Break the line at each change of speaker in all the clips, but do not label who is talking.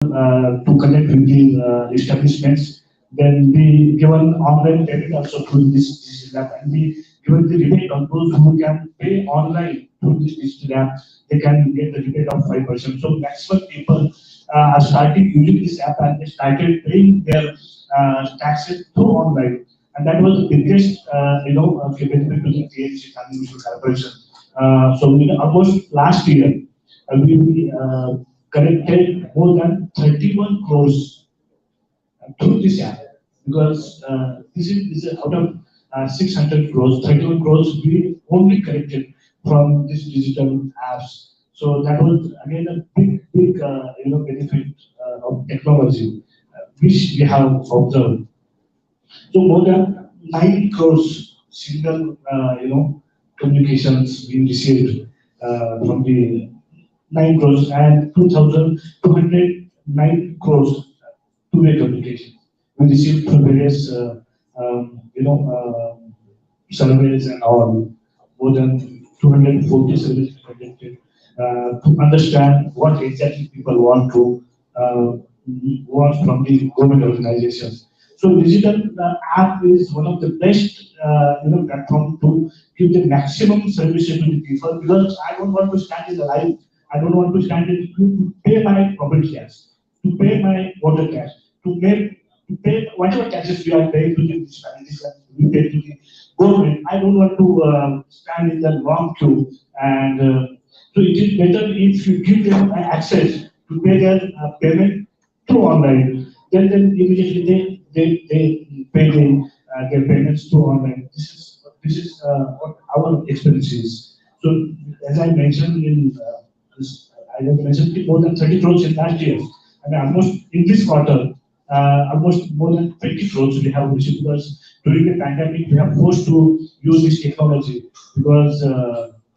to connect with the establishments. Then we given online payment also through this digital app, and we given the rebate on those who can pay online through this digital app. They can get the rebate of 5%. So maximum people are starting using this app and they started paying their taxes through online. And that was the biggest, benefit to the KHC Contribution Corporation. So we almost last year, we collected more than 31 crores through this app because this is out of 600 crores, 31 crores we only collected from this digital apps. So that was again a big benefit of technology which we have observed. So more than 9 crores single communications we received from the 9 crores and 2,209 crores two-way communication. We received from various surveys and all, more than 240 surveys conducted to understand what exactly people want from the government organizations. So digital app is one of the best platform to give the maximum services to the people because I don't want to stand in the line. I don't want to stand in the queue to pay my property tax, to pay my water tax, to pay whatever taxes we are paying to the municipalities and we pay to the government. I don't want to stand in the long queue, and so it is better if you give them access to pay their payment through online. Then immediately they pay their payments through online. This is what our experience is. So as I mentioned I have mentioned more than 30 crores in last year, and almost in this quarter, almost more than 20 crores we have received because during the pandemic we have forced to use this technology because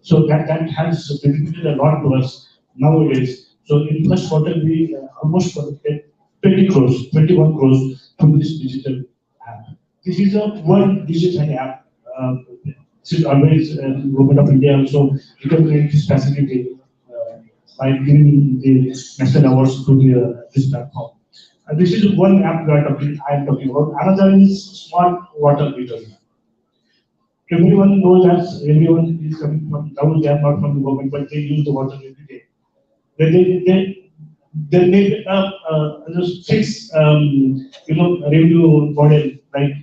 so that has benefited a lot to us nowadays. So in first quarter we almost collected 20 crores, 21 crores through this digital app. This is a one digital app. This is always the government of India also recognized this facility by giving the national awards to this platform. This is one app I am talking about. Another is smart water meter. Everyone knows that everyone is coming from, now they are not from the government, but they use the water every day. They make a fixed, revenue model, like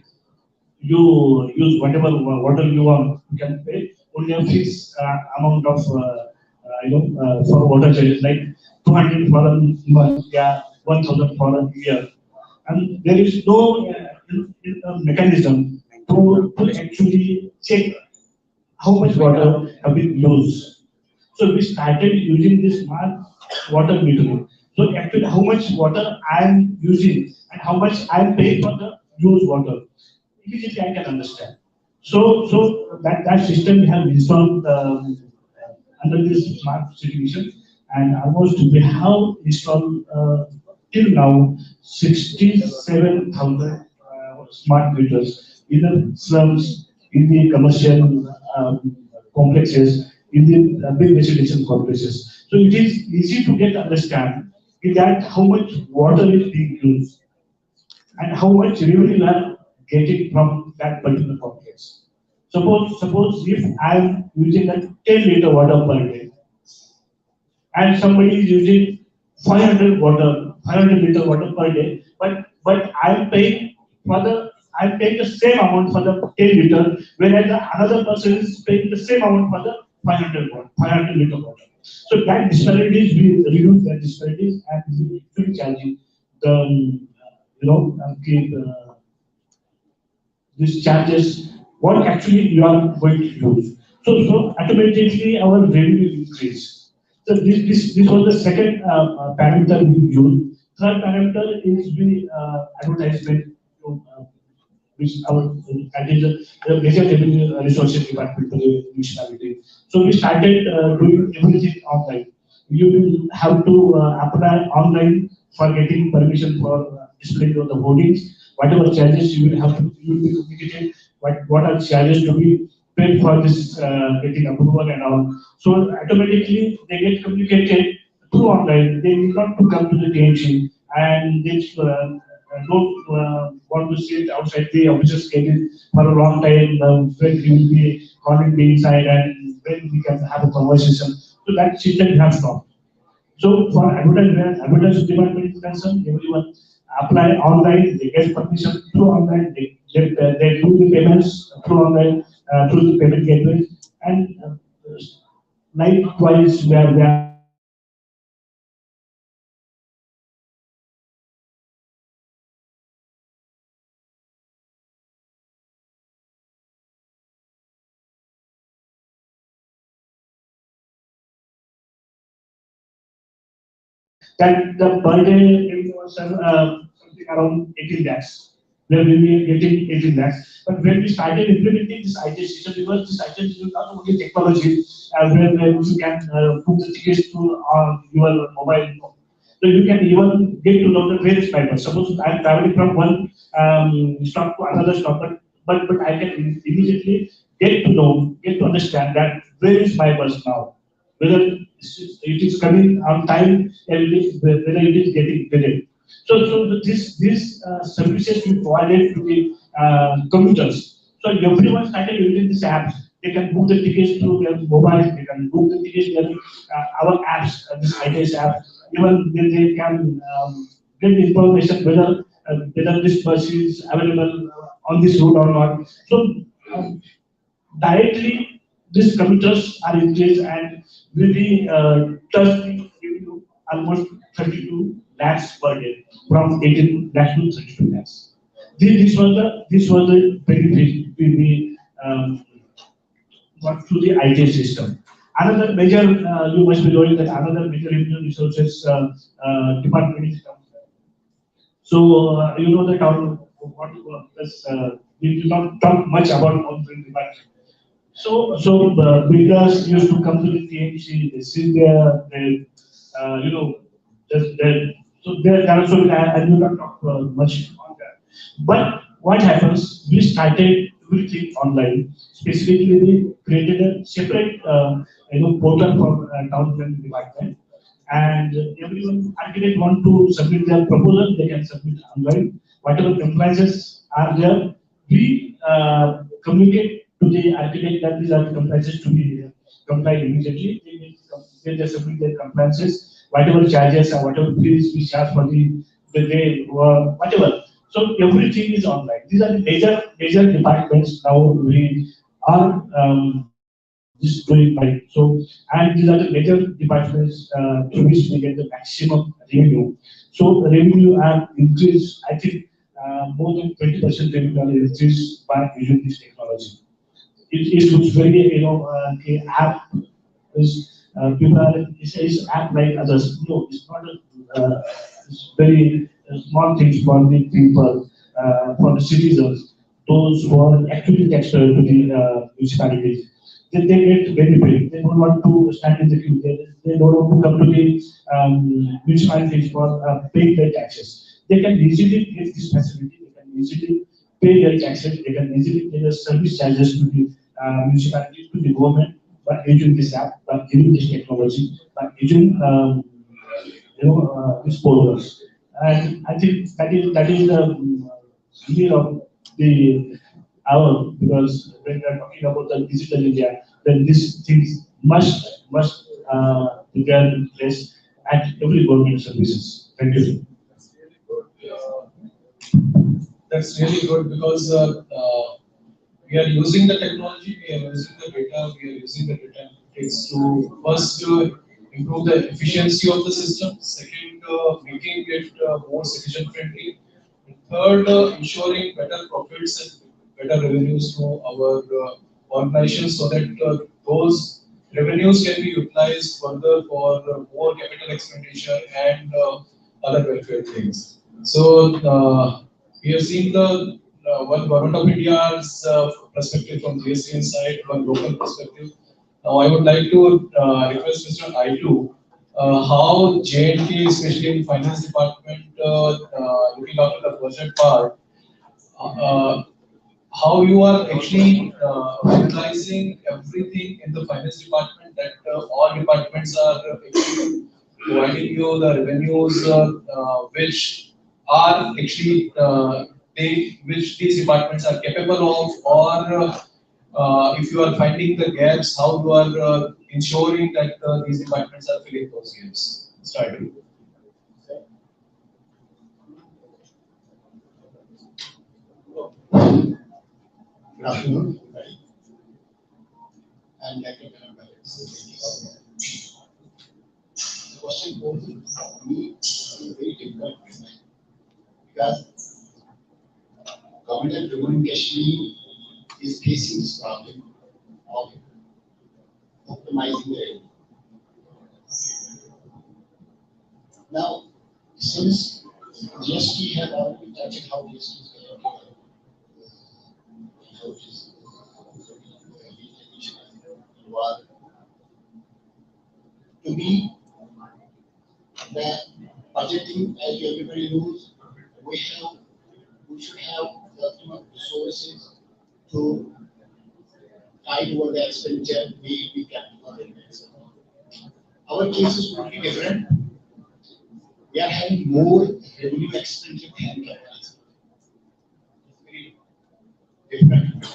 you use whatever water you want, you can pay only a fixed amount of, for water charges, like 200 for a month, yeah, 1,000 for a year. And there is no mechanism to actually check how much water have been used. So we started using this smart water metering. So actually how much water I am using and how much I am paying for the used water, immediately I can understand. So that system we have installed under this smart situation, and almost we have installed till now 67,000 smart meters in the slums, in the commercial complexes, in the big residential complexes. So it is easy to get understand that how much water is being used and how much revenue you are getting from that particular complex. Suppose if I am using a 10-liter water per day and somebody is using 500 liter water per day, but I'm paying the same amount for the 10 liter, whereas another person is paying the same amount for the 500 liter water. So that disparities, we reduce that disparities and we actually charging the keep these charges what actually you are going to use. So automatically our revenue increase. So this was the second parameter we use. Third parameter is the advertisement, which our that is the major revenue resources department to the municipality. So we started doing everything online. You will have to apply online for getting permission for displaying of the hoardings. Whatever charges you will be communicated. What are charges to be paid for this getting approval and all. So automatically they get communicated through online. They need not to come to the TMC, and they don't want to sit outside the officer's cabin for a long time when he will be calling me inside and when we can have a conversation. So that system has stopped. So for advertising department is concerned, everyone apply online, they get permission through online, they do the payments through online, through the payment gateway, and likewise we are advertising online, and that the per day it was something around 18 lakhs. Where we were getting 18 lakhs. But when we started implementing this IT system, because this IT system is not only technology, where you can put the tickets to your mobile phone. So you can even get to know the various fibers. Suppose I'm traveling from one stop to another stop, but I can immediately get to understand that where is my bus now, whether it is coming on time and whether it is getting delayed. So these services we provided to the commuters. So everyone started using this app. They can book the tickets through their mobile. They can book the tickets via our apps, this ITS app. Even they can get information whether this bus is available on this route or not. So um, directly these commuters are engaged and will be touching revenue almost 32 lakhs per day from 18 lakhs to 32 lakhs. This was the benefit we got through the IT system. Another major, you must be knowing that another major revenue resources department is so you know that our what this we did not talk much about monitoring department. So builders used to come to the TMC, they sit there, they, you know, just there. So there also I do not talk much on that. But what happens? We started everything online. Specifically, we created a separate, portal for town planning department, and everyone architect want to submit their proposal, they can submit online. Whatever compliances are there, we communicate to the architect that these are the compliances to be complied immediately. They just submit their compliances, whatever charges or whatever fees we charge for the day or whatever. So everything is online. These are the major departments now we are just doing right. So and these are the major departments through which we get the maximum revenue. So the revenue have increased, I think, more than 20% revenue are increased by using this technology. It looks very, the app is people are it's app like others. No, it's not a it's very small things for the people, for the citizens, those who are actually taxpayers to the municipalities. They get benefit. They don't want to stand in the queue. They don't want to come to the municipalities for paying their taxes. They can easily get this facility. They can easily pay their taxes. They can easily pay the service charges to the municipalities, to the government by using this app, by using this technology, by using these portals. And I think that is the need of the hour, because when we are talking about the digital India, then these things must be there in place at every government services. Thank you.
That's really good. That's really good because we are using the technology, we are using the data, we are using the data analytics to first improve the efficiency of the system, second, making it more citizen friendly, and third, ensuring better profits and better revenues to our organizations so that those revenues can be utilized further for more capital expenditure and other welfare things. So we have seen the one government of India's perspective from GSTN side, one local perspective. Now I would like to request Mr. Aitu how JNK, especially in finance department, looking after the budget part, uh, how you are actually utilizing everything in the finance department that all departments are actually providing you the revenues which are actually which these departments are capable of, or if you are finding the gaps, how you are ensuring that these departments are filling those gaps. Starting.
Good afternoon, and like the question posed to me is very difficult because government revenue Kashmir is facing this problem of optimizing the revenue. Now, since GST has already touched how GST is collected, how it is involved, to me, the budgeting, as everybody knows, we should have the resources to tide over the expenditure, may it be capital or investment. Our cases would be different. We are having more revenue expenditure than capital expenditure. It's very different.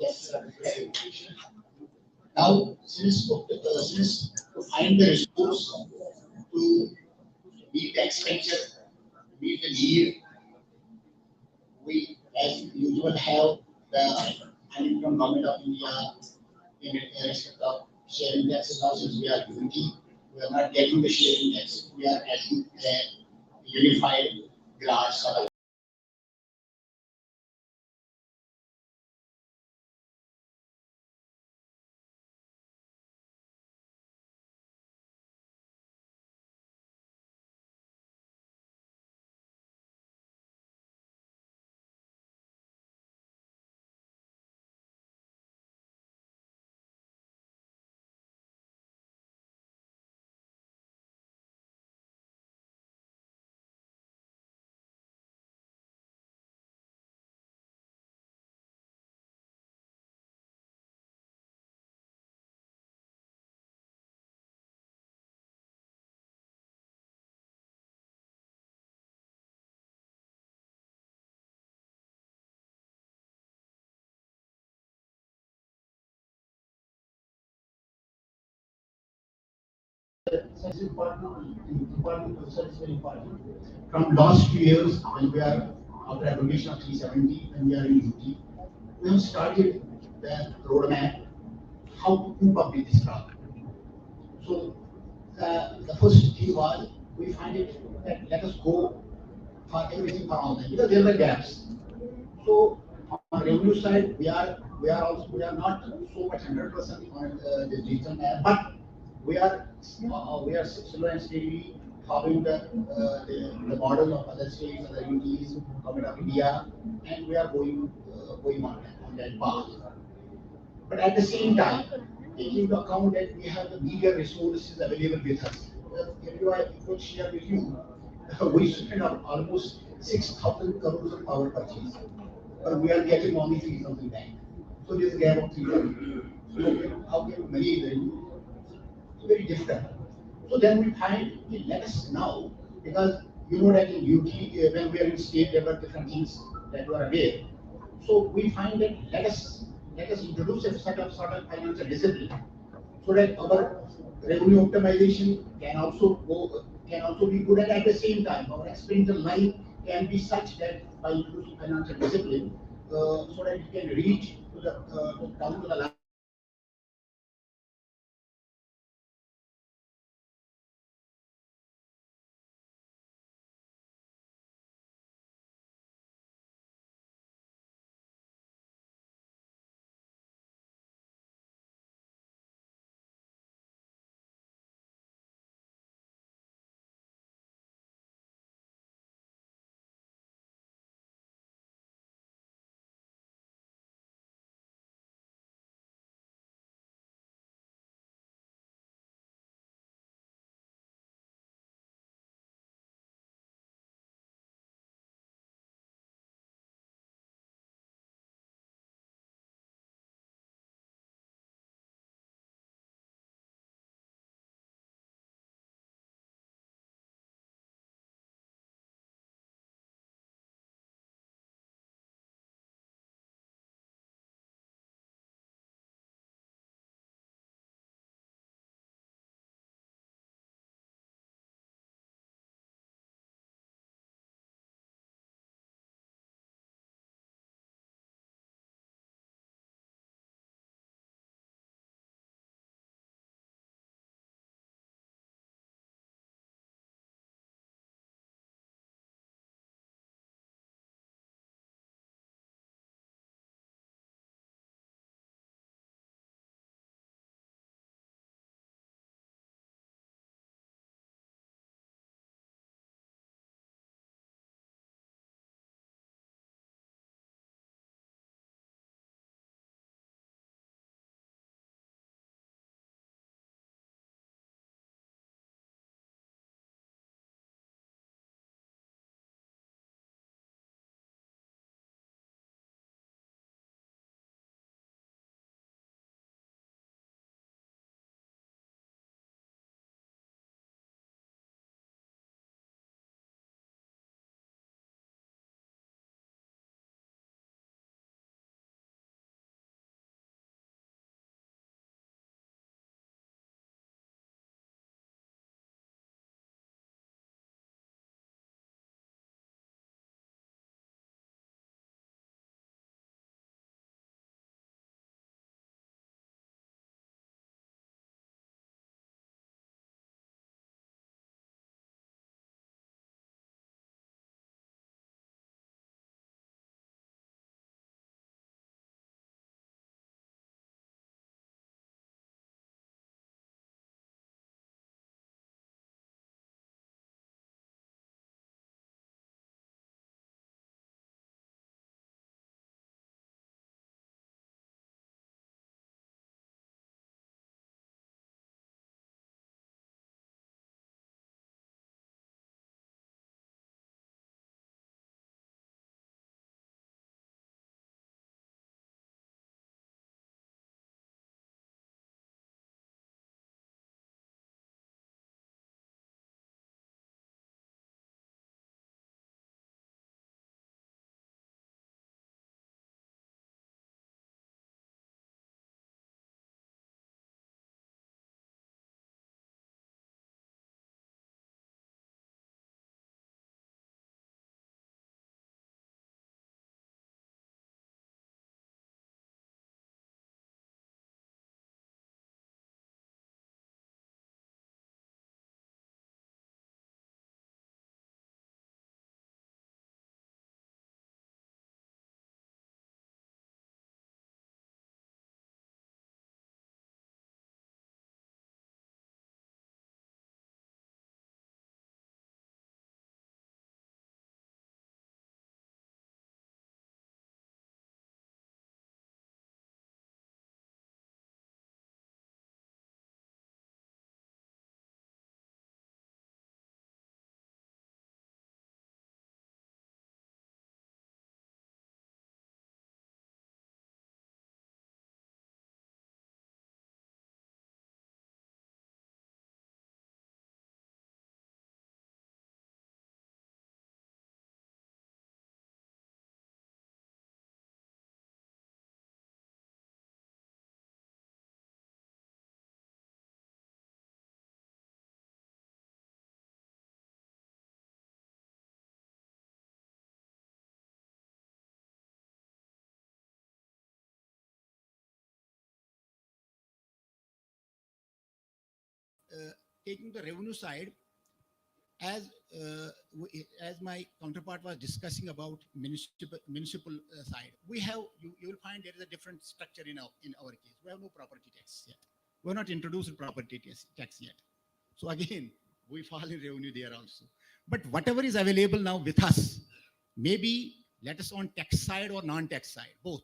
Yes, sir. Now, since to find the resource to meet the expenditure, meet the need, we, as usual, have the money from Government of India in respect of sharing taxes. Now, since we are unity, we are not getting the sharing tax. We are getting the unified grants. Such is important research is very important. From last few years, when we are after abolition of 370, when we are in UT, we have started the roadmap how to cope up with this problem. So the first thing was we find it that let us go for everything for online because there were gaps. So on revenue side, we are not so much 100% on the digital map, but we are slow and steadily following the model of other states, other UTs, government of India, and we are going on that path. But at the same time, taking into account that we have the meager resources available with us. If you I could share with you, we spend almost 6,000 crores of power purchase, but we are getting only 3,000 back. So there's a gap of 3,000. So how can we manage the very different. So then we find, okay, let us now, because you know that in UT, when we are in state, there were different things that were aware. So we find that let us introduce a sort of financial discipline so that our revenue optimization can also be good, and at the same time our expenditure line can be such that by introducing financial discipline, so that we can reach to the down to the line.
taking the revenue side, as as my counterpart was discussing about municipal side, we have you will find there is a different structure in our case. We have no property tax yet. We are not introduced property tax yet. So again, we fall in revenue there also. But whatever is available now with us, maybe let us on tax side or non-tax side, both.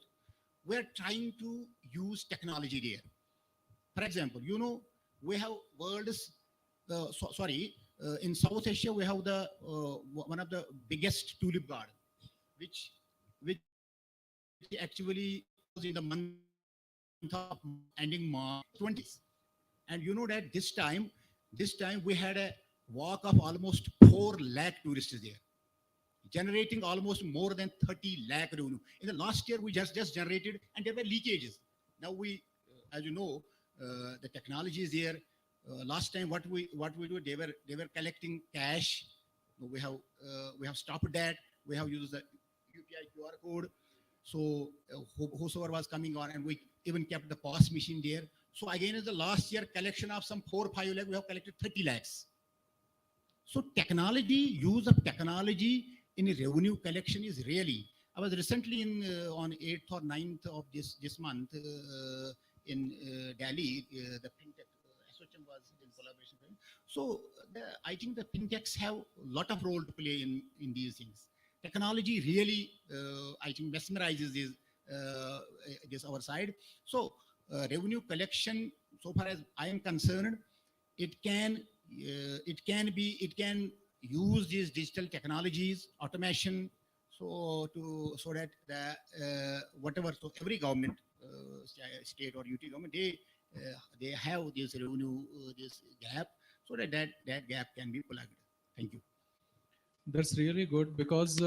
We are trying to use technology there. For example, we have world's, in South Asia, we have the one of the biggest tulip garden, which actually grows in the month of ending March 20s. And you know that this time we had a walk of almost 4 lakh tourists there, generating almost more than 30 lakh revenue. In the last year, we just generated, and there were leakages. Now as you know, the technology is there. Last time, what we do, they were collecting cash. We have stopped that. We have used the UPI QR code. So whosoever was coming on, and we even kept the POS machine there. So again, in the last year collection of some 4 or 5 lakh, we have collected 30 lakhs. So use of technology in revenue collection is really. I was recently on 8th or 9th of this month in Delhi. The fintech association was in collaboration. So I think the fintechs have a lot of role to play in these things. Technology really, I think, mesmerizes this our side. So revenue collection, so far as I am concerned, it can use these digital technologies, automation, so that whatever, so every government, state or UT government, they have this revenue, this gap, so that gap can be plugged. Thank you.
That's really good, because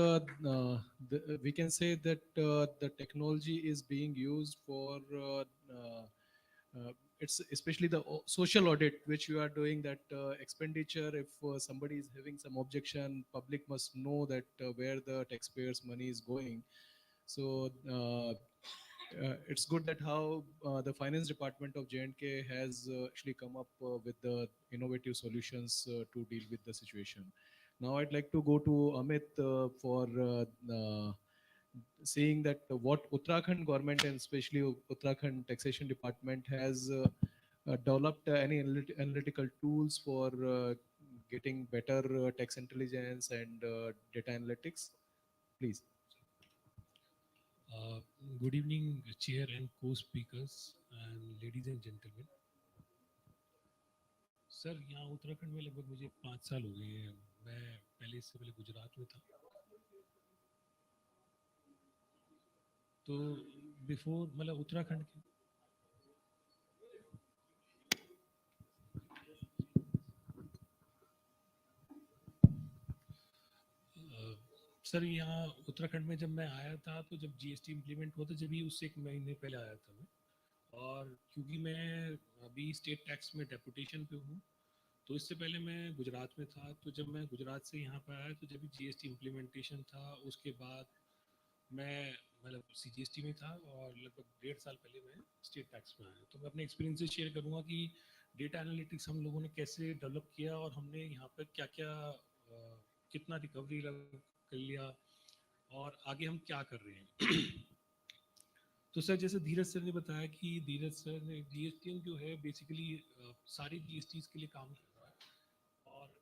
we can say that the technology is being used for it's especially the social audit which you are doing, that expenditure. If somebody is having some objection, public must know that where the taxpayers' money is going. So it's good that how the finance department of J&K has actually come up with the innovative solutions to deal with the situation. Now I'd like to go to Amit for seeing that what Uttarakhand government, and especially Uttarakhand taxation department, has developed any analytical tools for getting better tax intelligence and data analytics. Please.
Good evening, chair and co-speakers, and ladies and gentlemen. Sir, यहाँ उत्तराखंड में लगभग मुझे 5 साल हो गए हैं. मैं पहले, इससे पहले गुजरात में था. तो बिफोर, मतलब उत्तराखंड के सर, यहाँ उत्तराखंड में जब मैं आया था, तो जब जीएसटी इम्प्लीमेंट हुआ था, जब ही उससे 1 महीने पहले आया था मैं. और क्योंकि मैं अभी स्टेट टैक्स में डेपुटेशन पे हूँ, तो इससे पहले मैं गुजरात में था. तो जब मैं गुजरात से यहाँ पर आया, तो जब भी जीएसटी इम्प्लीमेंटेशन था, उसके बाद मैं मतलब सीजीएसटी में था, और लगभग 1.5 साल पहले मैं स्टेट टैक्स में आया. तो मैं अपने एक्सपीरियंसेस शेयर करूँगा कि डेटा एनालिटिक्स हम लोगों ने कैसे डेवलप किया, और हमने यहाँ पर क्या क्या कितना रिकवरी कर लिया, और आगे हम क्या कर रहे हैं. तो सर, जैसे धीरज सर ने बताया कि धीरज सर ने जीएसटी जो है बेसिकली सारी जीएसटी के लिए काम कर रहा है, और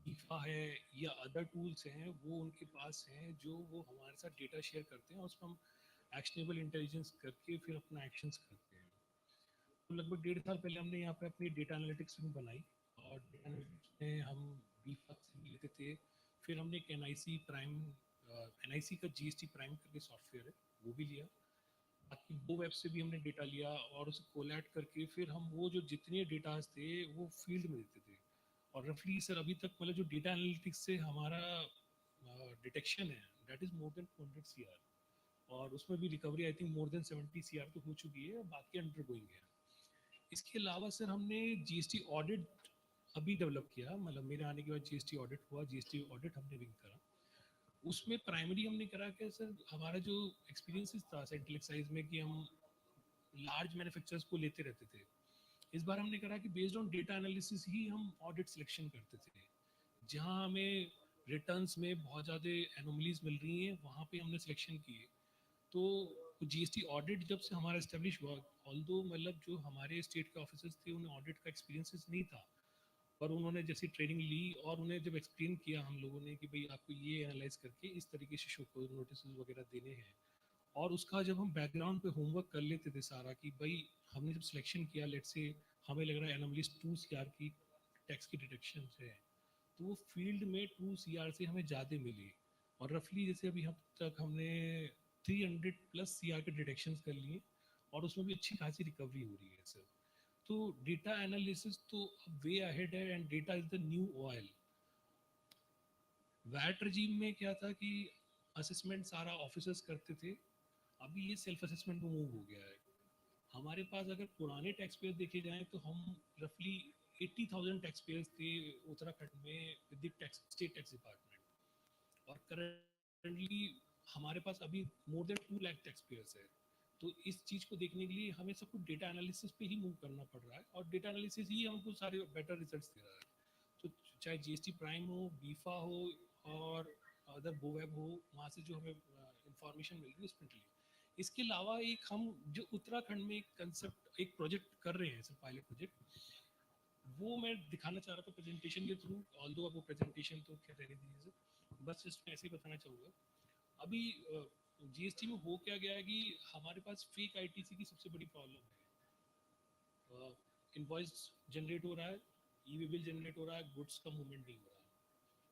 ईफा है या अदर टूल्स हैं, वो उनके पास हैं, जो वो हमारे साथ डेटा शेयर करते हैं, और उसमें हम एक्शनेबल इंटेलिजेंस करके फिर अपना एक्शंस करते हैं. तो लगभग 1.5 साल पहले हमने यहाँ पे अपनी डेटा एनालिटिक्स भी बनाई, और डेटा एनालिटिक्स में हम बीफा से लेते थे. फिर हमने एक एनआईसी प्राइम, एनआईसी का जीएसटी प्राइम करके सॉफ्टवेयर है, वो भी लिया. बाकी 2 वेब से भी हमने डेटा लिया, और उसे कोलैट करके फिर हम वो जो जितने डेटाज थे वो फील्ड में देते थे. और रफली सर, अभी तक मतलब जो डेटा एनालिटिक्स से हमारा डिटेक्शन है, that is more than 200 CR, और उसमें भी recovery I think more than 70 CR तो हो चुकी है, बाकी अंडर गोइंग है. इसके अलावा सर, हमने जीएसटी ऑडिट अभी डेवलप किया. मतलब मेरे आने के बाद जीएसटी ऑडिट हुआ, जीएसटी ऑडिट हमने भी करा. उसमें प्राइमरी हमने करा कि सर, हमारा जो एक्सपीरियंस था सेंट्रल एक्साइज में, कि हम लार्ज मैन्युफैक्चरर्स को लेते रहते थे. इस बार हमने करा कि बेस्ड ऑन डेटा एनालिसिस ही हम ऑडिट सिलेक्शन करते थे। जहाँ हमें रिटर्न्स में बहुत ज़्यादा एनोमलीज मिल रही हैं वहाँ पे हमने सिलेक्शन किए। तो जीएसटी ऑडिट जब से हमारा इस्टेब्लिश हुआ, ऑल्दो मतलब जो हमारे स्टेट के ऑफिसर्स थे उन्हें ऑडिट का एक्सपीरियंसेस नहीं था, पर उन्होंने जैसी ट्रेनिंग ली और उन्हें जब एक्सप्लेन किया हम लोगों ने कि भाई आपको ये एनालाइज करके इस तरीके से शो नोटिस वगैरह देने हैं, और उसका जब हम बैकग्राउंड पे होमवर्क कर लेते थे सारा कि भाई हमने जब सिलेक्शन किया, लेट से हमें लग रहा है एनोमलीज 2 CR की टैक्स की डिटेक्शन है, तो वो फील्ड में 2 CR से हमें ज़्यादा मिली। और रफली जैसे अभी अब तक हमने 300+ CR के डिटेक्शन कर लिए और उसमें भी अच्छी खासी रिकवरी हो रही है सर। तो डेटा एनालिसिस तो वे अहेड है and data is the new oil. VAT regime में क्या था कि असेसमेंट सारा ऑफिसर्स करते थे, अभी ये सेल्फ असेसमेंट में मूव हो गया है। हमारे पास अगर पुराने टैक्स पेयर देखे जाएं तो हम रफली 80,000 टैक्स पेयर्स थे उत्तराखंड में with the tax state tax department, और करंटली हमारे पास अभी more than 2 lakh tax payers है। तो इस चीज़ को देखने के लिए हमें सब कुछ डेटा एनालिसिस पे ही मूव करना पड़ रहा है, और डेटा एनालिसिस ही हमको सारे बेटर रिजल्ट्स दे रहा है। तो चाहे जीएसटी प्राइम हो, बीफा हो, और अदर बोवेब हो, वहाँ से जो हमें इंफॉर्मेशन मिल रही है उसमें लिए। इसके अलावा एक हम जो उत्तराखंड में एक कंसेप्ट एक प्रोजेक्ट कर रहे हैं सर, पायलट प्रोजेक्ट, वो मैं दिखाना चाह रहा था प्रेजेंटेशन के थ्रू, ऑल्दो अब वो प्रेजेंटेशन तो खैर रहने दीजिए सर, बस जस्ट मैं ऐसे ही बताना चाहूँगा। अभी जीएसटी में हो क्या गया है कि हमारे पास फेक आईटीसी की सबसे बड़ी प्रॉब्लम है। इनवॉइस जनरेट हो रहा है, ई बिल जनरेट हो रहा है, गुड्स का मूवमेंट नहीं हो रहा है।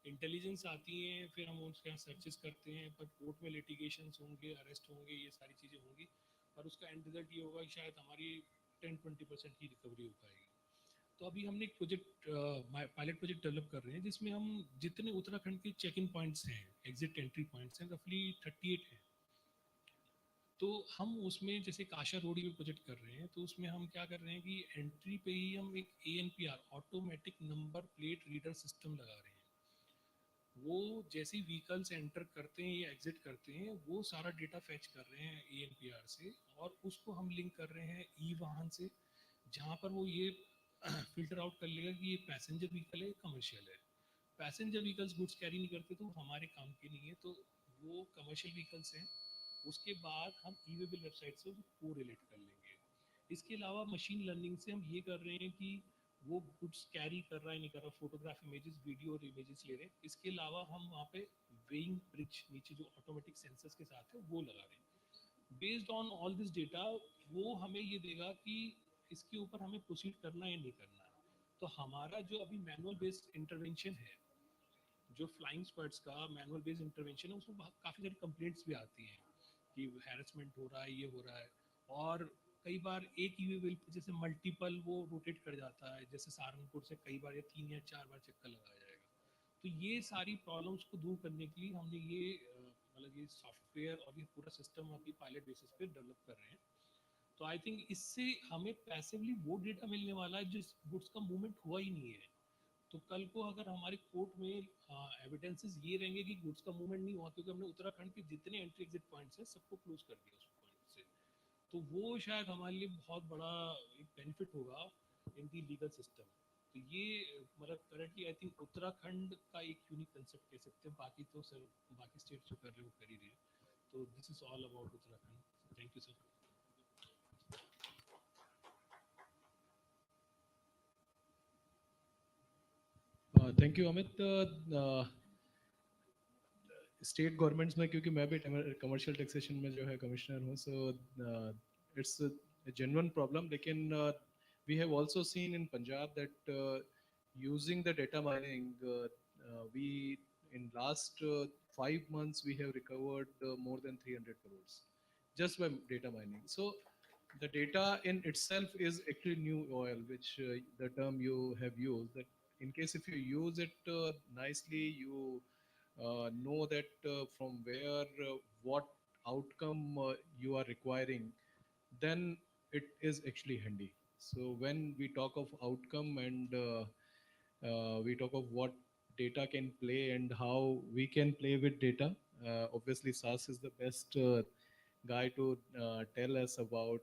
इंटेलिजेंस आती हैं, फिर हम उसके यहाँ सर्चेस करते हैं, पर कोर्ट में लिटिगेशंस होंगे, अरेस्ट होंगे, ये सारी चीज़ें होंगी, पर उसका एंड रिजल्ट ये होगा कि शायद हमारी 10-20% की रिकवरी हो पाएगी। तो अभी हमने एक प्रोजेक्ट पायलट प्रोजेक्ट डेवलप कर रहे हैं जिसमें हम जितने उत्तराखंड के चेक इन पॉइंट्स हैं, एग्जिट एंट्री पॉइंट्स हैं, रफली 38 हैं। तो हम उसमें जैसे काशा रोडी में प्रोजेक्ट कर रहे हैं, तो उसमें हम क्या कर रहे हैं कि एंट्री पे ही हम एक ANPR automatic number plate reader system लगा रहे हैं। वो जैसे ही व्हीकल्स एंटर करते हैं या एग्जिट करते हैं, वो सारा डेटा फैच कर रहे हैं ANPR से, और उसको हम लिंक कर रहे हैं ई वाहन से, जहाँ पर वो ये फिल्टर आउट कर लेगा कि ये पैसेंजर व्हीकल है, कमर्शियल है। पैसेंजर व्हीकल्स गुड्स कैरी नहीं करते तो हमारे काम के नहीं है, तो वो कमर्शियल व्हीकल्स हैं। उसके बाद हम ई वे बिल वेबसाइट से को रिलेट कर लेंगे। इसके अलावा मशीन लर्निंग से हम ये कर रहे हैं कि वो गुड्स कैरी कर रहा है नहीं कर रहा, फोटोग्राफ इमेजेस, वीडियो और इमेजेस ले रहे हैं। इसके अलावा हम वहाँ पे वेइंग ब्रिज नीचे जो ऑटोमेटिक सेंसर्स के साथ है वो लगा रहे हैं। Based on all this data वो हमें ये देगा कि इसके ऊपर हमें प्रोसीड करना है या नहीं करना है। तो हमारा जो अभी मैनुअल बेस्ड इंटरवेंशन है, जो फ्लाइंग स्क्वाड्स का मैनुअल बेस्ड इंटरवेंशन है, उसमें काफ़ी सारी कंप्लेंट्स भी आती हैं कि हैरेसमेंट हो रहा है, ये हो रहा है। और कई बार एक ही व्हील पे जैसे मल्टीपल वो रोटेट कर जाता है, जैसे सहारनपुर से कई बार या 3 या 4 बार चक्कर लगाया जाएगा। तो ये सारी प्रॉब्लम्स को दूर करने के लिए हमने ये मतलब ये सॉफ्टवेयर और ये पूरा सिस्टम अभी पायलट बेसिस पे डेवलप कर रहे हैं। तो आई थिंक इससे हमें पैसिवली वो डेटा मिलने वाला है जिस गुड्स का मूवमेंट हुआ ही नहीं है। तो कल को अगर हमारे कोर्ट में एविडेंसेस ये रहेंगे कि गुड्स का मूवमेंट नहीं हुआ क्योंकि हमने उत्तराखंड के जितने एंट्री एग्जिट पॉइंट्स हैं सबको क्लोज कर दिया उस पॉइंट से, तो वो शायद हमारे लिए बहुत बड़ा एक बेनिफिट होगा इन दी लीगल सिस्टम। तो ये मतलब करंटली आई थिंक उत्तराखंड का एक यूनिक कंसेप्ट कह सकते हैं, बाकी तो सर बाकी स्टेट्स जो कर रहे हैं वो कर ही रहे हैं। तो this is all about Uttarakhand. Thank you sir.
Thank you Amit. State governments में, क्योंकि मैं भी कमर्शियल टैक्सेशन में जो है कमिश्नर हूँ, सो इट्स जेन्युइन प्रॉब्लम, लेकिन we have also seen in Punjab that using the data mining, we in last 5 months we have recovered more than 300 crores just by data mining. So the data in itself is actually new oil, which the term you have used, that in case if you use it nicely, you know that from where what outcome you are requiring, then it is actually handy. So when we talk of outcome and we talk of what data can play and how we can play with data, obviously SAS is the best guy to tell us about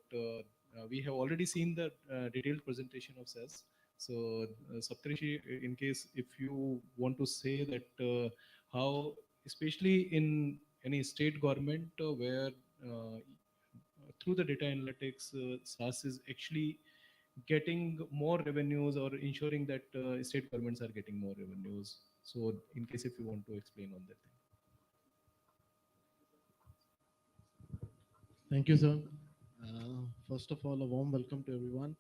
we have already seen the detailed presentation of SES. So, Saptarishi, in case if you want to say that how, especially in any state government where through the data analytics, SAS is actually getting more revenues or ensuring that state governments are getting more revenues. So, in case if you want to explain on that thing.
Thank you, sir. First of all, a warm welcome to everyone.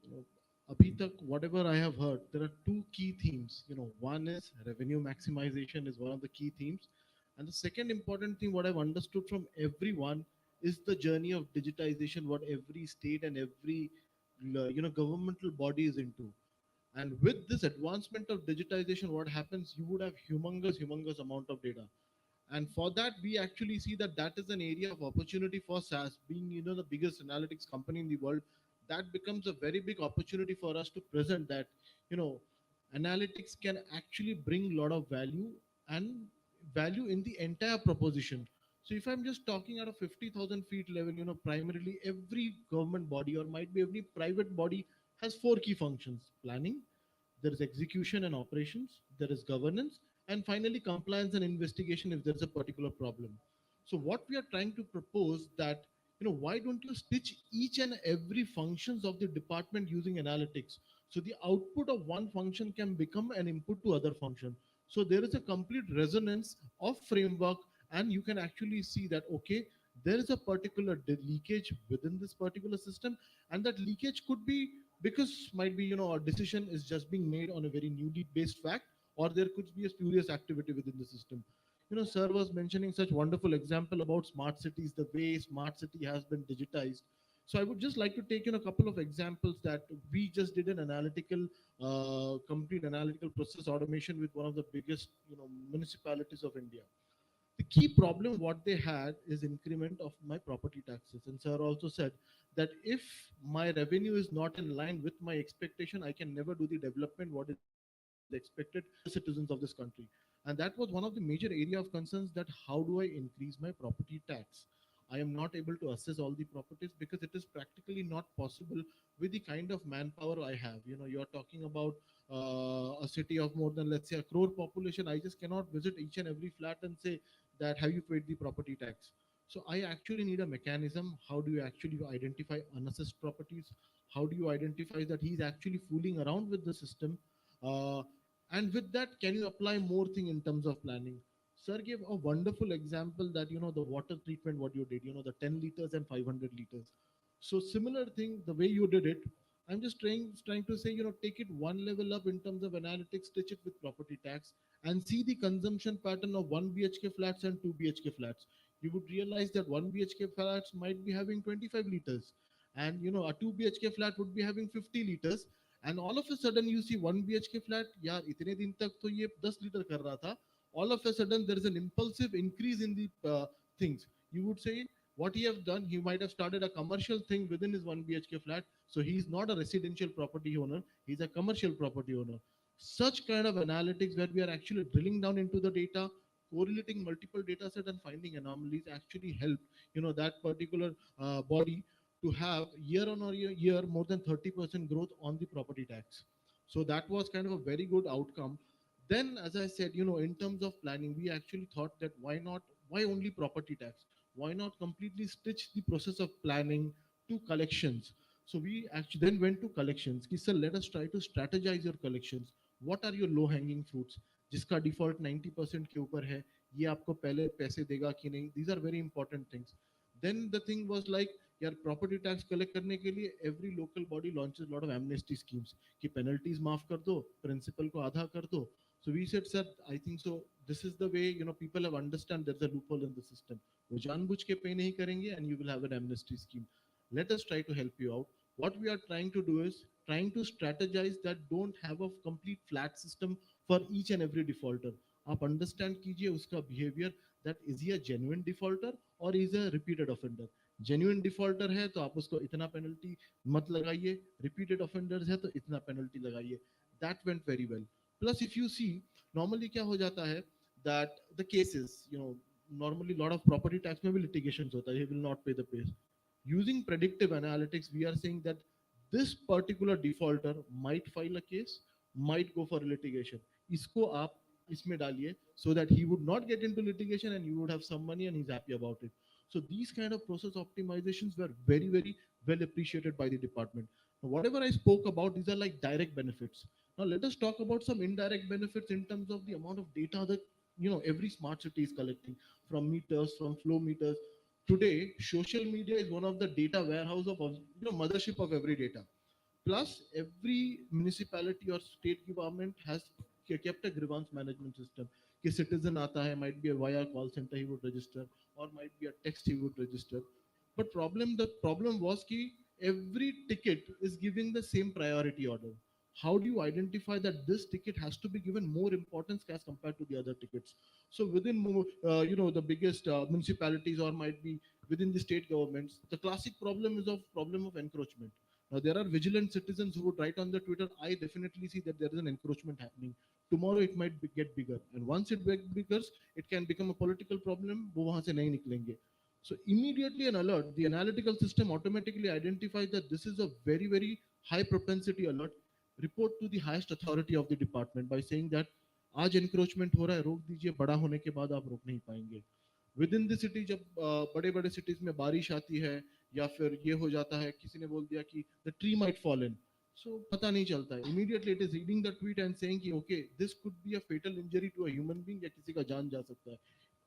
You know, abhi tak, whatever I have heard, there are two key themes. One is revenue maximization is one of the key themes, and the second important thing, what I've understood from everyone, is the journey of digitization, what every state and every governmental body is into. And with this advancement of digitization, what happens? You would have humongous amount of data, and for that we actually see that that is an area of opportunity for SaaS, being the biggest analytics company in the world. That becomes a very big opportunity for us to present that you know analytics can actually bring a lot of value, and value in the entire proposition. So if I'm just talking at a 50,000 feet level, primarily every government body or might be every private body has four key functions: planning, there is execution and operations, there is governance, and finally compliance and investigation if there's a particular problem. So what we are trying to propose that, why don't you stitch each and every functions of the department using analytics, so the output of one function can become an input to other function. So there is a complete resonance of framework, and you can actually see that, okay, there is a particular leakage within this particular system, and that leakage could be because might be a decision is just being made on a very newly based fact, or there could be a spurious activity within the system. Sir was mentioning such wonderful example about smart cities, the way smart city has been digitized. So I would just like to take in a couple of examples that we just did an analytical complete analytical process automation with one of the biggest municipalities of India. The key problem what they had is increment of my property taxes, and sir also said that if my revenue is not in line with my expectation, I can never do the development what is expected citizens of this country. And that was one of the major area of concerns, that how do I increase my property tax. I am not able to assess all the properties because it is practically not possible with the kind of manpower I have. You're talking about a city of more than, let's say, a crore population. I just cannot visit each and every flat and say that have you paid the property tax. So I actually need a mechanism. How do you actually identify unassessed properties? How do you identify that he's actually fooling around with the system? uh, and with that, can you apply more thing in terms of planning? Sir gave a wonderful example that the water treatment what you did, the 10 liters and 500 liters. So similar thing, the way you did it, I'm just trying to say, take it one level up in terms of analytics, stitch it with property tax, and see the consumption pattern of 1 BHK flats and 2 BHK flats. You would realize that 1 BHK flats might be having 25 liters, and a 2 BHK flat would be having 50 liters. And all of a sudden you see 1 BHK flat, yaar, itne din tak to ye 10 liter kar raha tha. All of a sudden there is an impulsive increase in the things. You would say what he have done, he might have started a commercial thing within his 1 BHK flat. So he is not a residential property owner, he's a commercial property owner. Such kind of analytics where we are actually drilling down into the data, correlating multiple data set and finding anomalies actually help that particular body to have year on year more than 30% growth on the property tax. So that was kind of a very good outcome. Then, as I said, in terms of planning, we actually thought that why only property tax? Why not completely stitch the process of planning to collections? So we actually then went to collections. Ki, sir, let us try to strategize your collections. What are your low hanging fruits? जिसका default 90% के ऊपर है, ये आपको पहले पैसे देगा कि नहीं? These are very important things. Then the thing was like, यार property tax collect करने के लिए every local body launches a lot of amnesty schemes कि penalties माफ कर दो, principal को आधा कर दो. So we said, sir, I think so. This is the way people have understand there's a loophole in the system. वो जानबूझ के pay नहीं करेंगे and you will have an amnesty scheme. Let us try to help you out. What we are trying to do is trying to strategize that don't have a complete flat system for each and every defaulter. आप understand कीजिए उसका behavior, that is he a genuine defaulter or is a repeated offender. Genuine defaulter है तो आप उसको इतना penalty मत लगाइए, repeated offenders है तो इतना penalty लगाइए. That went very well. Plus, if you see, normally क्या हो जाता है that the cases, normally lot of property tax में भी litigations होता है, he will not pay the Using predictive analytics, we are saying that this particular defaulter might file a case, might go for litigation. इसको आप इसमें डालिए so that he would not get into litigation and you would have some money and he's happy about it. So these kind of process optimizations were very, very well appreciated by the department. Now, whatever I spoke about, these are like direct benefits. Now let us talk about some indirect benefits in terms of the amount of data that every smart city is collecting from meters, from flow meters. Today, social media is one of the data warehouse of mothership of every data. Plus, every municipality or state government has kept a grievance management system. कि citizen आता है, might be a via call center he would register, or might be a text he would register. But the problem was कि every ticket is giving the same priority order. How do you identify that this ticket has to be given more importance as compared to the other tickets? So within the biggest municipalities or might be within the state governments, the classic problem of encroachment. Now there are vigilant citizens who would write on the Twitter, I definitely see that there is an encroachment happening. Tomorrow it might get bigger, and once it gets bigger, it can become a political problem. वो वहाँ से नहीं निकलेंगे. So immediately an alert, the analytical system automatically identifies that this is a very, very high propensity alert. Report to the highest authority of the department by saying that आज encroachment हो रहा है, रोक दीजिए, बड़ा होने के बाद आप रोक नहीं पाएंगे. विद इन द सिटी जब बड़े बड़े सिटीज में बारिश आती है या फिर ये हो जाता है, किसी ने बोल दिया कि the tree might fall in, so पता नहीं चलता है, immediately it is reading the tweet and saying कि okay this could be a fatal injury to a human being, या किसी का जान जा सकता है.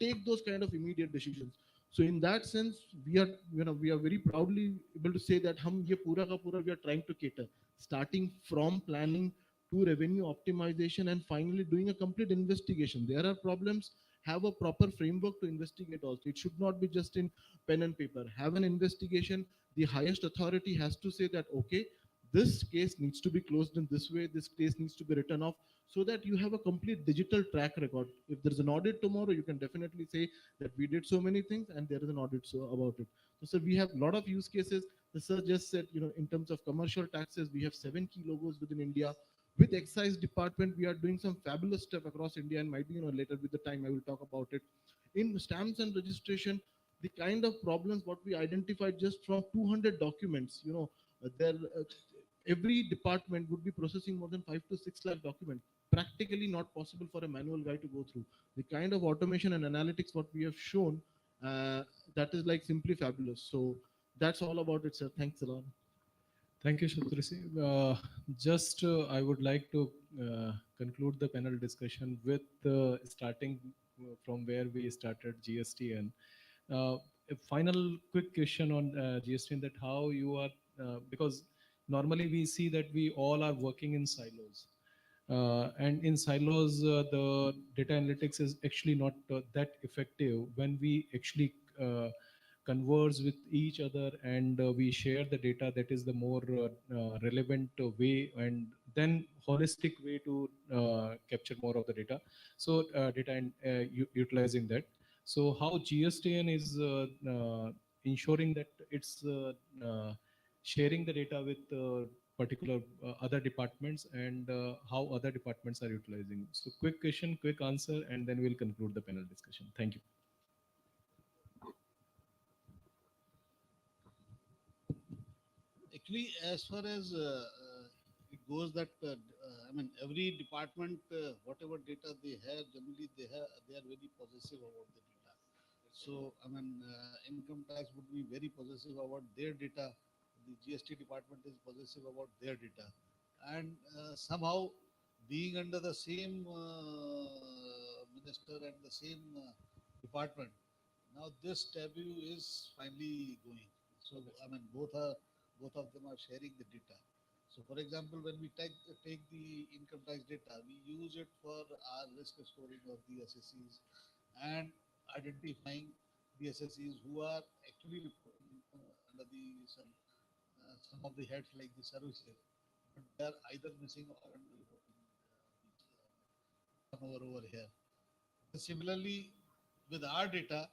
Take those kind of immediate decisions. So in that sense, we are very proudly able to say that हम ये पूरा का पूरा we are trying to cater, starting from planning to revenue optimization and finally doing a complete investigation. There are problems, have a proper framework to investigate also. It should not be just in pen and paper. Have an investigation. The highest authority has to say that, okay, this case needs to be closed in this way, this case needs to be written off, so that you have a complete digital track record. If there's an audit tomorrow, you can definitely say that we did so many things and there is an audit so about it. So, sir, we have a lot of use cases. The sir just said, in terms of commercial taxes, we have 7 key logos within India. With excise department, we are doing some fabulous stuff across India, and might be later with the time I will talk about it. In stamps and registration, the kind of problems what we identified just from 200 documents, there every department would be processing more than 5 to 6 lakh documents. Practically not possible for a manual guy to go through. The kind of automation and analytics what we have shown, that is like simply fabulous. So that's all about it, sir. Thanks a lot.
Thank you, Shatrisi. Just I would like to conclude the panel discussion with starting from where we started GSTN. A final quick question on GSTN, that how you are, because normally we see that we all are working in silos. And in silos, the data analytics is actually not that effective when we actually converse with each other and we share the data. That is the more relevant way and then holistic way to capture more of the data. So data and utilizing that. So how GSTN is ensuring that it's sharing the data with particular other departments and how other departments are utilizing. So quick question, quick answer, and then we'll conclude the panel discussion. Thank you.
Actually, as far as it goes, that I mean, every department, whatever data they have, generally they are very possessive about the data. So I mean, income tax would be very possessive about their data. The GST department is possessive about their data, and somehow being under the same minister and the same department, now this taboo is finally going. So I mean, both of them are sharing the data. So for example, when we take the income tax data, we use it for our risk scoring of the SSEs and identifying the SSEs who are actually reporting under the some of the heads like the services, but they are either missing or under reporting turnover over here. Similarly, with our data,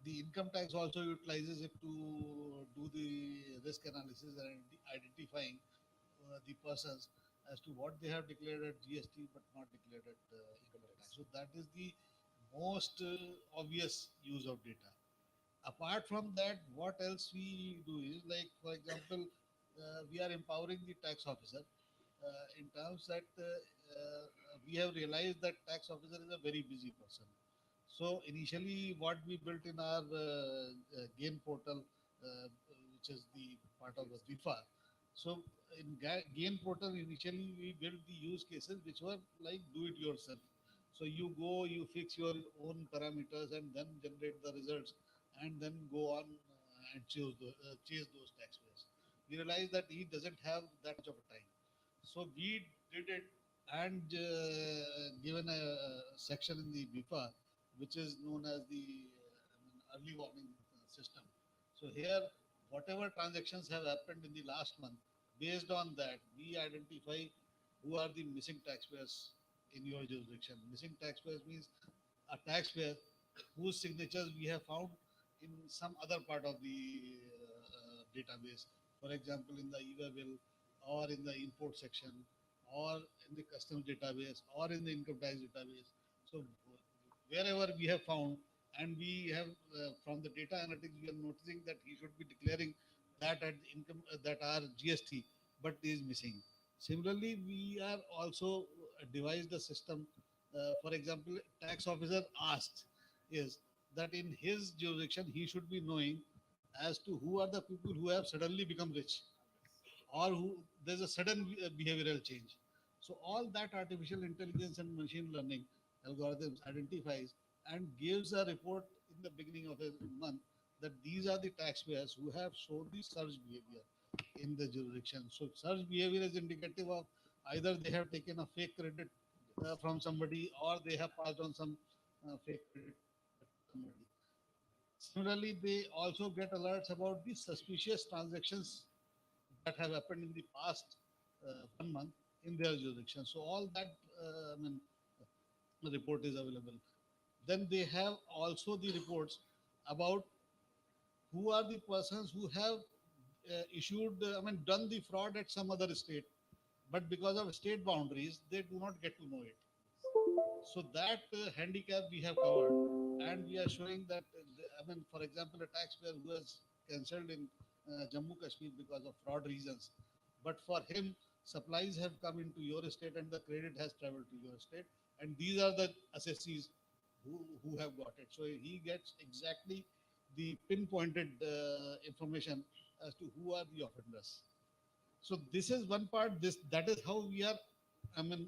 the income tax also utilizes it to do the risk analysis and identifying the persons as to what they have declared at GST but not declared at income tax. So that is the most obvious use of data. Apart from that, what else we do is, like, for example, we are empowering the tax officer in terms that we have realized that tax officer is a very busy person. So initially, what we built in our gain portal, which is the part of the BIFA. So in gain portal, initially we built the use cases which were like do it yourself. So you go, you fix your own parameters, and then generate the results, and then go on and chase those taxpayers. We realized that he doesn't have that much of a time, so we did it and given a section in the BIFA, which is known as the early warning system. So here, whatever transactions have happened in the last month, based on that, we identify who are the missing taxpayers in your jurisdiction. Missing taxpayers means a taxpayer whose signatures we have found in some other part of the database. For example, in the e bill, or in the import section, or in the customs database, or in the income tax database. So wherever we have found, and we have from the data analytics, we are noticing that he should be declaring that at income that are GST, but is missing. Similarly, we are also devised a system. For example, tax officer asks is that in his jurisdiction he should be knowing as to who are the people who have suddenly become rich, or who there's a sudden behavioral change. So all that artificial intelligence and machine learning algorithms identifies and gives a report in the beginning of a month that these are the taxpayers who have shown the surge behavior in the jurisdiction. So surge behavior is indicative of either they have taken a fake credit from somebody, or they have passed on some fake credit to somebody. Similarly, they also get alerts about the suspicious transactions that have happened in the past 1 month in their jurisdiction. So all that report is available. Then they have also the reports about who are the persons who have done the fraud at some other state, but because of state boundaries, they do not get to know it. So that handicap we have covered, and we are showing that. For example, a taxpayer who has cancelled in Jammu Kashmir because of fraud reasons, but for him, supplies have come into your state and the credit has traveled to your state, and these are the assessees who have got it. So he gets exactly the pinpointed information as to who are the offenders. So this is one part. This that is how we are,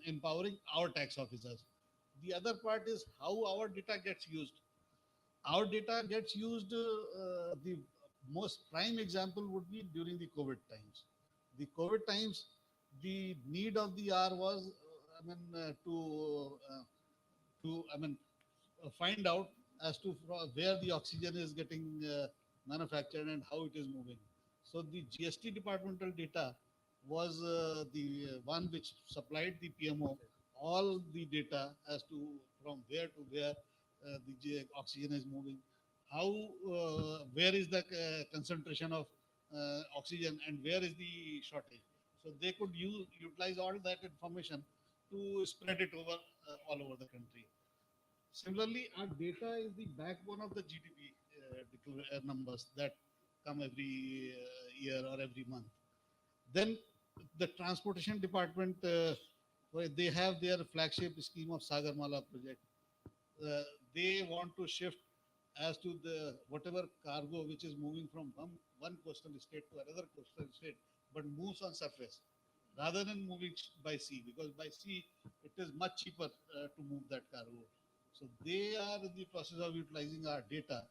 empowering our tax officers. The other part is how our data gets used. Our data gets used. The most prime example would be during the COVID times. The COVID times, the need of the hour was, to find out as to where the oxygen is getting manufactured and how it is moving. So the GST departmental data was the one which supplied the PMO all the data as to from where to where the oxygen is moving, how where is the concentration of oxygen and where is the shortage. So they could utilize all that information to spread it over all over the country. Similarly, our data is the backbone of the GDP numbers that come every year or every month. Then the transportation department, where they have their flagship scheme of Sagarmala project. Uh, they want to shift as to the whatever cargo which is moving from one coastal state to another coastal state, but moves on surface rather than moving by sea, because by sea it is much cheaper to move that cargo. So they are in the process of utilizing our data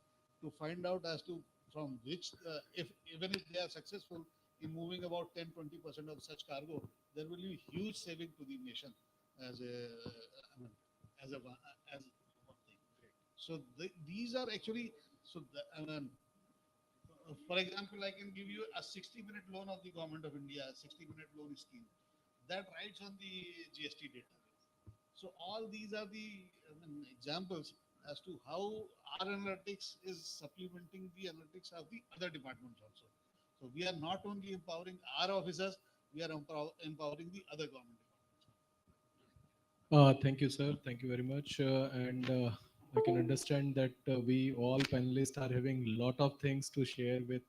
to find out as to from which, if even if they are successful in moving about 10-20% of such cargo, there will be huge saving to the nation as a, I mean, as one thing. So these are actually so. For example, I can give you a 60-minute loan of the government of India, 60-minute loan scheme that rides on the GST data. So all these are the examples as to how our analytics is supplementing the analytics of the other departments also. So we are not only empowering our officers, we are empowering the other government departments.
Thank you, sir. Thank you very much. And
I can understand that we all panelists are having lot of things to share with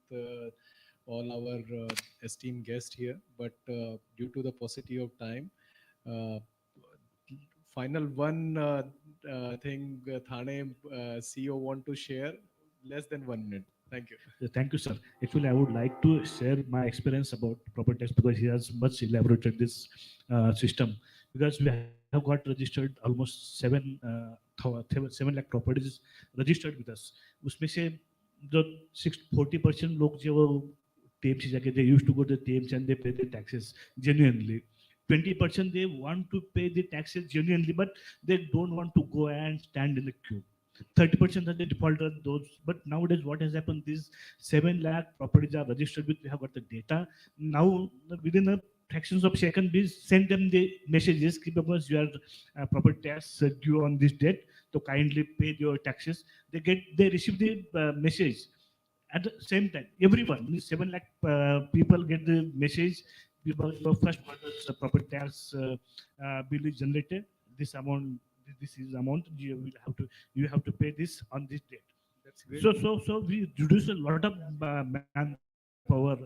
all our esteemed guests here, but due to the paucity of time, uh, final one thing Thane CEO want to share, less than 1 minute. Thank you.
Thank you, sir. Actually, I would like to share my experience about property tax because he has much elaborated this system. Because we have got registered almost 7 lakh properties registered with us. उसमें से जो 40% लोग जो TMC जाके they used to go to TMC and they pay the taxes genuinely. 20% they want to pay the taxes genuinely, but they don't want to go and stand in the queue. 30% are the defaulter, those. But nowadays, what has happened? These 7 lakh properties are registered with. We have got the data now. Within a fractions of second, we send them the messages because your property tax due on this date, so kindly pay your taxes. They receive the message at the same time. Everyone, 7 lakh people get the message. Your first quarter's property tax bill is generated. This amount, this is amount you have to pay this on this date.
That's great.
So we reduce a lot of manpower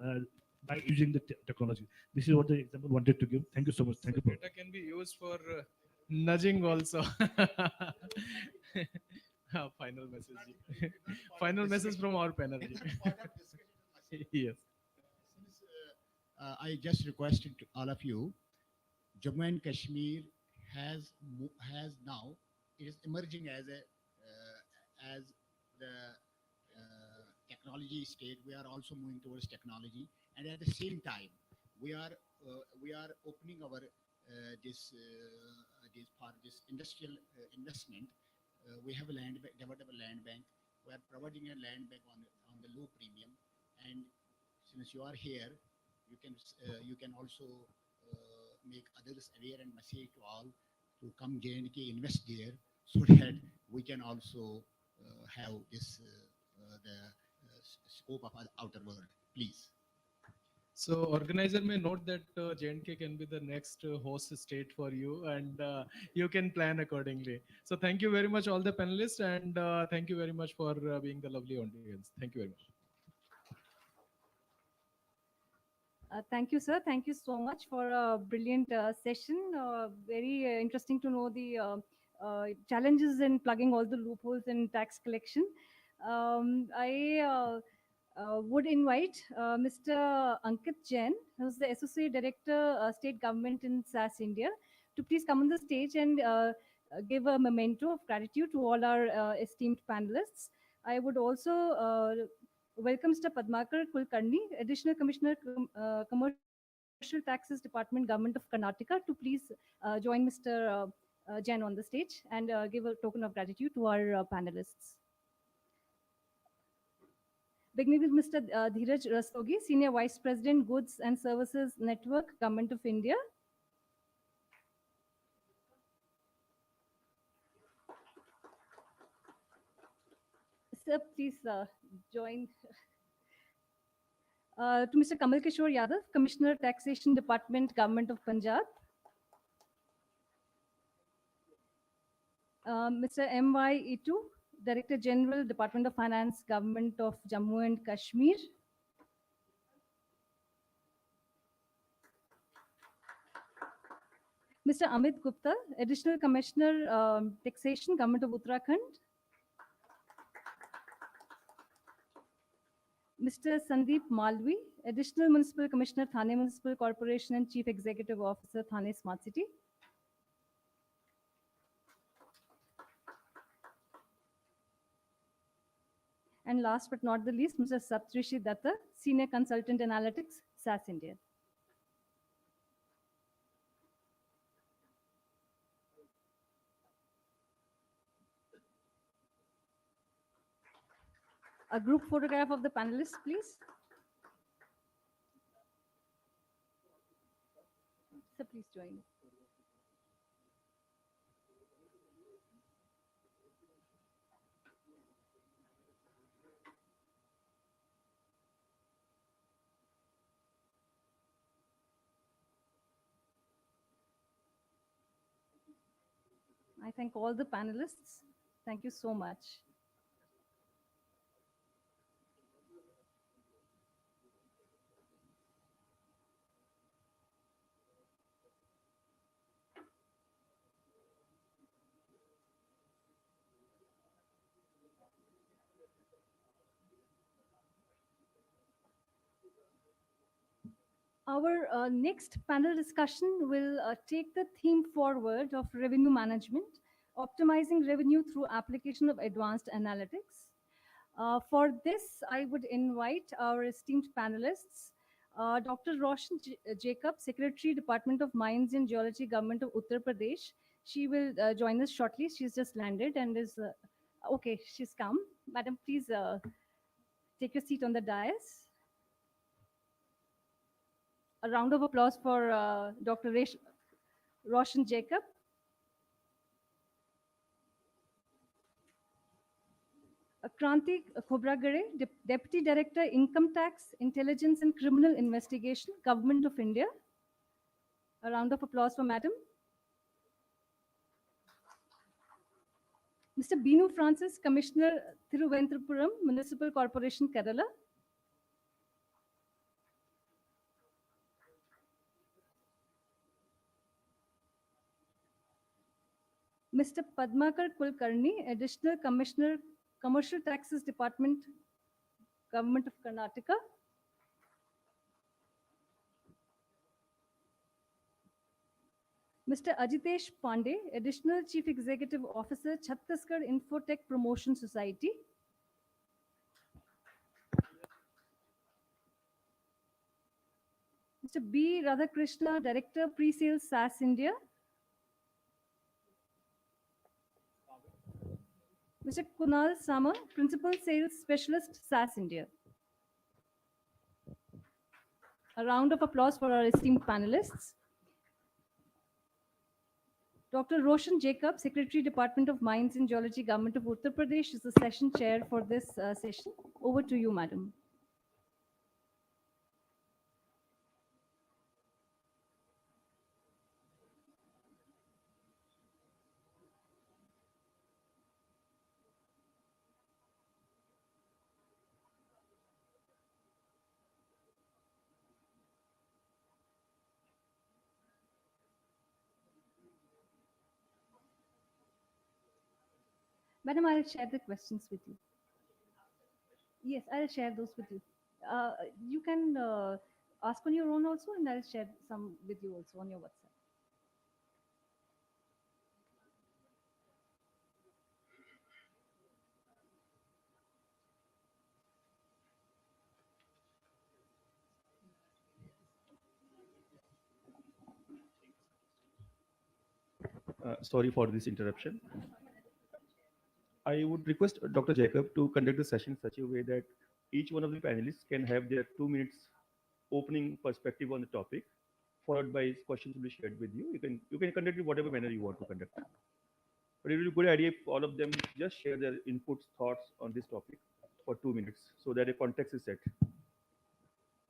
by using the technology. This is what the example wanted to give. Thank you so much. Thank you.
So data can be used for nudging also. Final message. Final message from our panel. Yes.
Since I just requested to all of you, Jammu and Kashmir has now, it is emerging as the technology state. We are also moving towards technology, and at the same time, we are opening our this industrial investment. We have a developed land bank. We are providing a land bank on the low premium, and since you are here, you can also make others aware and message to all to come J&K invest there, so that we can also have this the scope of outer world. Please.
So organizer may note that J&K can be the next host state for you, and you can plan accordingly. So thank you very much, all the panelists, and thank you very much for being the lovely audience. Thank you very much.
Thank you, sir. Thank you so much for a brilliant session. Very interesting to know the challenges in plugging all the loopholes in tax collection. I would invite Mr. Ankit Jain, who's the Associate Director, State Government in SAS India, to please come on the stage and give a memento of gratitude to all our esteemed panelists. I would also welcome Mr. Padmakar Kulkarni, Additional Commissioner, Commercial Taxes Department, Government of Karnataka, to please join Mr. Jain on the stage and give a token of gratitude to our panelists. Beginning with Mr. Dheeraj Rastogi, Senior Vice President, Goods and Services Network, Government of India. Sir, please join. To Mr. Kamal Kishore Yadav, Commissioner, Taxation Department, Government of Punjab. Mr. M.Y. Itu, Director General, Department of Finance, Government of Jammu and Kashmir. Mr. Amit Gupta, Additional Commissioner, Taxation, Government of Uttarakhand. Mr. Sandeep Malvi, Additional Municipal Commissioner, Thane Municipal Corporation and Chief Executive Officer, Thane Smart City. And last but not the least, Mr. Saptrishi Datta, Senior Consultant Analytics, SAS India. A group photograph of the panelists, please. So please join. I thank all the panelists. Thank you so much. Our next panel discussion will take the theme forward of revenue management, optimizing revenue through application of advanced analytics. For this, I would invite our esteemed panelists, Dr. Roshan Jacob, Secretary, Department of Mines and Geology, Government of Uttar Pradesh. She will join us shortly. She's just landed and is, okay, she's come. Madam, please take your seat on the dais. A round of applause for Dr. Roshan Jacob. Kranti Khobragare, Deputy Director, Income Tax, Intelligence and Criminal Investigation, Government of India. A round of applause for Madam. Mr. Binu Francis, Commissioner, Thiruvananthapuram Municipal Corporation, Kerala. Mr. Padmakar Kulkarni, Additional Commissioner, Commercial Taxes Department, Government of Karnataka. Mr. Ajitesh Pandey, Additional Chief Executive Officer, Chhattisgarh Infotech Promotion Society. Mr. B. Radhakrishna, Director, Pre-Sales, SAS India. Mr. Kunal Sama, Principal Sales Specialist, SAS India. A round of applause for our esteemed panelists. Dr. Roshan Jacob, Secretary, Department of Mines and Geology, Government of Uttar Pradesh, is the session chair for this session. Over to you, Madam. Madam, I'll share the questions with you. Yes, I'll share those with you. You can ask on your own also, and I'll share some with you also on your WhatsApp.
Sorry for this interruption. I would request Dr. Jacob to conduct the session in such a way that each one of the panelists can have their 2 minutes opening perspective on the topic, followed by questions will be shared with you. You can conduct it whatever manner you want to conduct. But it will be a good idea if all of them just share their inputs, thoughts on this topic for 2 minutes so that a context is set.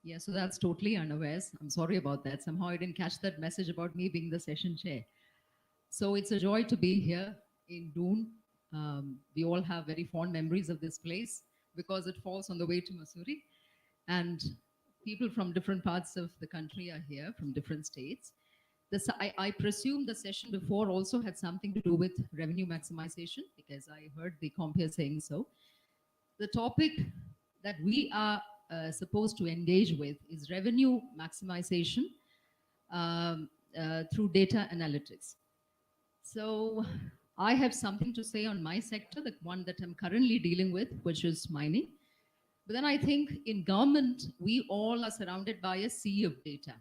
Yeah, so that's totally unawares. I'm sorry about that. Somehow I didn't catch that message about me being the session chair. So it's a joy to be here in Doon. We all have very fond memories of this place because it falls on the way to Mussoorie. And people from different parts of the country are here, from different states. I presume the session before also had something to do with revenue maximization because I heard the compere saying so. The topic that we are supposed to engage with is revenue maximization through data analytics. So I have something to say on my sector, the one that I'm currently dealing with, which is mining. But then I think in government, we all are surrounded by a sea of data.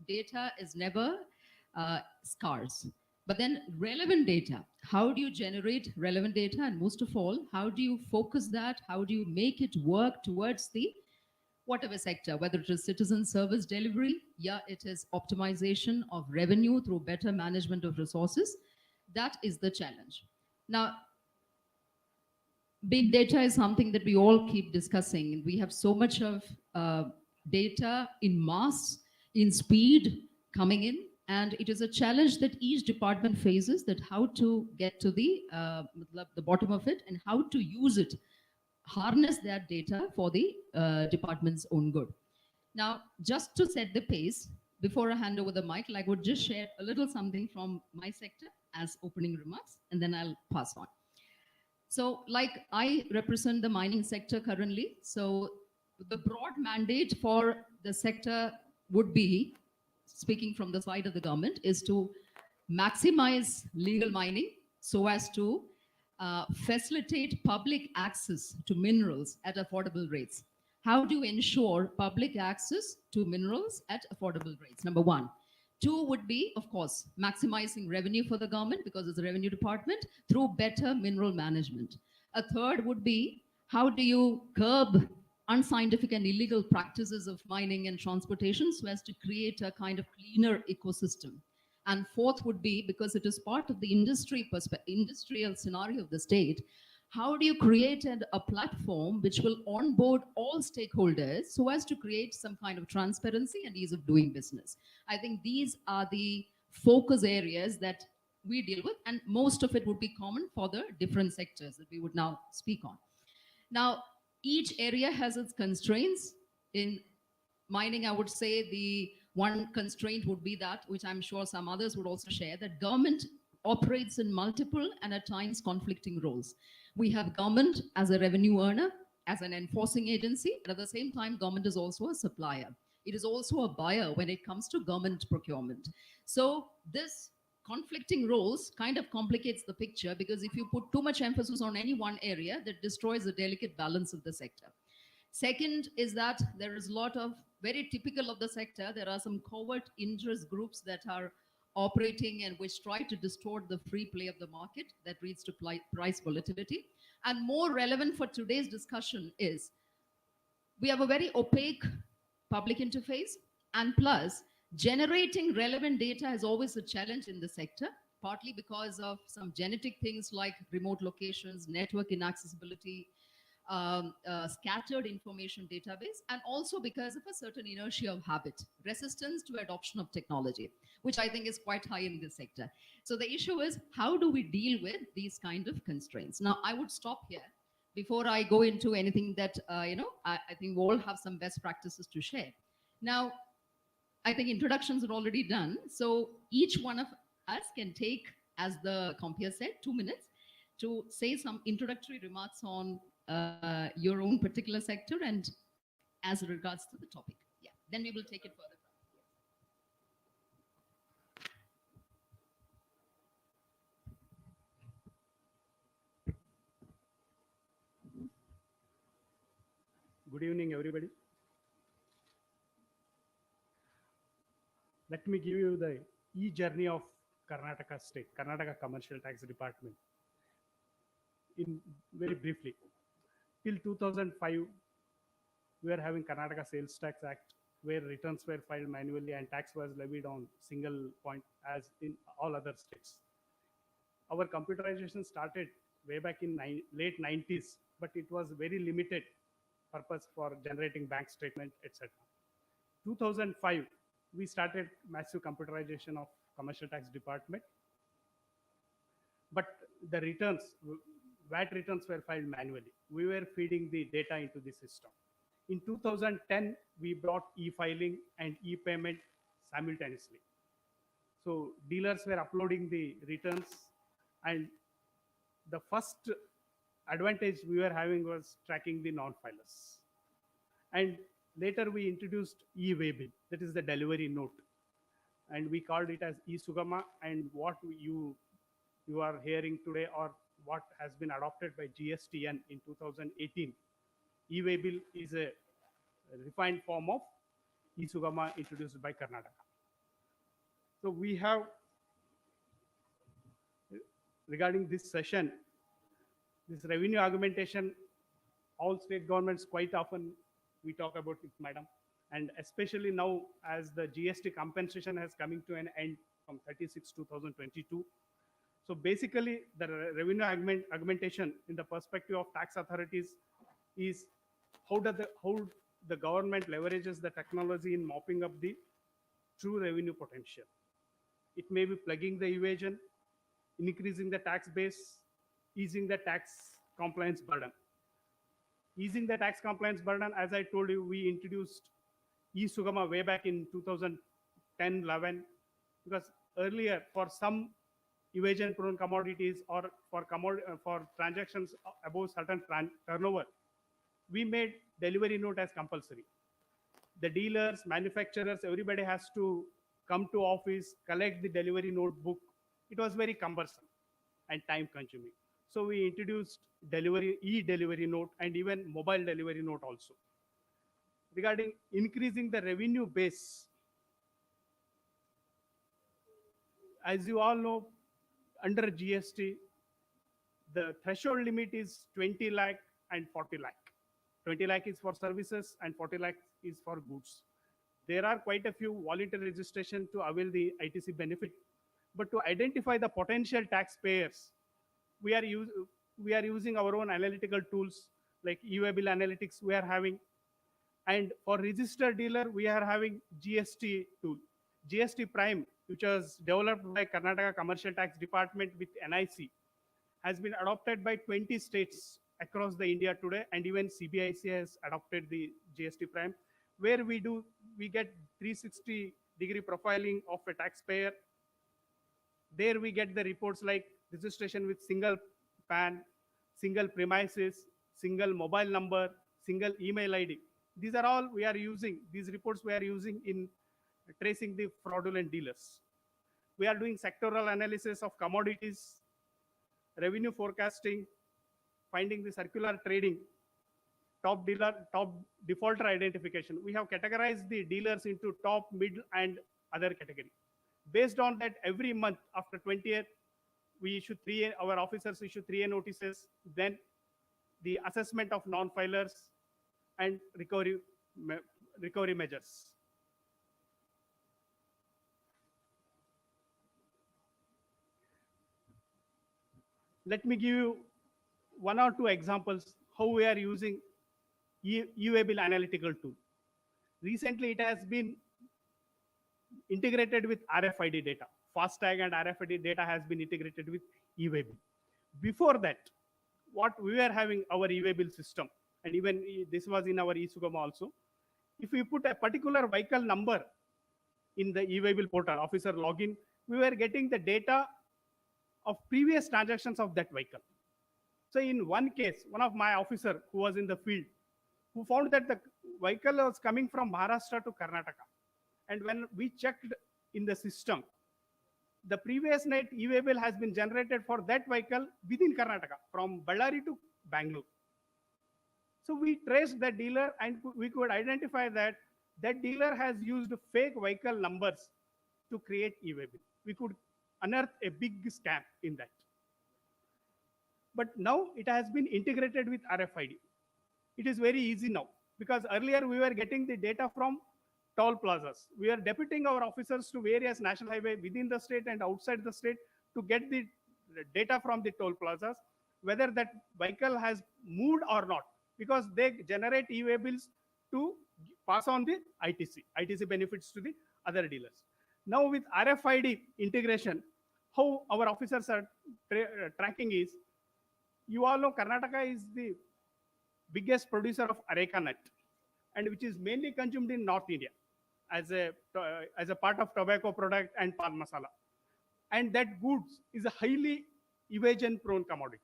Data is never scarce. But then relevant data, how do you generate relevant data? And most of all, how do you focus that? How do you make it work towards the whatever sector, whether it is citizen service delivery, yeah, it is optimization of revenue through better management of resources. That is the challenge. Now, big data is something that we all keep discussing. We have so much of data in mass, in speed coming in. And it is a challenge that each department faces, that how to get to the bottom of it and how to use it, harness that data for the department's own good. Now, just to set the pace, before I hand over the mic, I would just share a little something from my sector as opening remarks, and then I'll pass on. So, like, I represent the mining sector currently. So, the broad mandate for the sector would be, speaking from the side of the government, is to maximize legal mining so as to facilitate public access to minerals at affordable rates. How do you ensure public access to minerals at affordable rates? Number one. Two would be, of course, maximizing revenue for the government because it's a revenue department through better mineral management. A third would be, how do you curb unscientific and illegal practices of mining and transportation so as to create a kind of cleaner ecosystem? And fourth would be, because it is part of the industrial scenario of the state, how do you create a platform which will onboard all stakeholders so as to create some kind of transparency and ease of doing business? I think these are the focus areas that we deal with, and most of it would be common for the different sectors that we would now speak on. Now, each area has its constraints. In mining, I would say the one constraint would be that, which I'm sure some others would also share, that government operates in multiple and at times conflicting roles. We have government as a revenue earner, as an enforcing agency, and at the same time, government is also a supplier. It is also a buyer when it comes to government procurement. So this conflicting roles kind of complicates the picture, because if you put too much emphasis on any one area, that destroys the delicate balance of the sector. Second is that there is a lot of, very typical of the sector, there are some covert interest groups that are operating and which try to distort the free play of the market that leads to price volatility. And more relevant for today's discussion is, we have a very opaque public interface, and plus generating relevant data is always a challenge in the sector, partly because of some genetic things like remote locations, network inaccessibility, scattered information database, and also because of a certain inertia of habit, resistance to adoption of technology, which I think is quite high in this sector. So the issue is, how do we deal with these kind of constraints? Now, I would stop here before I go into anything that, I think we all have some best practices to share. Now, I think introductions are already done. So each one of us can take, as the compeer said, 2 minutes to say some introductory remarks on your own particular sector and as regards to the topic. Yeah, then we will take it further.
Good evening, everybody. Let me give you the e-journey of Karnataka state, Karnataka Commercial Tax Department. In very briefly, till 2005, we were having Karnataka Sales Tax Act, where returns were filed manually and tax was levied on single point as in all other states. Our computerization started way back in late 90s, but it was very limited purpose for generating bank statement, etc. 2005, we started massive computerization of commercial tax department, but the returns, VAT returns were filed manually. We were feeding the data into the system. In 2010, we brought e-filing and e-payment simultaneously. So dealers were uploading the returns, and the first advantage we were having was tracking the non-filers. And later we introduced e-waybill, that is the delivery note. And we called it as e-Sugama, and what you are hearing today, or what has been adopted by GSTN in 2018. E-waybill is a refined form of e-Sugama introduced by Karnataka. So we have, regarding this session, this revenue augmentation, all state governments quite often we talk about it, madam. And especially now, as the GST compensation has coming to an end from 36/2022. So basically, the revenue augmentation in the perspective of tax authorities is how the government leverages the technology in mopping up the true revenue potential. It may be plugging the evasion, increasing the tax base, easing the tax compliance burden. Easing the tax compliance burden, as I told you, we introduced e-Sugama way back in 2010-11, because earlier for some evasion-prone commodities or for transactions above certain turnover, we made delivery note as compulsory. The dealers, manufacturers, everybody has to come to office, collect the delivery notebook. It was very cumbersome and time consuming. So we introduced e-delivery note and even mobile delivery note also. Regarding increasing the revenue base, as you all know, under GST, the threshold limit is 20 lakh and 40 lakh. 20 lakh is for services and 40 lakh is for goods. There are quite a few voluntary registration to avail the ITC benefit, but to identify the potential taxpayers, we are using our own analytical tools like e-waybill analytics we are having, and for registered dealer we are having GST tool, GST Prime, which was developed by Karnataka Commercial Tax Department with NIC, has been adopted by 20 states across the India today, and even CBIC has adopted the GST Prime, where we get 360-degree profiling of a taxpayer. There we get the reports like registration with single PAN, single premises, single mobile number, single email ID. These are all we are using, these reports we are using in tracing the fraudulent dealers. We are doing sectoral analysis of commodities, revenue forecasting, finding the circular trading, top defaulter identification. We have categorized the dealers into top, mid, and other category. Based on that, every month after 20th, we issue our officers issue 3A notices, then the assessment of non-filers and recovery measures. Let me give you one or two examples how we are using e-waybill analytical tool. Recently, it has been integrated with RFID data. FASTag and RFID data has been integrated with e-waybill. Before that, what we were having our e-waybill system, and even this was in our e-Sugama also. If we put a particular vehicle number in the e-waybill portal, officer login, we were getting the data of previous transactions of that vehicle. So in one case, one of my officer who was in the field, who found that the vehicle was coming from Maharashtra to Karnataka. And when we checked in the system, the previous night e-waybill has been generated for that vehicle within Karnataka, from Ballari to Bangalore. So we traced that dealer and we could identify that that dealer has used fake vehicle numbers to create e-waybill. We could unearth a big scam in that. But now it has been integrated with RFID. It is very easy now, because earlier we were getting the data from toll plazas. We are deputing our officers to various national highway within the state and outside the state to get the data from the toll plazas, whether that vehicle has moved or not, because they generate e-waybills to pass on the ITC benefits to the other dealers. Now with RFID integration, how our officers are tracking is, you all know Karnataka is the biggest producer of areca nut, and which is mainly consumed in North India as a part of tobacco product and pan masala. And that goods is a highly evasion prone commodity.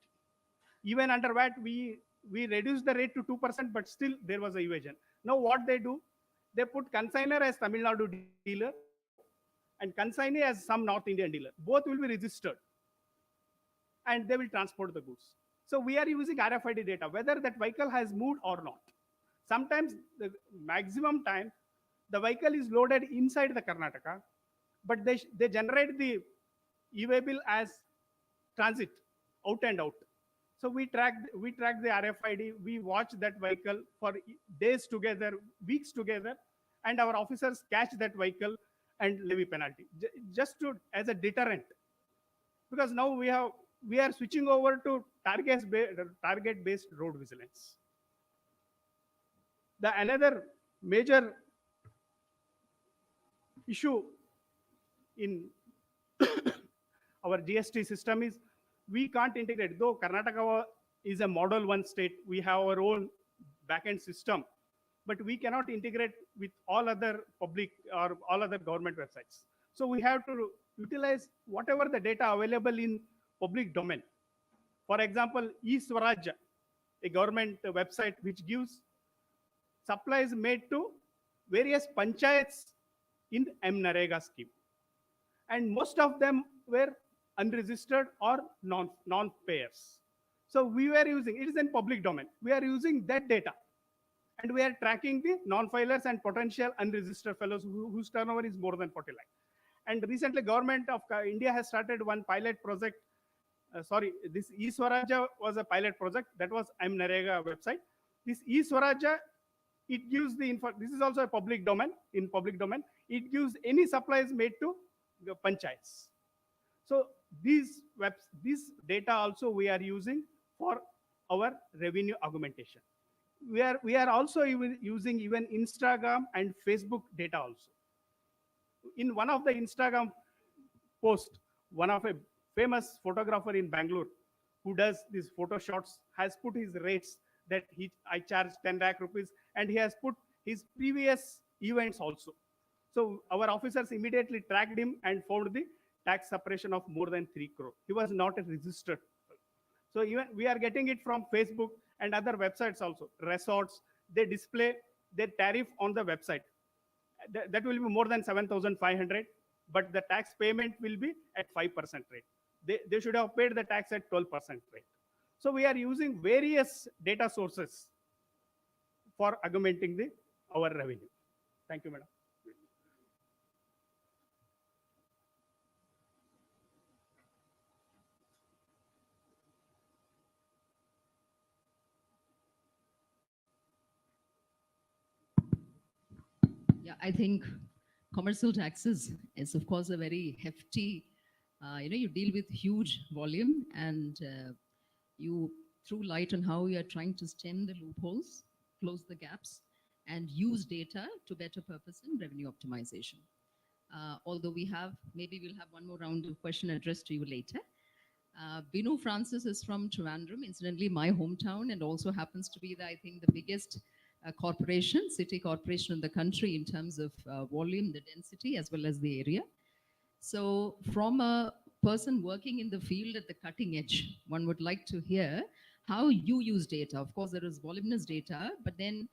Even under VAT, we reduced the rate to 2%, but still there was a evasion. Now what they do, they put consignor as Tamil Nadu dealer and consignee as some North Indian dealer. Both will be registered and they will transport the goods. So we are using RFID data, whether that vehicle has moved or not. Sometimes the maximum time, the vehicle is loaded inside the Karnataka, but they generate the e-waybill as transit, out and out. So we track the RFID, we watch that vehicle for days together, weeks together, and our officers catch that vehicle and levy penalty, just as a deterrent. Because now we are switching over to target-based road vigilance. The another major issue in our GST system is, we can't integrate. Though Karnataka is a model one state, we have our own backend system, but we cannot integrate with all other public or all other government websites. So we have to utilize whatever the data available in public domain. For example, eSwaraj, a government website which gives supplies made to various panchayats in MNREGA scheme. And most of them were unregistered or non-payers. So we were using, it is in public domain, we are using that data. And we are tracking the non-filers and potential unregistered fellows whose turnover is more than 40 lakh. And recently, government of India has started one pilot project. This eSwaraja was a pilot project. That was MNREGA website. This eSwaraja, it gives the info. This is also a public domain. In public domain, it gives any supplies made to the panchayats. So these data also we are using for our revenue augmentation. We are also using even Instagram and Facebook data also. In one of the Instagram post, one of a famous photographer in Bangalore who does these photo shots has put his rates that I charge 10 lakh rupees, and he has put his previous events also. So our officers immediately tracked him and found the tax suppression of more than 3 crore. He was not a registered. So even we are getting it from Facebook and other websites also. Resorts, they display their tariff on the website. That will be more than 7,500, but the tax payment will be at 5% rate. They should have paid the tax at 12% rate. So we are using various data sources for augmenting our revenue. Thank you, madam.
Yeah, I think commercial taxes is, of course, a very hefty, you deal with huge volume, and you threw light on how you are trying to stem the loopholes, close the gaps, and use data to better purpose in revenue optimization. Although maybe we'll have one more round of question addressed to you later. Binu Francis is from Trivandrum, incidentally my hometown, and also happens to be, I think, the biggest city corporation in the country in terms of volume, the density, as well as the area. So from a person working in the field at the cutting edge, one would like to hear how you use data. Of course, there is voluminous data, but then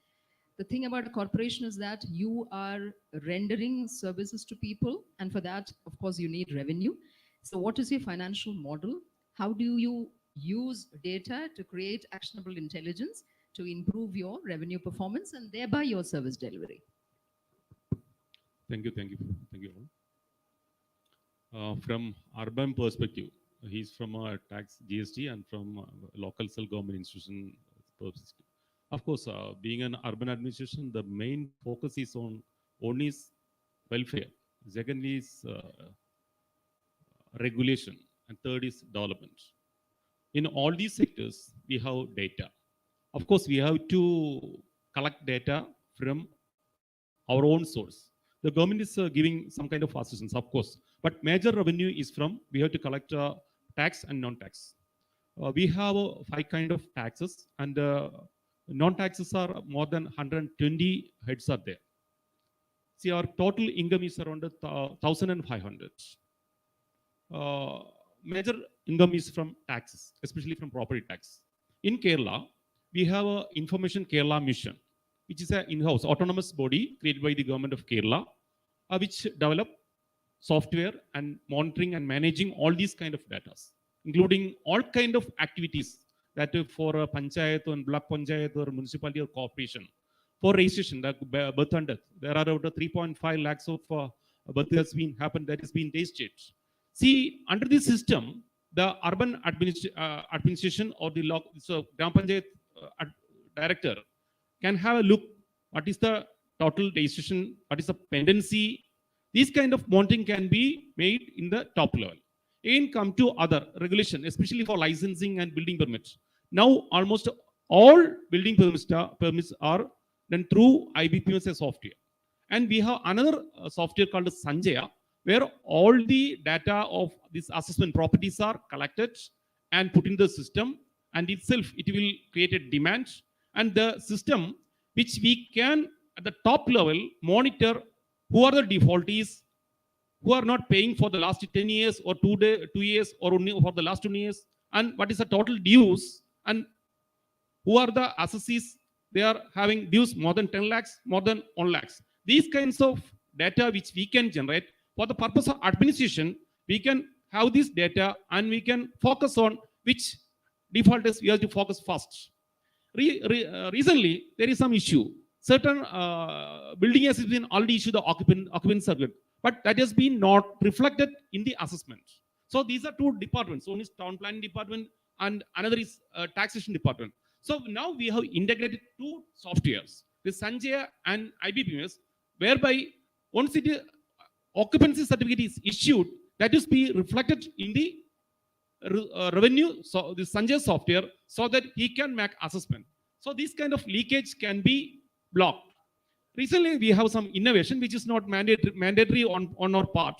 the thing about a corporation is that you are rendering services to people, and for that, of course, you need revenue. So what is your financial model? How do you use data to create actionable intelligence to improve your revenue performance and thereby your service delivery?
Thank you all. From urban perspective, he's from a tax GST and from local self-government institution perspective. Of course, being an urban administration, the main focus is on one is welfare, second is regulation, and third is development. In all these sectors, we have data. Of course, we have to collect data from our own source. The government is giving some kind of assistance, of course, but major revenue is from, we have to collect tax and non-tax. We have 5 kind of taxes, and non-taxes are more than 120 heads are there. See, our total income is around 1,500. Major income is from taxes, especially from property tax. In Kerala, we have an Information Kerala Mission, which is an in-house autonomous body created by the government of Kerala, which develop software and monitoring and managing all these kind of data, including all kind of activities that for a panchayat or block panchayat or municipality or corporation. For registration, like birth and death, there are over 3.5 lakhs of birth has been happened that has been registered. See, under this system, the urban administration or the Gram Panchayat director can have a look what is the total registration, what is the pendency. These kind of monitoring can be made in the top level. And come to other regulation, especially for licensing and building permits. Now, almost all building permits are done through IBPMS software. And we have another software called Sanjaya, where all the data of these assessment properties are collected and put in the system, and itself it will create a demand, and the system which we can at the top level monitor who are the defaultees, who are not paying for the last 10 years or 2 years or only for the last 2 years, and what is the total dues, and who are the assessees, they are having dues more than 10 lakhs, more than 1 lakhs. These kinds of data which we can generate for the purpose of administration, we can have this data and we can focus on which defaulters we have to focus first. Recently, there is some issue. Certain building has been already issued the occupant circuit, but that has been not reflected in the assessment. So these are two departments. One is town planning department and another is taxation department. So now we have integrated two softwares, the Sanjay and IBPMS, whereby once the occupancy certificate is issued, that is be reflected in the revenue, so the Sanjay software, so that he can make assessment. So this kind of leakage can be blocked. Recently, we have some innovation which is not mandatory on our part.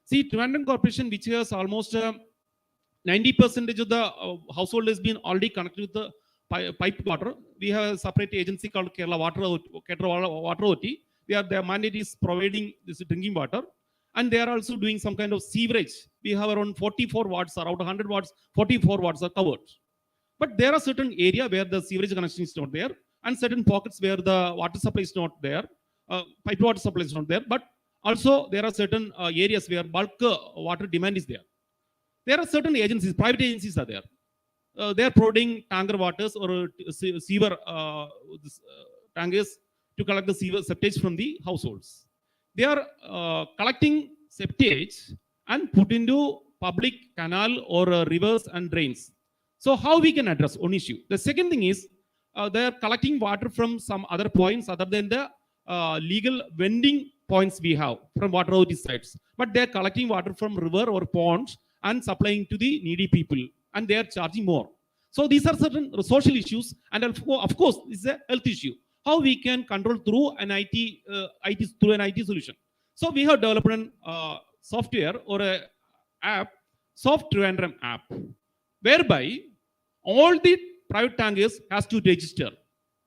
See, Trivandrum Corporation, which has almost 90% of the household has been already connected with the pipe water. We have a separate agency called Kerala Water Authority. Their mandate is providing this drinking water, and they are also doing some kind of sewerage. We have around 44 wards, around 100 wards, 44 wards are covered. But there are certain areas where the sewerage connection is not there, and certain pockets where the water supply is not there, pipe water supply is not there. But also there are certain areas where bulk water demand is there. There are certain agencies, private agencies are there. They are providing tanker waters or sewer tankers to collect the sewer septage from the households. They are collecting septage and put into public canal or rivers and drains. So how we can address one issue? The second thing is they are collecting water from some other points other than the legal vending points we have from water authority sites. But they are collecting water from river or ponds and supplying to the needy people, and they are charging more. So these are certain social issues, and of course, this is a health issue. How we can control through an IT solution. So we have developed an software or a app, Soft Trivandrum app, whereby all the private tankers has to register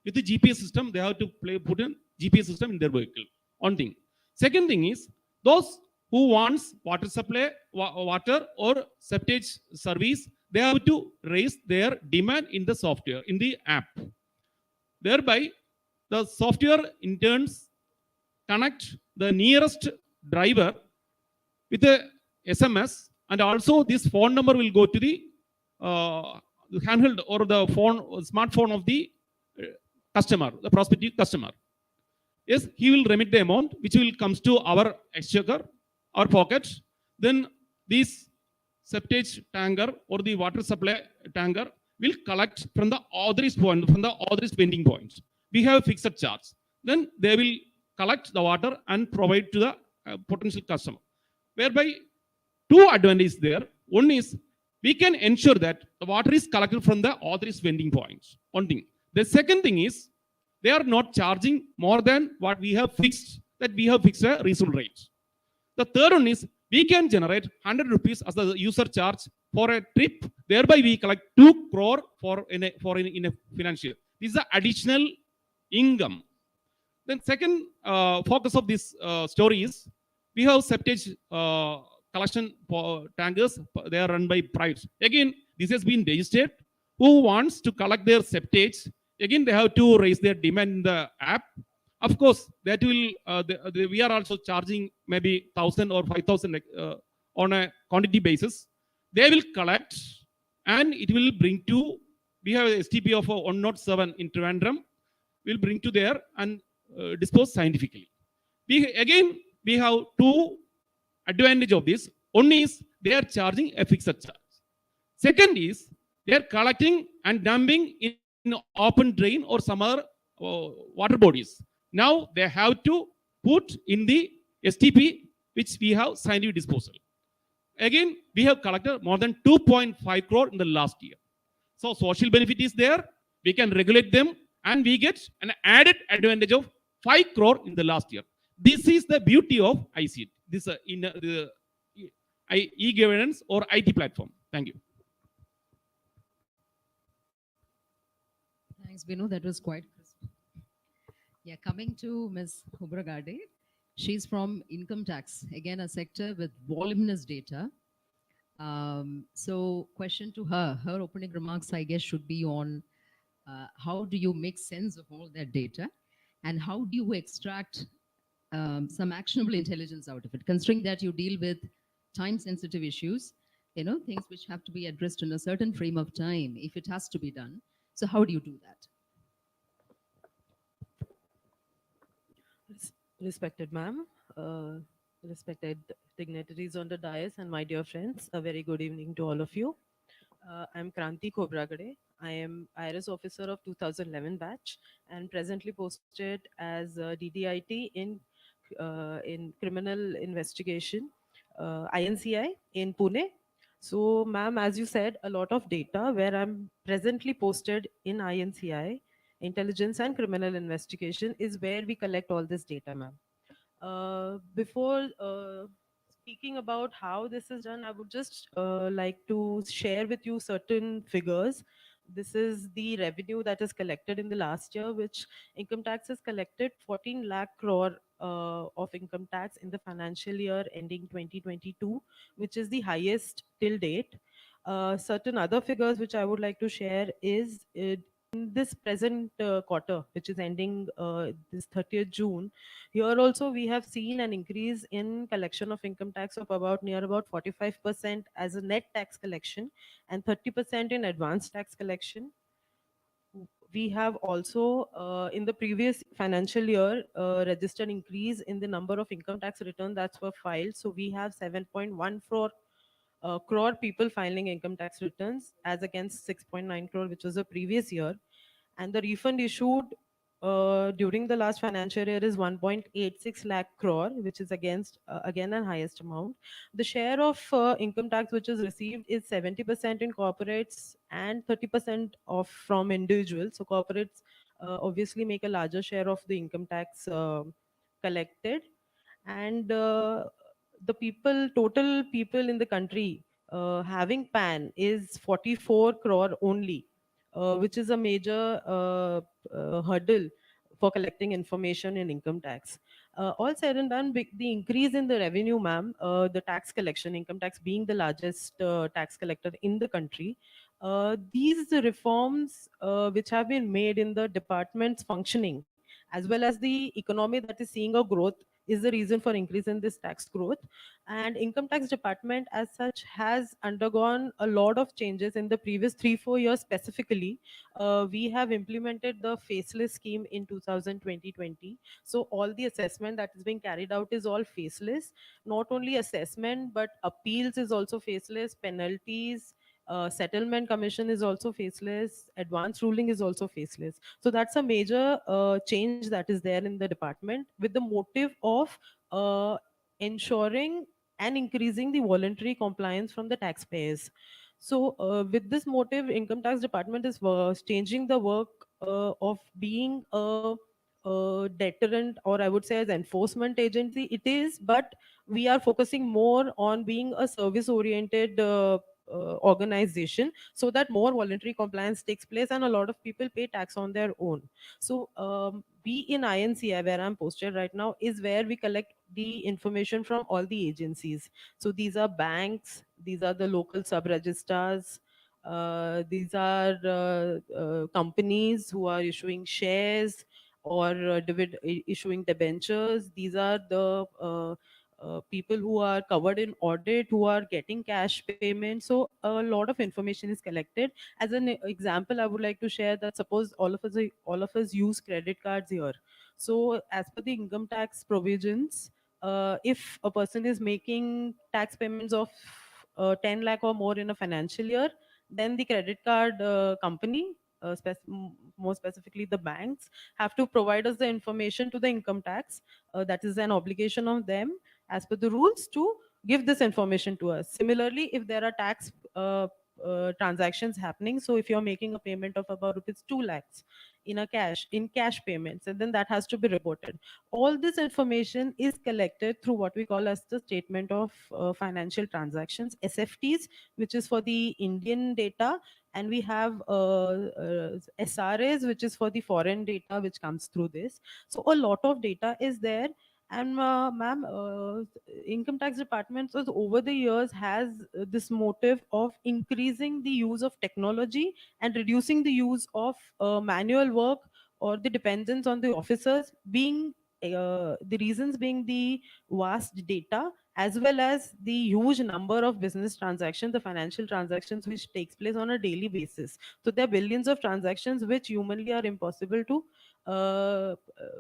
with the GPS system. They have to put in GPS system in their vehicle. One thing. Second thing is those who wants water supply, water or septage service, they have to raise their demand in the software, in the app. Thereby, the software in turns connect the nearest driver with a SMS, and also this phone number will go to the handheld or the smartphone of the customer, the prospective customer. Yes, he will remit the amount which will comes to our exchequer, our pocket. Then this septage tanker or the water supply tanker will collect from the authorized point, from the authorized vending points. We have a fixed charge. Then they will collect the water and provide to the potential customer. Whereby two advantages there. One is we can ensure that the water is collected from the authorized vending points. One thing. The second thing is they are not charging more than what we have fixed, that we have fixed a reasonable rate. The third one is we can generate 100 rupees as the user charge for a trip. Thereby we collect 2 crore in a financial. This is the additional income. Then second focus of this story is we have septage collection tankers. They are run by private. Again, this has been registered. Who wants to collect their septage? Again, they have to raise their demand in the app. Of course, that will we are also charging maybe 1,000 or 5,000 on a quantity basis. They will collect, and it will bring to. We have a STP of 107 in Trivandrum. We'll bring to there and dispose scientifically. We have two advantage of this. One is they are charging a fixed charge. Second is they are collecting and dumping in open drain or some other water bodies. Now they have to put in the STP which we have scientific disposal. Again, we have collected more than 2.5 crore in the last year. So social benefit is there. We can regulate them, and we get an added advantage of 5 crore in the last year. This is the beauty of ICT. this in the e-governance or IT platform? Thank you.
Thanks, Binu. That was quite crisp. Yeah, coming to Ms. Hubragade, she's from income tax, again, a sector with voluminous data. So, question to her. Her opening remarks, I guess, should be on how do you make sense of all that data, and how do you extract some actionable intelligence out of it, considering that you deal with time-sensitive issues, things which have to be addressed in a certain frame of time if it has to be done. So, how do you do that?
Respected ma'am, respected dignitaries on the dais, and my dear friends, a very good evening to all of you. I'm Kranti Khobragade. I am IRS officer of 2011 batch and presently posted as DDIT in criminal investigation, INCI in Pune. So, ma'am, as you said, a lot of data where I'm presently posted in INCI, intelligence and criminal investigation, is where we collect all this data, ma'am. Before speaking about how this is done, I would just like to share with you certain figures. This is the revenue that is collected in the last year, which income tax has collected 14 lakh crore of income tax in the financial year ending 2022, which is the highest till date. Certain other figures which I would like to share is in this present quarter, which is ending this 30th June, here also we have seen an increase in collection of income tax of near about 45% as a net tax collection and 30% in advanced tax collection. We have also in the previous financial year registered increase in the number of income tax returns that were filed. So we have 7.14 crore people filing income tax returns as against 6.9 crore, which was the previous year. And the refund issued during the last financial year is 1.86 lakh crore, which is against again an highest amount. The share of income tax which is received is 70% in corporates and 30% of from individuals. So corporates obviously make a larger share of the income tax collected, and the total people in the country having PAN is 44 crore only, which is a major hurdle for collecting information in income tax. All said and done, the increase in the revenue, ma'am, the tax collection, income tax being the largest tax collector in the country, these reforms which have been made in the department's functioning, as well as the economy that is seeing a growth, is the reason for increase in this tax growth. And income tax department as such has undergone a lot of changes in the previous 3-4 years. Specifically, we have implemented the faceless scheme in 2020. So all the assessment that is being carried out is all faceless. Not only assessment, but appeals is also faceless, penalties, settlement commission is also faceless, advance ruling is also faceless. So that's a major change that is there in the department, with the motive of ensuring and increasing the voluntary compliance from the taxpayers. So with this motive, income tax department is changing the work of being a deterrent, or I would say as enforcement agency. It is, but we are focusing more on being a service oriented organization, so that more voluntary compliance takes place and a lot of people pay tax on their own. So we in INCI, where I'm posted right now, is where we collect the information from all the agencies. So these are banks, these are the local sub-registrars, these are companies who are issuing shares or issuing debentures. These are the people who are covered in audit, who are getting cash payment. So a lot of information is collected. As an example, I would like to share that suppose all of us use credit cards here. So as per the income tax provisions, if a person is making tax payments of 10 lakh or more in a financial year, then the credit card company, more specifically the banks, have to provide us the information to the income tax. That is an obligation of them as per the rules to give this information to us. Similarly, if there are tax transactions happening, so if you're making a payment of about rupees 2 lakhs in cash payments, and then that has to be reported. All this information is collected through what we call as the statement of financial transactions, SFTs, which is for the Indian data, and we have SRAs, which is for the foreign data which comes through this. So a lot of data is there. And ma'am, income tax department was over the years has this motive of increasing the use of technology and reducing the use of manual work or the dependence on the officers, being the reasons being the vast data as well as the huge number of business transactions, the financial transactions which takes place on a daily basis. So there are billions of transactions which humanly are impossible to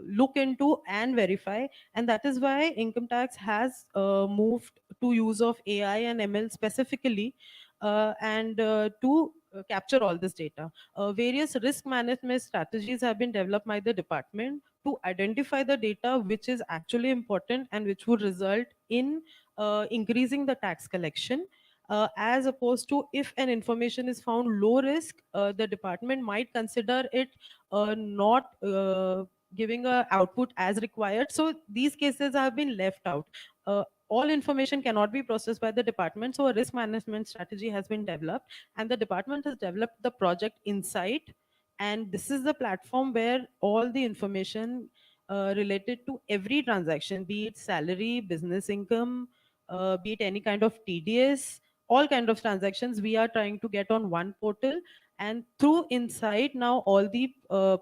look into and verify, and that is why income tax has moved to use of AI and ML specifically, and to capture all this data. Various risk management strategies have been developed by the department to identify the data which is actually important and which would result in increasing the tax collection. As opposed to if an information is found low risk, the department might consider it not giving a output as required. So these cases have been left out. All information cannot be processed by the department, so a risk management strategy has been developed, and the department has developed the project Insight, and this is the platform where all the information related to every transaction, be it salary, business income, be it any kind of TDS, all kind of transactions, we are trying to get on one portal. And through Insight, now all the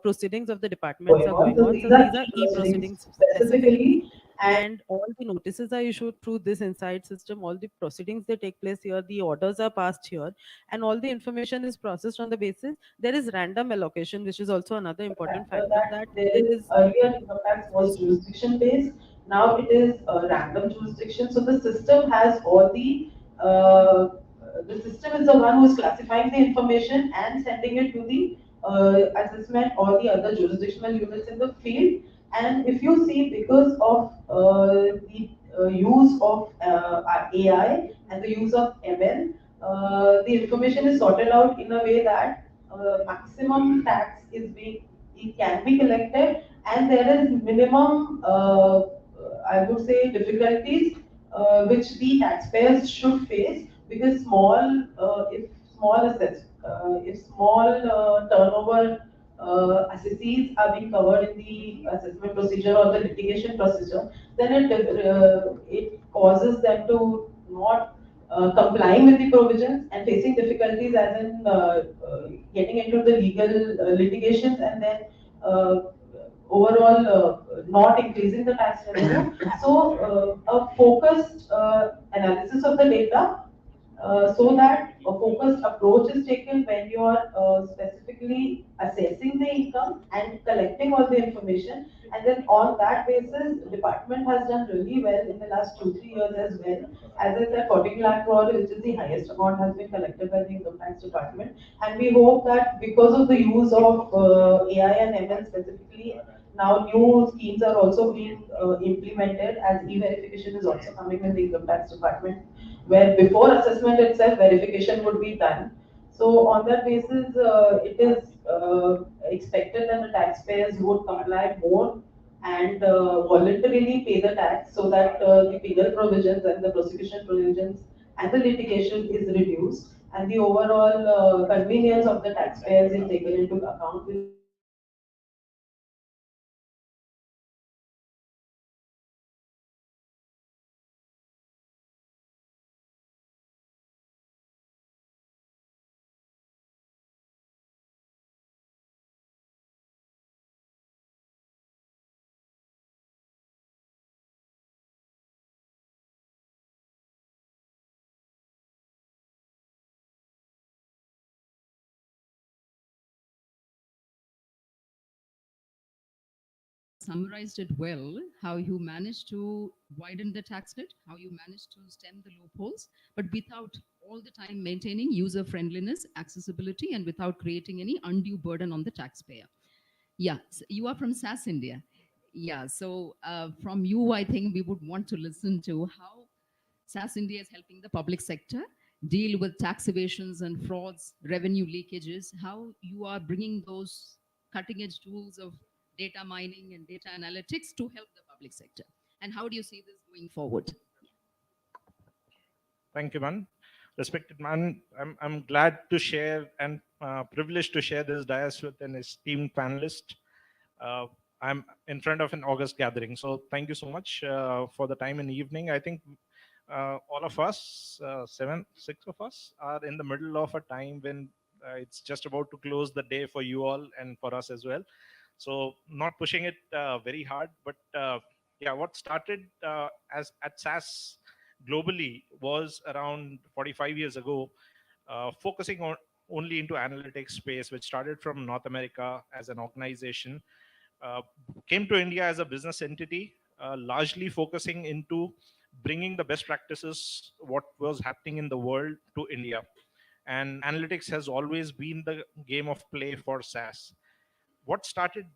proceedings of the departments are going on. So these are e-proceedings specifically, and all the notices are issued through this Insight system. All the proceedings they take place here, the orders are passed here, and all the information is processed on the basis. There is random allocation, which is also another important factor, that there is earlier income tax was jurisdiction based, now it is a random jurisdiction. So the system has all the system is the one who is classifying the information and sending it to the assessment or the other jurisdictional units in the field. And if you see, because of the use of AI and the use of ML, the information is sorted out in a way that maximum tax is being, it can be collected, and there is minimum, I would say, difficulties which the taxpayers should face, because if small assets, if small turnover assessees are being covered in the assessment procedure or the litigation procedure, then it causes them to not complying with the provisions and facing difficulties as in getting into the legal litigations, and then overall not increasing the tax revenue. So a focused analysis of the data, so that a focused approach is taken when you are specifically assessing the income and collecting all the information. And then on that basis, the department has done really well in the last 2-3 years as well. As I said, 14 lakh crore, which is the highest amount, has been collected by the income tax department. And we hope that because of the use of AI and ML specifically, now new schemes are also being implemented, as e-verification is also coming in the income tax department, where before assessment itself, verification would be done. So on that basis, it is expected that the taxpayers would comply more and voluntarily pay the tax, so that the penal provisions and the prosecution provisions and the litigation is reduced, and the overall convenience of the taxpayers is taken into account.
Summarized it well, how you managed to widen the tax net, how you managed to stem the loopholes, but without all the time maintaining user friendliness, accessibility, and without creating any undue burden on the taxpayer. Yeah, so you are from SAS India. Yeah, so from you, I think we would want to listen to how SAS India is helping the public sector deal with tax evasions and frauds, revenue leakages, how you are bringing those cutting edge tools of data mining and data analytics to help the public sector? And how do you see this going forward?
Thank you, man. Respected man, I'm glad to share and privileged to share this dais with an esteemed panelist. Uh, I'm in front of an August gathering, so thank you so much for the time in the evening. I think all of us, six of us, are in the middle of a time when it's just about to close the day for you all and for us as well. So not pushing it very hard, but yeah, what started as at SAS globally was around 45 years ago, focusing on only into analytics space, which started from North America as an organization, uh, came to India as a business entity, largely focusing into bringing the best practices, what was happening in the world, to India. And analytics has always been the game of play for SAS. What started,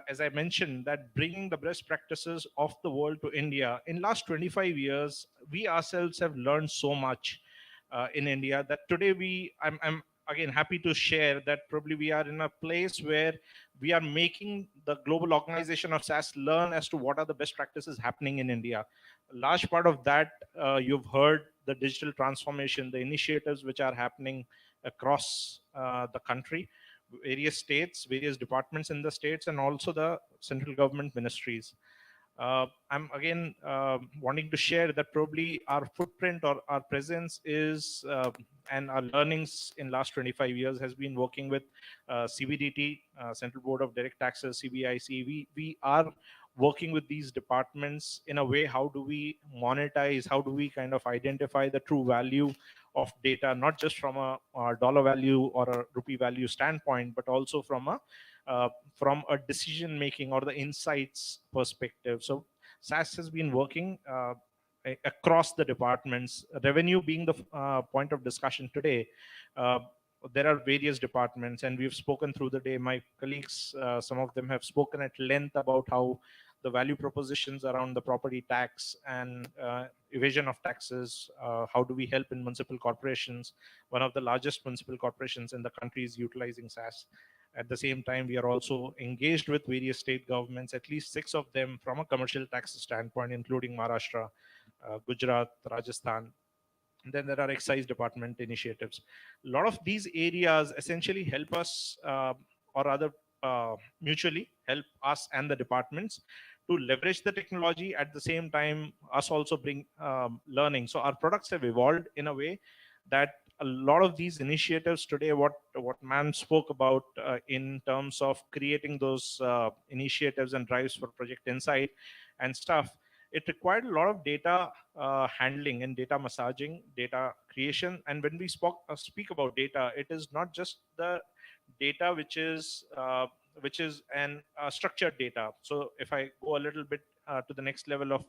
as I mentioned, that bringing the best practices of the world to India, in last 25 years, we ourselves have learned so much in India that today I'm again happy to share that probably we are in a place where we are making the global organization of SAS learn as to what are the best practices happening in India. A large part of that, you've heard the digital transformation, the initiatives which are happening across the country, various states, various departments in the states, and also the central government ministries. I'm again wanting to share that probably our footprint or our presence is and our learnings in last 25 years has been working with CBDT, Central Board of Direct Taxes, CBIC. We are working with these departments in a way. How do we monetize? How do we kind of identify the true value of data, not just from a dollar value or a rupee value standpoint, but also from a decision making or the insights perspective. So SAS has been working across the departments, revenue being the point of discussion today. uh, there are various departments, and we've spoken through the day. My colleagues, some of them have spoken at length about how the value propositions around the property tax and evasion of taxes, how do we help in municipal corporations. One of the largest municipal corporations in the country is utilizing SAS. At the same time, we are also engaged with various state governments, at least 6 of them from a commercial tax standpoint, including Maharashtra, Gujarat, Rajasthan. And then there are excise department initiatives. A lot of these areas essentially help us, or rather mutually help us and the departments to leverage the technology. At the same time, us also bring learning. So our products have evolved in a way that a lot of these initiatives today, what man spoke about in terms of creating those initiatives and drives for Project Insight and stuff, it required a lot of data handling and data massaging, data creation. And when we speak about data, it is not just the data which is an structured data. So if I go a little bit to the next level of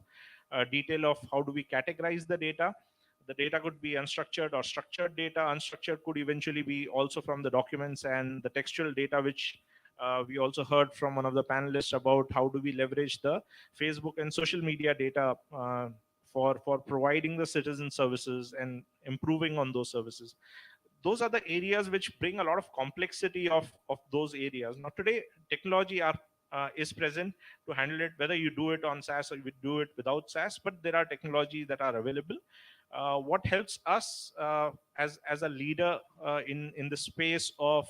detail of how do we categorize the data could be unstructured or structured data. Unstructured could eventually be also from the documents and the textual data, which we also heard from one of the panelists about how do we leverage the Facebook and social media data for providing the citizen services and improving on those services. Those are the areas which bring a lot of complexity of those areas. Now today, technology is present to handle it, whether you do it on SAS or you do it without SAS, but there are technologies that are available. What helps us as a leader in the space of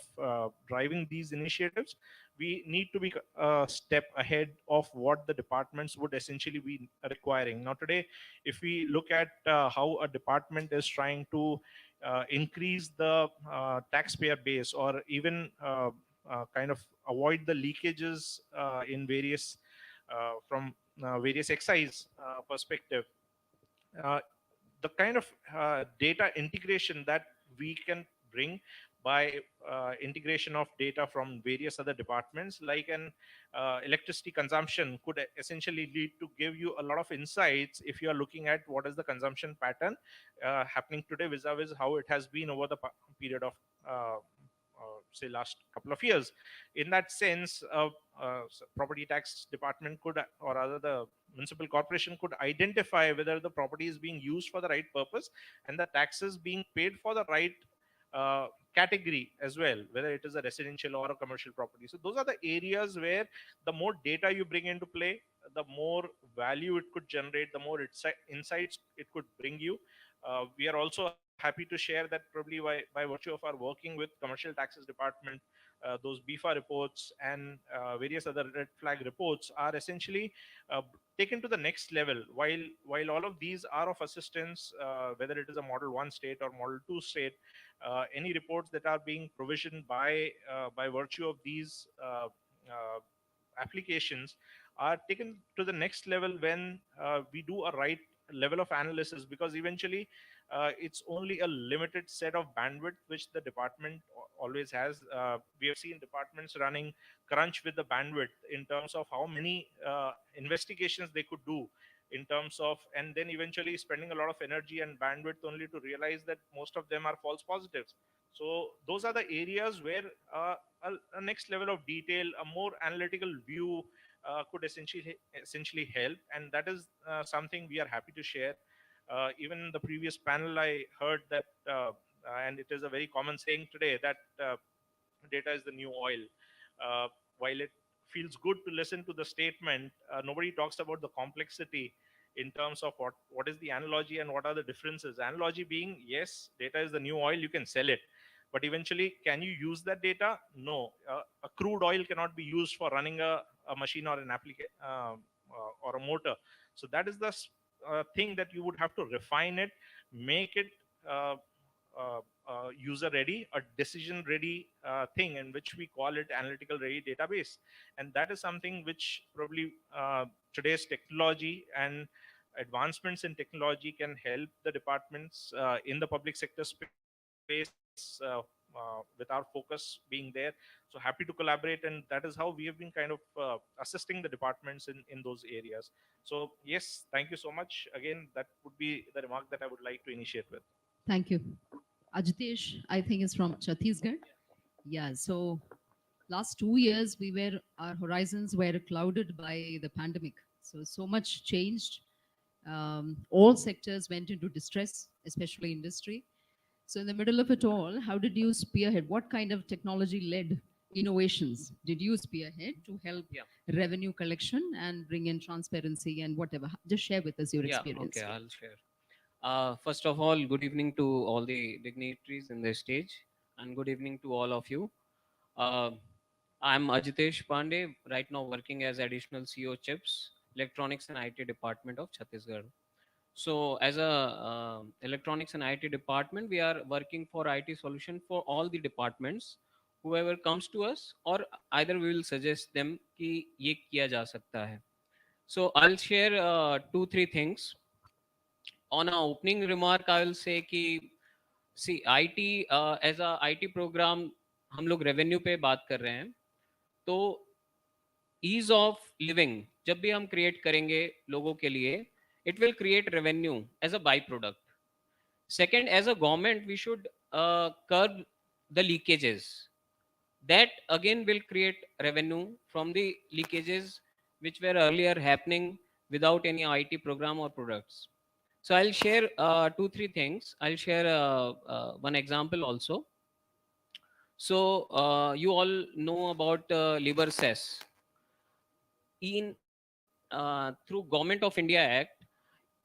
driving these initiatives, we need to be a step ahead of what the departments would essentially be requiring. Now today, if we look at how a department is trying to increase the taxpayer base, or even kind of avoid the leakages in various from various excise perspective, uh, the kind of data integration that we can bring by integration of data from various other departments, like an electricity consumption, could essentially lead to give you a lot of insights if you are looking at what is the consumption pattern happening today vis-a-vis how it has been over the period of say last couple of years. In that sense, property tax department could, or rather the municipal corporation could identify whether the property is being used for the right purpose and the taxes being paid for the right category as well, whether it is a residential or a commercial property. So those are the areas where the more data you bring into play, the more value it could generate, the more insights it could bring you. We are also happy to share that probably by virtue of our working with commercial taxes department, those BIFA reports and various other red flag reports are essentially taken to the next level. While all of these are of assistance, whether it is a Model 1 state or Model 2 state, any reports that are being provisioned by virtue of these applications are taken to the next level when we do a right level of analysis, because eventually it's only a limited set of bandwidth which the department always has. We have seen departments running crunch with the bandwidth in terms of how many investigations they could do, in terms of, and then eventually spending a lot of energy and bandwidth only to realize that most of them are false positives. So those are the areas where a next level of detail, a more analytical view could essentially help, and that is something we are happy to share. Even in the previous panel, I heard that, and it is a very common saying today, that data is the new oil. While it feels good to listen to the statement, nobody talks about the complexity in terms of what is the analogy and what are the differences. Analogy being, yes, data is the new oil, you can sell it, but eventually, can you use that data? No. A crude oil cannot be used for running a machine or an application or a motor. So that is the thing that you would have to refine it, make it user ready, a decision ready thing, in which we call it analytical ready database. And that is something which probably today's technology and advancements in technology can help the departments in the public sector space with our focus being there. So happy to collaborate, and that is how we have been kind of assisting the departments in those areas. So yes, thank you so much. Again, that would be the remark that I would like to initiate with.
Thank you. Ajitesh, I think, is from Chhattisgarh. Yeah, so last 2 years, our horizons were clouded by the pandemic. So much changed. All sectors went into distress, especially industry. So in the middle of it all, how did you spearhead? What kind of technology-led innovations did you spearhead to help revenue collection and bring in transparency and whatever? Just share with us your experience.
Okay, I'll share. First of all, good evening to all the dignitaries in the stage, and good evening to all of you. Uh, I'm Ajitesh Pandey, right now working as additional CEO CHIPS, Electronics and IT Department of Chhattisgarh. So as a electronics and IT department, we are working for IT solution for all the departments. Whoever comes to us, or either we will suggest them कि ये किया जा सकता है. So I'll share 2-3 things. On our opening remark, I will say कि see IT as a IT program हम लोग revenue पे बात कर रहे हैं. तो ease of living जब भी हम create करेंगे लोगों के लिए, it will create revenue as a byproduct. Second, as a government, we should curb the leakages. That again will create revenue from the leakages which were earlier happening without any IT program or products. So I'll share 2-3 things. I'll share one example also. So you all know about labor cess. Through Government of India Act,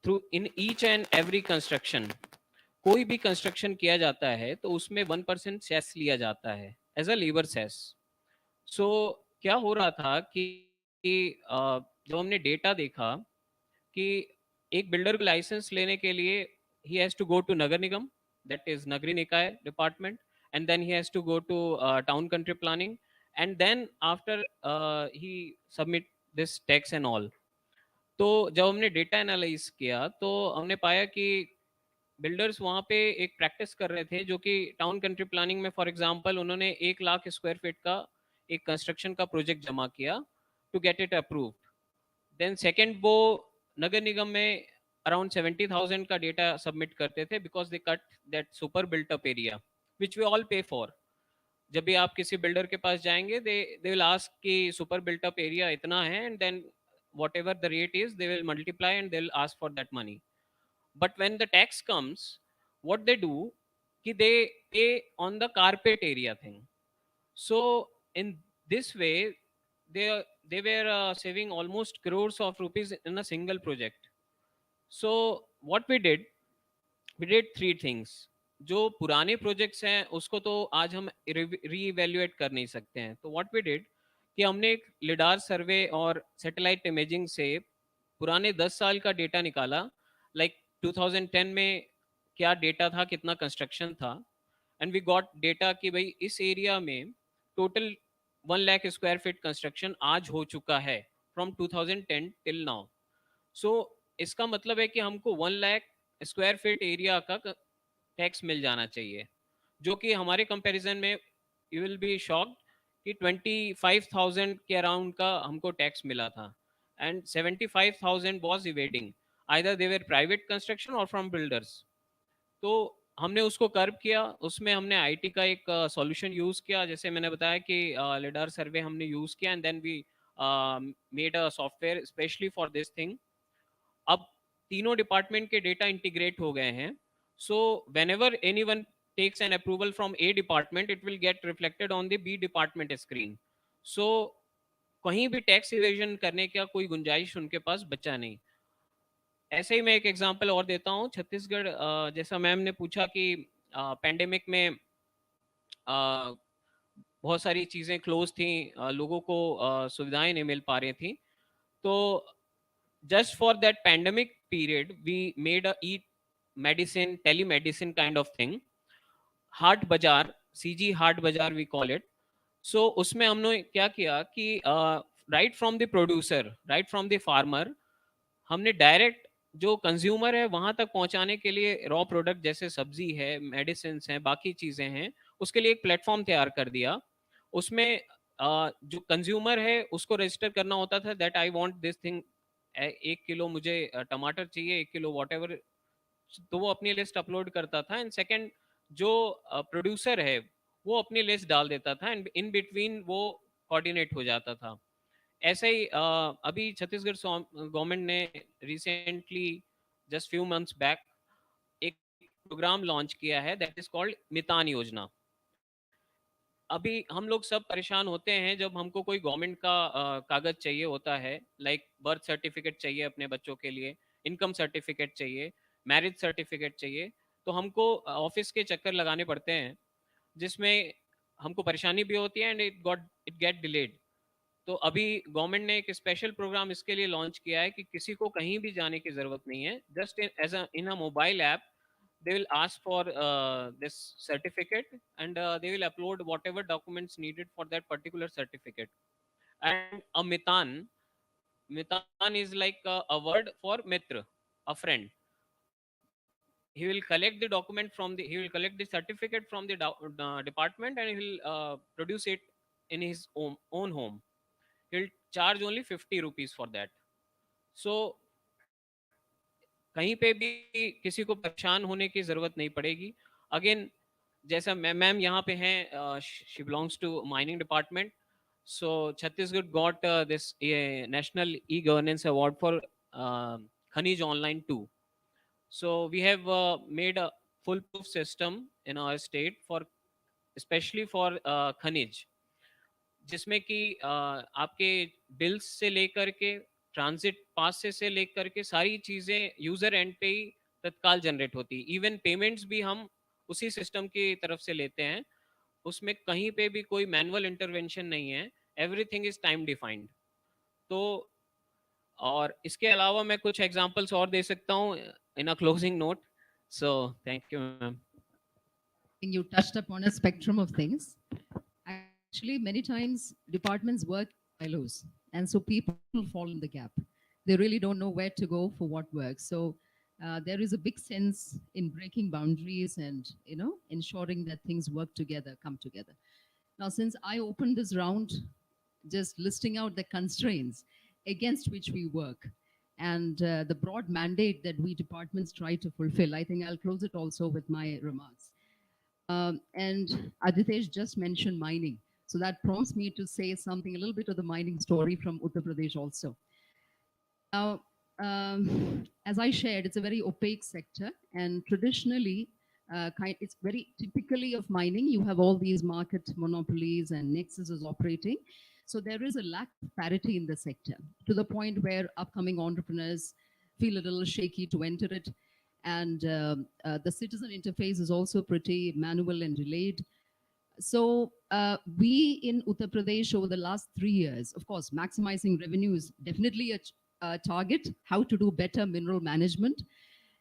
through in each and every construction, कोई भी construction किया जाता है तो उसमें 1% cess लिया जाता है एज अ लेबर सेस. सो क्या हो रहा था कि जब हमने डेटा देखा कि एक बिल्डर को लाइसेंस लेने के लिए he has to go to nagar nigam, that is nagariya nikay department, and then he has to go to town country planning, and then after he submit this tax and all. तो जब हमने डेटा एनालाइज किया तो हमने पाया कि बिल्डर्स वहाँ पे एक प्रैक्टिस कर रहे थे जो कि टाउन कंट्री प्लानिंग में फॉर एग्जांपल उन्होंने 1 लाख स्क्वायर फीट का एक कंस्ट्रक्शन का प्रोजेक्ट जमा किया to get it approved. Then second वो नगर निगम में अराउंड 70,000 का डेटा सबमिट करते थे because they cut that super built up area which we all pay for. जब भी आप किसी बिल्डर के पास जाएंगे दे विल आस्क कि सुपर बिल्ट अप एरिया इतना है, and then whatever the rate is they will multiply and they'll ask for that money. But when the tax comes, what they do कि कि they on the carpet area thing. So in this way, they were saving almost crores of rupees in a single project. So what we did three things. जो पुराने projects हैं उसको तो आज हम रीइवेल्युएट कर नहीं सकते हैं, तो व्हाट वी डिड कि हमने एक लिडार सर्वे और सैटेलाइट इमेजिंग से पुराने 10 साल का डेटा निकाला, लाइक 2010 में क्या डेटा था, कितना कंस्ट्रक्शन था, एंड वी गॉट डेटा कि भाई इस एरिया में total 1 lakh square feet construction आज हो चुका है फ्रॉम 2010 टिल नाउ. सो इसका मतलब है कि हमको 1 लाख स्क्वायर फीट एरिया का टैक्स मिल जाना चाहिए, जो कि हमारे कंपैरिजन में यू विल बी शॉक्ड कि 25,000 के अराउंड का हमको टैक्स मिला था, and 75,000 was evading, either they were private construction और फ्रॉम बिल्डर्स. तो हमने उसको कर्व किया, उसमें हमने आईटी का एक सॉल्यूशन यूज़ किया, जैसे मैंने बताया कि लिडार सर्वे हमने यूज़ किया, and then we made a software specially for this thing. अब तीनों डिपार्टमेंट के डेटा इंटीग्रेट हो गए हैं, so whenever anyone takes an approval from A department, it will get reflected on the B department screen. So कहीं भी tax evasion करने का कोई गुंजाइश उनके पास बचा नहीं. ऐसे ही मैं एक एग्जांपल और देता हूँ. छत्तीसगढ़, जैसा मैम ने पूछा कि पैंडेमिक में बहुत सारी चीज़ें क्लोज थी, लोगों को सुविधाएं नहीं मिल पा रही थी, तो just for that pandemic period we made a medicine telemedicine kind of thing, हाट बाजार, CG हाट बाजार we call it. So उसमें हमने क्या किया कि right from the producer, right from the farmer, हमने डायरेक्ट जो कंज्यूमर है वहां तक पहुंचाने के लिए रॉ प्रोडक्ट जैसे सब्जी है, मेडिसिन हैं, बाकी चीज़ें हैं, उसके लिए एक प्लेटफॉर्म तैयार कर दिया. उसमें जो कंज्यूमर है उसको रजिस्टर करना होता था that I want this thing, 1 kilo मुझे टमाटर चाहिए, 1 किलो वॉट एवर, तो वो अपनी लिस्ट अपलोड करता था. एंड सेकेंड, जो प्रोड्यूसर है वो अपनी लिस्ट डाल देता था, एंड इन बिटवीन वो कोऑर्डिनेट हो जाता था. ऐसे ही अभी छत्तीसगढ़ गवर्नमेंट ने recently just few months back एक प्रोग्राम लॉन्च किया है दैट इज कॉल्ड मितान योजना. अभी हम लोग सब परेशान होते हैं जब हमको कोई गवर्नमेंट का कागज चाहिए होता है, लाइक बर्थ सर्टिफिकेट चाहिए अपने बच्चों के लिए, इनकम सर्टिफिकेट चाहिए, मैरिज सर्टिफिकेट चाहिए, तो हमको ऑफिस के चक्कर लगाने पड़ते हैं, जिसमें हमको परेशानी भी होती है एंड इट गेट डिलेड. तो अभी गवर्नमेंट ने एक स्पेशल प्रोग्राम इसके लिए लॉन्च किया है कि किसी को कहीं भी जाने की जरूरत नहीं है, just in a mobile app they will ask for this certificate, and they will upload whatever documents needed for that particular certificate. And a mitan is like a word for mitra, a friend. He will collect the document from the, he will collect the certificate from the department, and he will produce it in his own home. He'll charge only 50 rupees for that. So कहीं पे भी किसी को परेशान होने की ज़रूरत नहीं पड़ेगी. अगेन जैसा मैम यहाँ पे हैं, she belongs to mining department. So Chhattisgarh got this national e governance award for Khanij online 2. So we have made a full proof system in our state for specially for Khanij, जिसमें कि आपके बिल्स से लेकर के ट्रांजिट पास से लेकर के सारी चीज़ें यूज़र एंड पे ही तत्काल जनरेट होती. इवन पेमेंट्स भी हम उसी सिस्टम की तरफ से लेते हैं, उसमें कहीं पे भी कोई मैनुअल इंटरवेंशन नहीं है, एवरीथिंग इज टाइम डिफाइंड. तो और इसके अलावा मैं कुछ एग्जांपल्स और दे सकता हूँ in a closing note. So thank you ma'am.
You touched upon a spectrum of things. Actually, many times departments work in silos, and so people fall in the gap. They really don't know where to go for what works. So there is a big sense in breaking boundaries and ensuring that things work together, come together. Now, since I opened this round, just listing out the constraints against which we work and the broad mandate that we departments try to fulfill, I think I'll close it also with my remarks. And Aditesh just mentioned mining. So that prompts me to say something, a little bit of the mining story from Uttar Pradesh also. Now, as I shared, it's a very opaque sector. And traditionally, It's very typically of mining. You have all these market monopolies and nexuses operating. So there is a lack of parity in the sector to the point where upcoming entrepreneurs feel a little shaky to enter it. And the citizen interface is also pretty manual and delayed. So we in Uttar Pradesh over the last 3 years, of course, maximizing revenue is definitely a target, how to do better mineral management,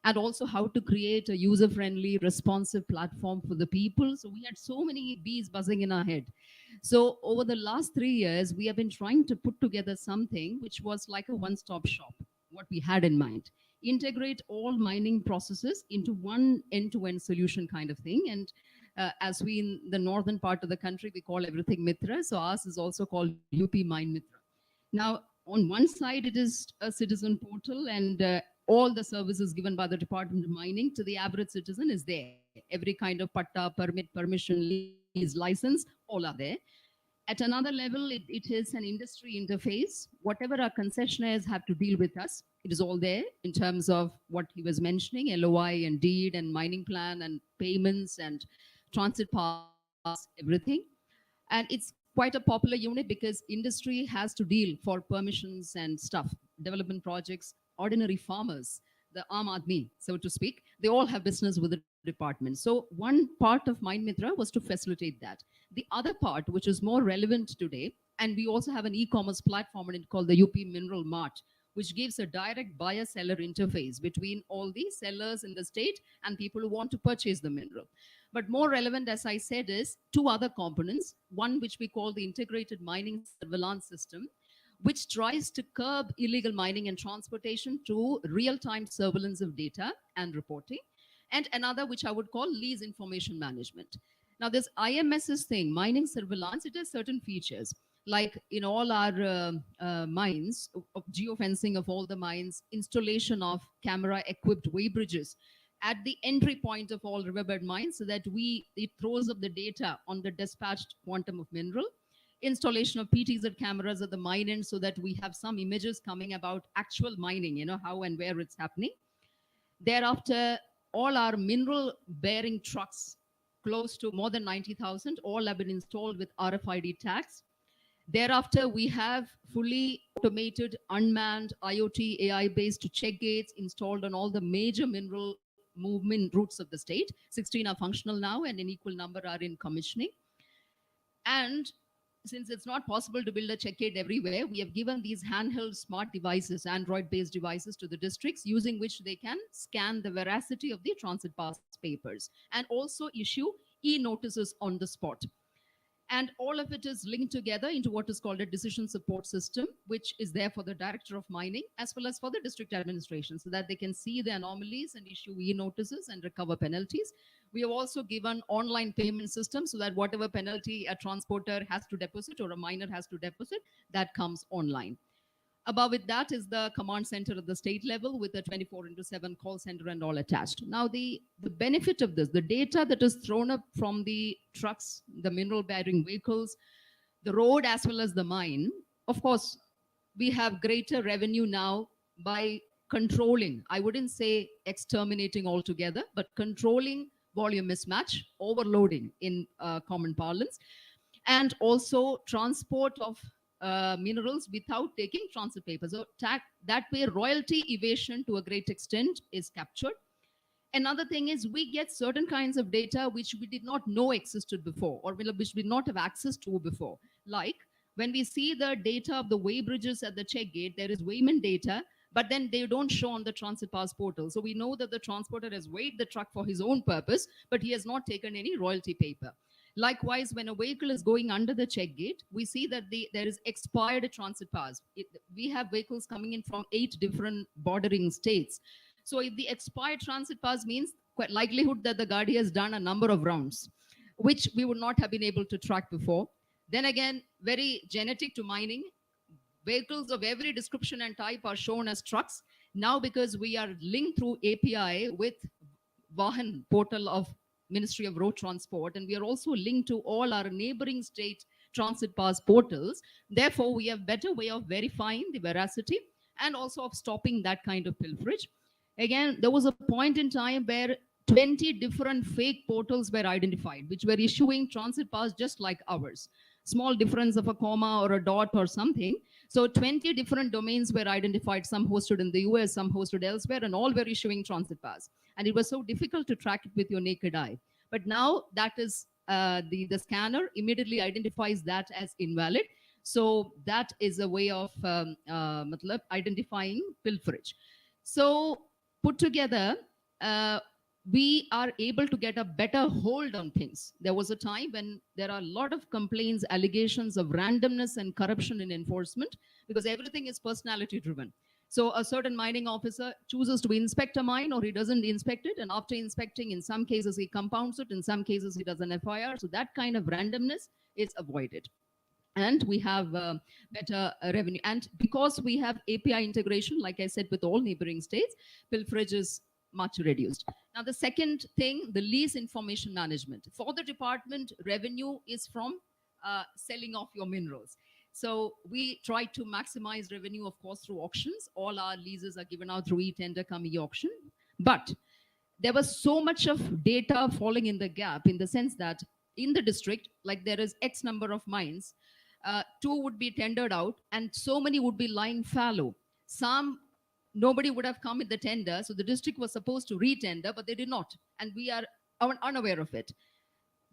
and also how to create a user-friendly, responsive platform for the people. So we had so many bees buzzing in our head. So over the last 3 years, we have been trying to put together something which was like a one-stop shop, what we had in mind. Integrate all mining processes into one end-to-end solution kind of thing. And as we in the northern part of the country, we call everything Mitra. So ours is also called UP Mine Mitra. Now, on one side, it is a citizen portal and all the services given by the Department of Mining to the average citizen is there. Every kind of patta, permit, permission, lease, license, all are there. At another level, it is an industry interface. Whatever our concessionaires have to deal with us, it is all there in terms of what he was mentioning, LOI and deed and mining plan and payments and transit pass, everything. And it's quite a popular unit because industry has to deal for permissions and stuff, development projects, ordinary farmers, the Aam Aadmi, so to speak, they all have business with the department. So one part of Mind Mitra was to facilitate that. The other part, which is more relevant today, and we also have an e-commerce platform called the UP Mineral Mart, which gives a direct buyer-seller interface between all the sellers in the state and people who want to purchase the mineral. But more relevant, as I said, is two other components. One, which we call the Integrated Mining Surveillance System, which tries to curb illegal mining and transportation through real-time surveillance of data and reporting. And another, which I would call lease information management. Now, this IMS's thing, mining surveillance, it has certain features. Like in all our mines, of geofencing of all the mines, installation of camera-equipped weighbridges at the entry point of all riverbed mines so that it throws up the data on the dispatched quantum of mineral, installation of PTZ cameras at the mine end so that we have some images coming about actual mining, how and where it's happening. Thereafter, all our mineral bearing trucks, close to more than 90,000, all have been installed with RFID tags. Thereafter, we have fully automated, unmanned, IoT, AI-based check gates installed on all the major mineral movement routes of the state. 16 are functional now and an equal number are in commissioning. And since it's not possible to build a check gate everywhere, we have given these handheld smart devices, Android-based devices to the districts, using which they can scan the veracity of the transit pass papers and also issue e-notices on the spot. And all of it is linked together into what is called a decision support system, which is there for the director of mining as well as for the district administration so that they can see the anomalies and issue e-notices and recover penalties. We have also given online payment system so that whatever penalty a transporter has to deposit or a miner has to deposit, that comes online. Above it, that is the command center at the state level with a 24/7 call center and all attached. Now, the benefit of this, the data that is thrown up from the trucks, the mineral bearing vehicles, the road as well as the mine, of course, we have greater revenue now by controlling, I wouldn't say exterminating altogether, but controlling volume mismatch, overloading in common parlance, and also transport of minerals without taking transit papers. So that way, royalty evasion to a great extent is captured. Another thing is we get certain kinds of data which we did not know existed before or which we did not have access to before. Like when we see the data of the weigh bridges at the check gate, there is weighment data, but then they don't show on the transit pass portal. So we know that the transporter has weighed the truck for his own purpose, but he has not taken any royalty paper. Likewise, when a vehicle is going under the check gate, we see that there is expired transit pass. We have vehicles coming in from 8 different bordering states. So if the expired transit pass means quite likelihood that the Gadi has done a number of rounds, which we would not have been able to track before. Then again, very genetic to mining, vehicles of every description and type are shown as trucks. Now, because we are linked through API with Vahan portal of Ministry of Road Transport, and we are also linked to all our neighboring state transit pass portals. Therefore, we have better way of verifying the veracity and also of stopping that kind of pilferage. Again, there was a point in time where 20 different fake portals were identified, which were issuing transit pass just like ours. Small difference of a comma or a dot or something. So 20 different domains were identified, some hosted in the US, some hosted elsewhere, and all were issuing transit pass. And it was so difficult to track it with your naked eye. But now that is, the scanner immediately identifies that as invalid. So that is a way of identifying pilferage. So put together, we are able to get a better hold on things. There was a time when there are a lot of complaints, allegations of randomness and corruption in enforcement, because everything is personality driven. So a certain mining officer chooses to inspect a mine, or he doesn't inspect it, and after inspecting, in some cases he compounds it, in some cases he does an FIR. So that kind of randomness is avoided. And we have better revenue. And because we have API integration, like I said, with all neighboring states, pilferage is much reduced. Now, the second thing, the lease information management. For the department, revenue is from selling off your minerals. So we try to maximize revenue, of course, through auctions. All our leases are given out through e-tender, e-auction. But there was so much of data falling in the gap, in the sense that in the district, like there is X number of mines, 2 would be tendered out, and so many would be lying fallow. Some, nobody would have come with the tender, so the district was supposed to re-tender, but they did not, and we are unaware of it.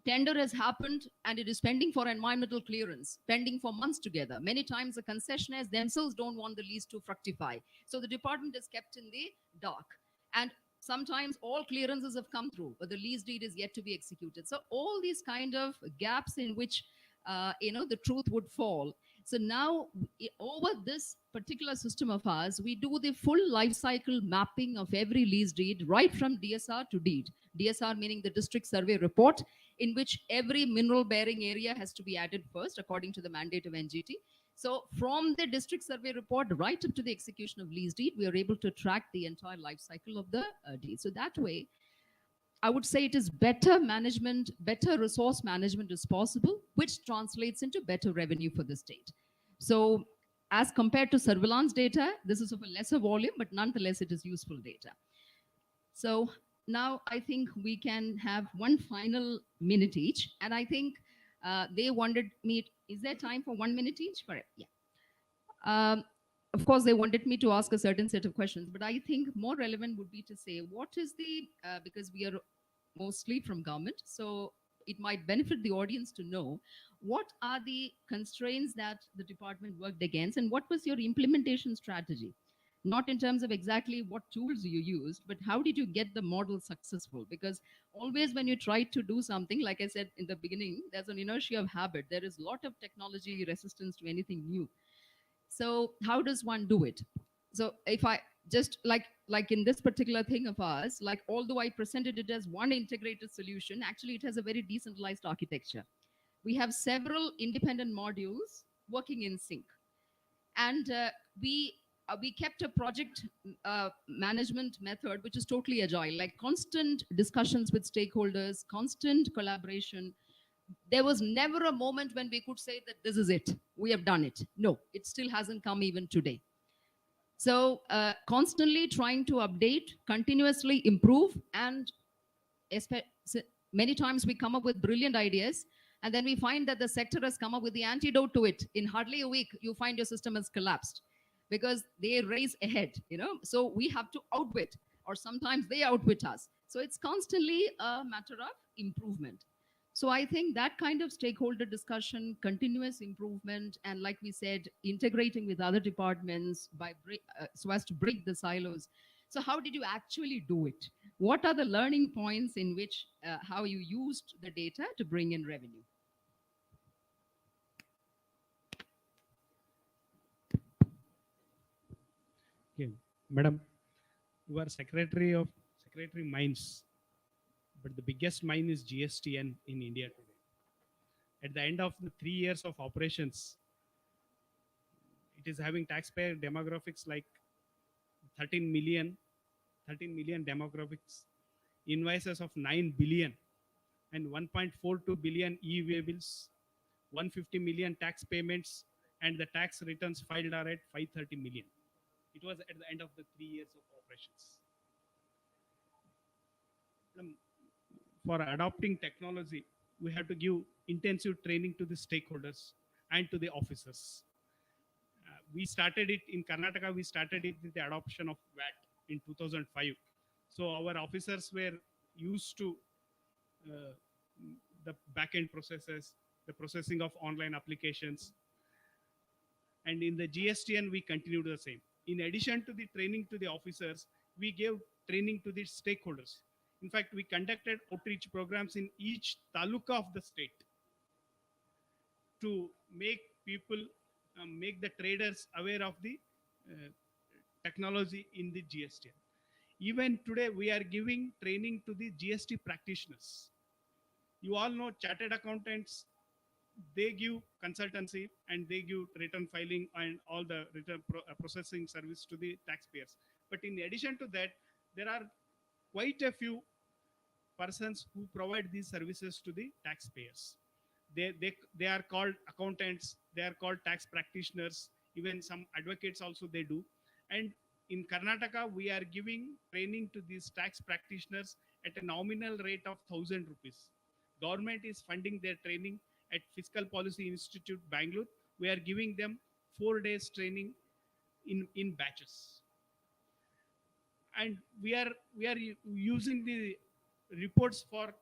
Tender has happened and it is pending for environmental clearance, pending for months together. Many times the concessionaires themselves don't want the lease to fructify. So the department is kept in the dark. And sometimes all clearances have come through, but the lease deed is yet to be executed. So all these kind of gaps in which the truth would fall. So now, over this particular system of ours, we do the full life cycle mapping of every lease deed, right from DSR to deed. DSR meaning the district survey report, in which every mineral bearing area has to be added first, according to the mandate of NGT. So from the district survey report right up to the execution of lease deed, we are able to track the entire life cycle of the deed. So that way, I would say it is better management, better resource management is possible, which translates into better revenue for the state. So as compared to surveillance data, this is of a lesser volume, but nonetheless, it is useful data. So now I think we can have one final minute each. And I think they wanted me, is there time for 1 minute each? Correct, yeah. Of course, they wanted me to ask a certain set of questions, but I think more relevant would be to say, what is the, because we are mostly from government, so it might benefit the audience to know what are the constraints that the department worked against and what was your implementation strategy? Not in terms of exactly what tools you used, but how did you get the model successful? Because always when you try to do something, like I said in the beginning, there's an inertia of habit. There is a lot of technology resistance to anything new. So how does one do it? So if I just like in this particular thing of ours, like although I presented it as one integrated solution, actually it has a very decentralized architecture. We have several independent modules working in sync. And we kept a project management method, which is totally agile, like constant discussions with stakeholders, constant collaboration. There was never a moment when we could say that this is it, we have done it. No, it still hasn't come even today. So constantly trying to update, continuously improve, and many times we come up with brilliant ideas, and then we find that the sector has come up with the antidote to it. In hardly a week, you find your system has collapsed because they race ahead, So we have to outwit, or sometimes they outwit us. So it's constantly a matter of improvement. So I think that kind of stakeholder discussion, continuous improvement, and like we said, integrating with other departments so as to break the silos. So how did you actually do it? What are the learning points in which, how you used the data to bring in revenue?
Okay, Madam, you are Secretary Mines, but the biggest mine is GSTN in India today. At the end of the 3 years of operations, it is having taxpayer demographics like 13 million demographics, invoices of 9 billion, and 1.42 billion e-way bills, 150 million tax payments, and the tax returns filed are at 530 million. It was at the end of the 3 years of operations. for adopting technology, we have to give intensive training to the stakeholders and to the officers. We started it in Karnataka, we started it with the adoption of VAT in 2005. So our officers were used to uh, the back-end processes, the processing of online applications. And in the GSTN, we continued the same. In addition to the training to the officers, we gave training to the stakeholders. In fact, we conducted outreach programs in each taluka of the state to make people, make the traders aware of the technology in the GSTN. Even today, we are giving training to the GST practitioners. You all know chartered accountants, they give consultancy and they give return filing and all the return processing service to the taxpayers. But in addition to that, there are quite a few persons who provide these services to the taxpayers. They are called accountants, they are called tax practitioners, even some advocates also they do. And in Karnataka, we are giving training to these tax practitioners at a nominal rate of 1,000 rupees. Government is funding their training at Fiscal Policy Institute, Bangalore. We are giving them 4 days training in batches. And we are using the reports for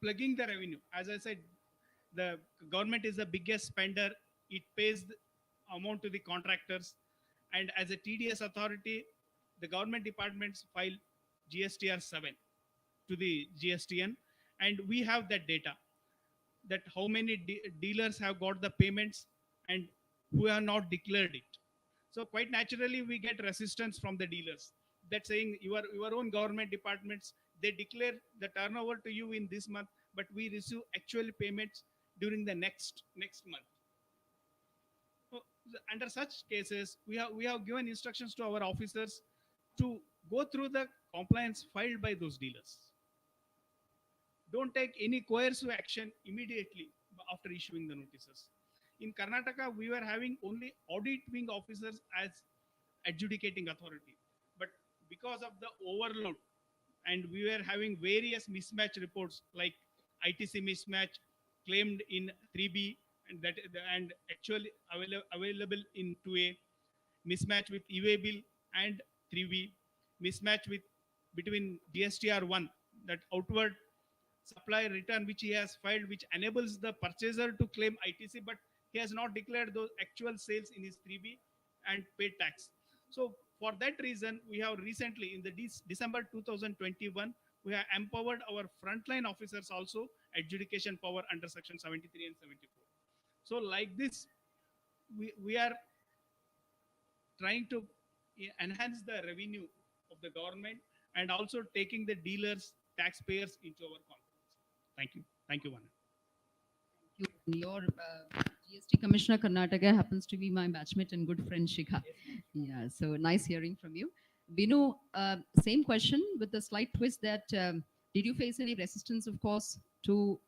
plugging the revenue. As I said, the government is the biggest spender. It pays the amount to the contractors. And as a TDS authority, the government departments file GSTR 7 to the GSTN. And we have that data, that how many dealers have got the payments and who have not declared it. So quite naturally, we get resistance from the dealers that saying your own government departments, they declare the turnover to you in this month, but we receive actual payments during the next month. So under such cases, we have given instructions to our officers to go through the compliance filed by those dealers. Don't take any coercive action immediately after issuing the notices. In Karnataka, we were having only audit wing officers as adjudicating authority. But because of the overload, and we were having various mismatch reports like ITC mismatch claimed in 3B and actually available in 2A, mismatch with e-way bill and 3B, mismatch with between GSTR 1, that outward supply return which he has filed, which enables the purchaser to claim ITC, but he has not declared those actual sales in his 3B and paid tax. So for that reason, we have recently in the December 2021, we have empowered our frontline officers also adjudication power under section 73 and 74. So like this, we are trying to enhance the revenue of the government and also taking the dealers, taxpayers into our confidence. Thank you. Thank you, Vanan.
Your GST Commissioner Karnataka happens to be my batchmate and good friend Shikha. Yeah, so nice hearing from you. Binu, same question with the slight twist that did you face any resistance, of course, to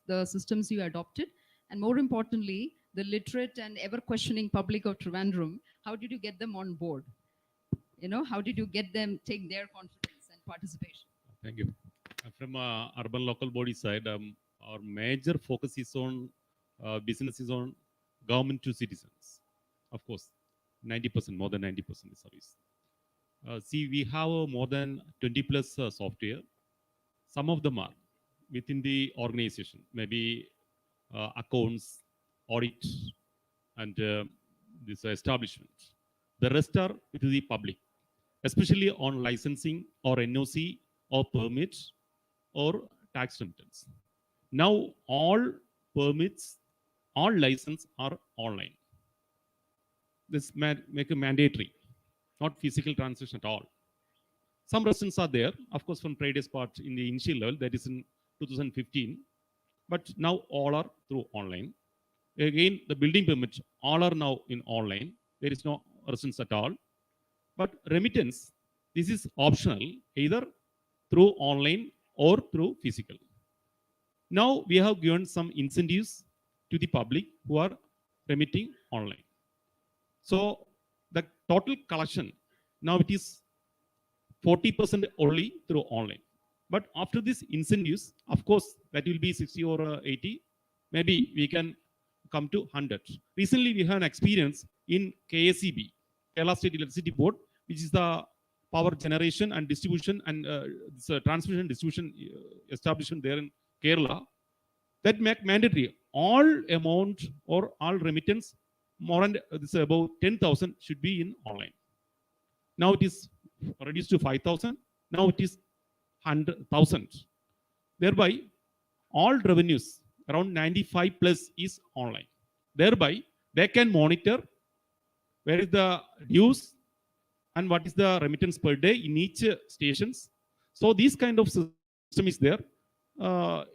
the systems you adopted? And more importantly, the literate and ever questioning public of Trivandrum, how did you get them on board? You know, how did you get them take their confidence and participation?
Thank you. From urban local body side, our major focus is on business is on government to citizens. Of course, 90%, more than 90% is service. See, we have more than 20 plus software. Some of them are within the organization, maybe accounts, audit, and this establishment. The rest are to the public, especially on licensing or NOC or permits or tax remittance. Now all permits, all license are online. This make a mandatory, not physical transaction at all. Some restrictions are there, of course, from previous part in the initial level, that is in 2015, but now all are through online. Again, the building permits, all are now in online. There is no restrictions at all. But remittance, this is optional, either through online or through physical. Now we have given some incentives to the public who are remitting online. So the total collection, now it is 40% only through online. But after these incentives, of course, that will be 60 or 80. Maybe we can come to 100. Recently, we have an experience in KSEB, Kerala State Electricity Board, which is the power generation and distribution and this, transmission and distribution establishment there in Kerala, that make mandatory all amount or all remittance more than this above 10,000 should be in online. Now it is reduced to 5,000. Now it is 100,000. Thereby, all revenues around 95 plus is online. Thereby, they can monitor where is the dues and what is the remittance per day in each stations. So this kind of system is there.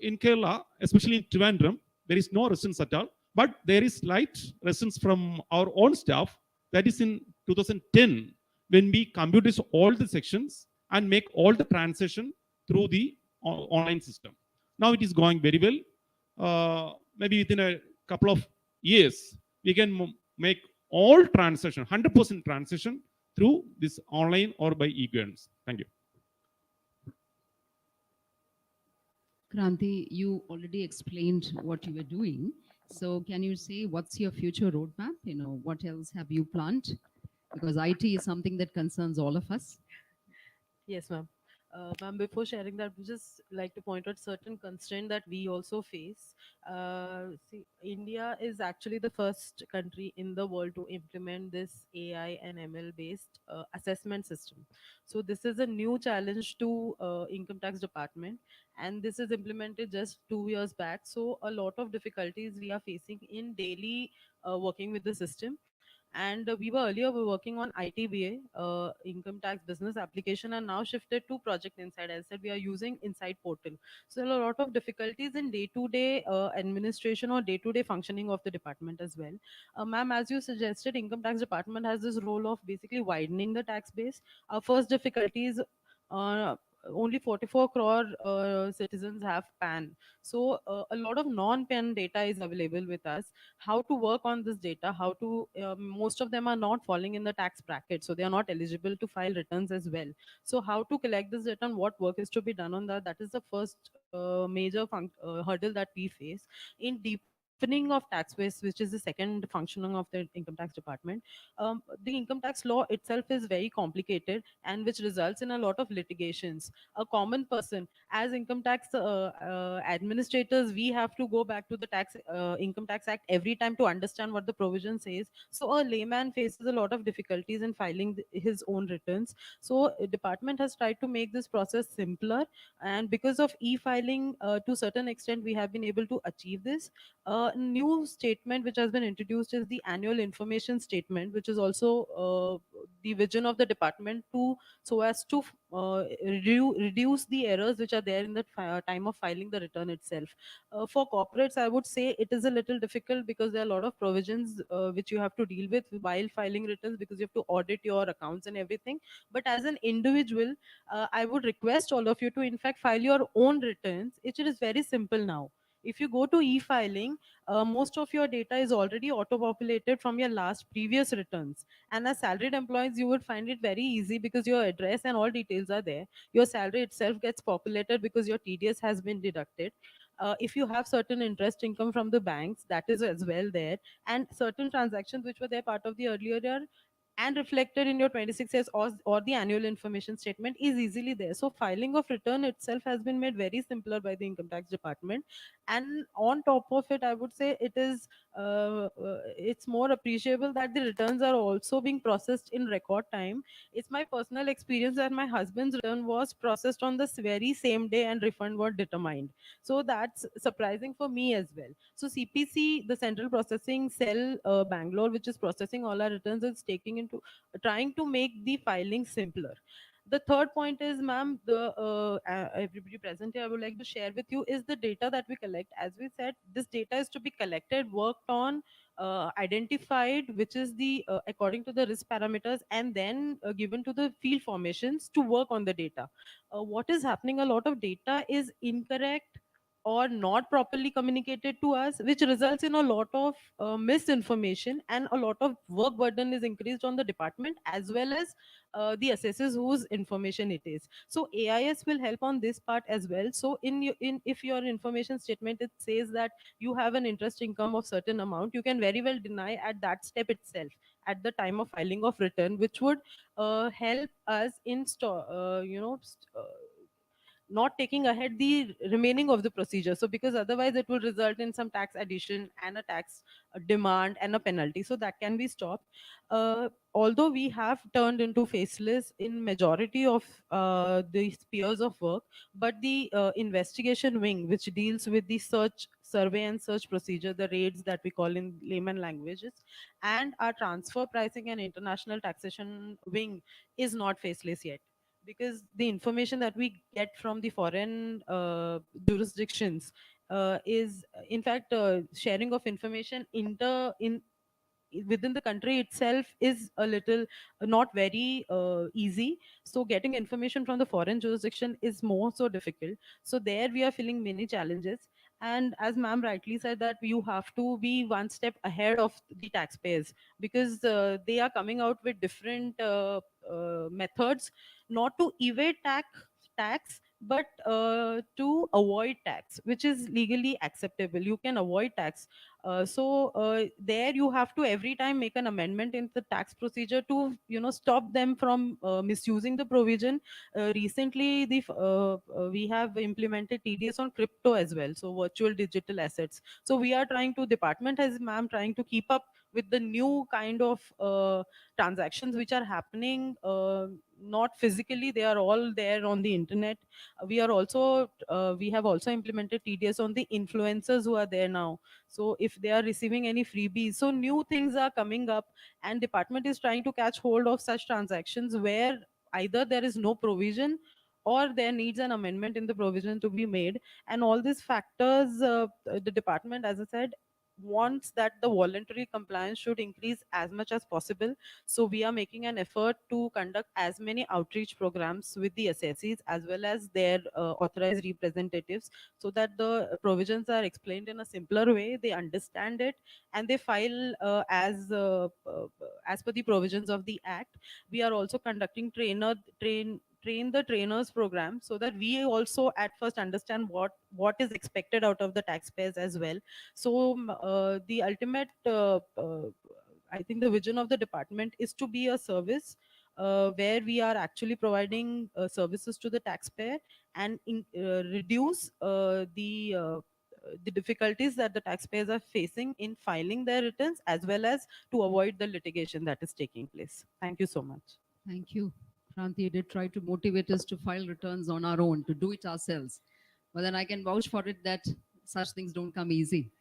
In Kerala, especially in Trivandrum, there is no resistance at all, but there is slight resistance from our own staff. That is in 2010, when we computed all the sections and make all the transaction through the online system. Now it is going very well. Maybe within a couple of years, we can make all transaction, 100% transaction through this online or by e-governance. Thank you.
Kranti, you already explained what you were doing. So can you say what's your future roadmap? What else have you planned? Because IT is something that concerns all of us.
Yes, ma'am. Ma'am, before sharing that, we just like to point out certain constraint that we also face. See, India is actually the first country in the world to implement this AI and ML based assessment system. So this is a new challenge to income tax department, and this is implemented just 2 years back. So a lot of difficulties we are facing in daily working with the system. And we were working on ITBA, income tax business application, and now shifted to Project Insight. As I said, we are using Insight portal. So a lot of difficulties in day-to-day administration or day-to-day functioning of the department as well. Ma'am, as you suggested, income tax department has this role of basically widening the tax base. Our first difficulty is uh, only 44 crore citizens have PAN. So a lot of non-PAN data is available with us. How to work on this data, how to, most of them are not falling in the tax bracket, so they are not eligible to file returns as well. So how to collect this data and what work is to be done on that, that is the first major hurdle that we face. In deepening of tax base, which is the second functioning of the income tax department, the income tax law itself is very complicated and which results in a lot of litigations. A common person, as income tax administrators, we have to go back to the income tax act every time to understand what the provision says. So a layman faces a lot of difficulties in filing his own returns. So department has tried to make this process simpler, and because of e-filing, to certain extent we have been able to achieve this. New statement which has been introduced is the annual information statement, which is also the vision of the department to, so as to reduce the errors which are there in the time of filing the return itself. For corporates, I would say it is a little difficult because there are a lot of provisions which you have to deal with while filing returns, because you have to audit your accounts and everything. But as an individual, I would request all of you to in fact file your own returns. It is very simple now. If you go to e-filing, most of your data is already auto-populated from your last previous returns. And as salaried employees, you would find it very easy because your address and all details are there. Your salary itself gets populated because your TDS has been deducted. If you have certain interest income from the banks, that is as well there. And certain transactions which were there part of the earlier year and reflected in your 26 years or the annual information statement is easily there. So filing of return itself has been made very simpler by the income tax department. And on top of it, I would say it's more appreciable that the returns are also being processed in record time. It's my personal experience that my husband's return was processed on this very same day and refund was determined. So that's surprising for me as well. So CPC, the Central Processing Cell Bangalore, which is processing all our returns, is taking into trying to make the filing simpler. The third point is, ma'am, the everybody present here, I would like to share with you is the data that we collect. As we said, this data is to be collected, worked on, identified, which is the according to the risk parameters, and then given to the field formations to work on the data. What is happening? A lot of data is incorrect or not properly communicated to us, which results in a lot of misinformation, and a lot of work burden is increased on the department as well as the assessors whose information it is. So AIS will help on this part as well. So in if your information statement it says that you have an interest income of certain amount, you can very well deny at that step itself at the time of filing of return, which would help us in not taking ahead the remaining of the procedure. So because otherwise it will result in some tax addition and a tax demand and a penalty. So that can be stopped. Although we have turned into faceless in majority of the spheres of work, but the investigation wing, which deals with the search, survey and search procedure, the raids that we call in layman languages, and our transfer pricing and international taxation wing is not faceless yet, because the information that we get from the foreign jurisdictions is in fact sharing of information in within the country itself is a little not very easy. So getting information from the foreign jurisdiction is more so difficult. So there we are feeling many challenges. And as ma'am rightly said, that you have to be one step ahead of the taxpayers, because they are coming out with different methods, not to evade tax, but to avoid tax, which is legally acceptable. You can avoid tax. There you have to every time make an amendment in the tax procedure to stop them from misusing the provision. Recently, we have implemented TDS on crypto as well, so virtual digital assets. So we are trying to, department has ma'am trying to keep up with the new kind of transactions which are happening, not physically, they are all there on the internet. We have also implemented TDS on the influencers who are there now. So if they are receiving any freebies, so new things are coming up, and department is trying to catch hold of such transactions where either there is no provision or there needs an amendment in the provision to be made. And all these factors, the department, as I said, wants that the voluntary compliance should increase as much as possible. So we are making an effort to conduct as many outreach programs with the assessees as well as their authorized representatives, so that the provisions are explained in a simpler way, they understand it, and they file as per the provisions of the act. We are also conducting train the trainers program, so that we also at first understand what is expected out of the taxpayers as well. So the ultimate I think the vision of the department is to be a service where we are actually providing services to the taxpayer, and reduce the difficulties that the taxpayers are facing in filing their returns, as well as to avoid the litigation that is taking place. Thank you so much.
Thank you. Kranti did try to motivate us to file returns on our own, to do it ourselves. But then I can vouch for it that such things don't come easy.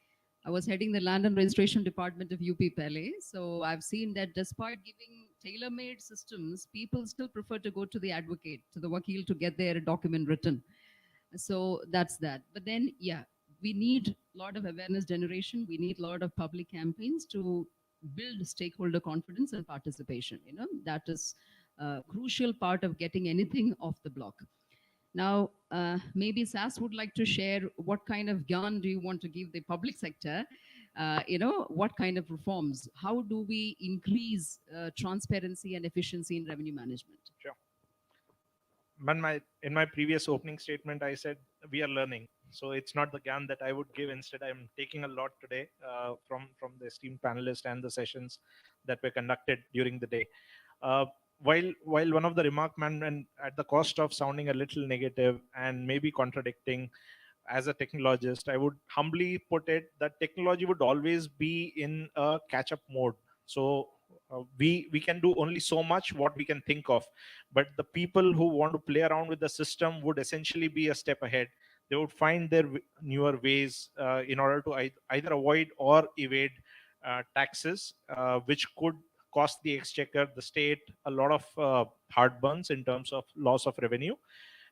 I was heading the Land and Registration Department of UP Pele. So I've seen that despite giving tailor-made systems, people still prefer to go to the advocate, to the wakil, to get their document written. So that's that. But then, yeah, we need a lot of awareness generation. We need a lot of public campaigns to build stakeholder confidence and participation. That is a crucial part of getting anything off the block. Now, maybe SAS would like to share what kind of gyan do you want to give the public sector? What kind of reforms? How do we increase transparency and efficiency in revenue management?
Sure. In my previous opening statement, I said we are learning. So it's not the GAN that I would give. Instead, I'm taking a lot today from the esteemed panelists and the sessions that were conducted during the day. While one of the remark, man, and at the cost of sounding a little negative and maybe contradicting, as a technologist, I would humbly put it that technology would always be in a catch-up mode. So we can do only so much what we can think of, but the people who want to play around with the system would essentially be a step ahead. They would find their newer ways in order to either avoid or evade taxes, which could cost the exchequer, the state, a lot of heartburns in terms of loss of revenue.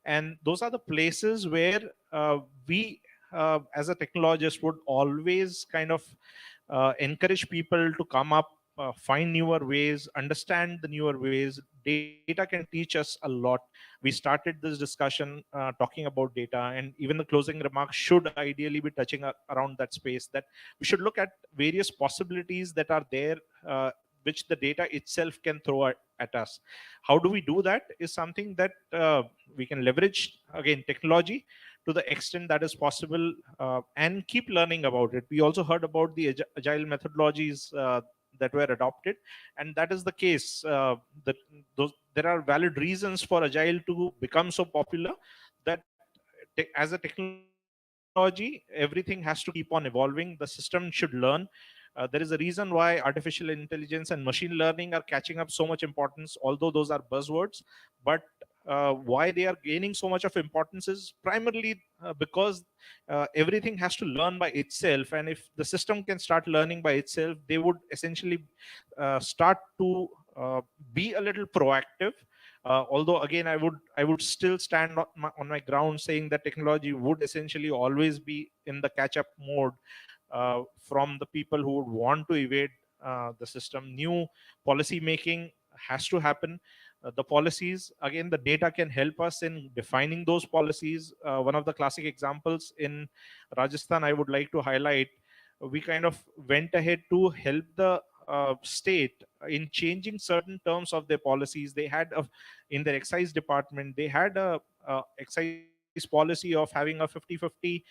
And those are the places where we as a technologist would always kind of encourage people to come up find newer ways, understand the newer ways. Data can teach us a lot. We started this discussion talking about data, and even the closing remarks should ideally be touching around that space, that we should look at various possibilities that are there, which the data itself can throw at us. How do we do that is something that we can leverage, again, technology to the extent that is possible, and keep learning about it. We also heard about the agile methodologies that were adopted, and that is the case. That there are valid reasons for agile to become so popular, that as a technology, everything has to keep on evolving. The system should learn. There is a reason why artificial intelligence and machine learning are catching up so much importance, although those are buzzwords. But why they are gaining so much of importance is primarily because everything has to learn by itself. And if the system can start learning by itself, they would essentially start to be a little proactive. Although again, I would still stand on my ground saying that technology would essentially always be in the catch up mode from the people who would want to evade the system. New policy making has to happen. The policies, again, the data can help us in defining those policies. One of the classic examples in Rajasthan I would like to highlight, we kind of went ahead to help the state in changing certain terms of their policies. They had in their excise department, they had a excise policy of having a 50-50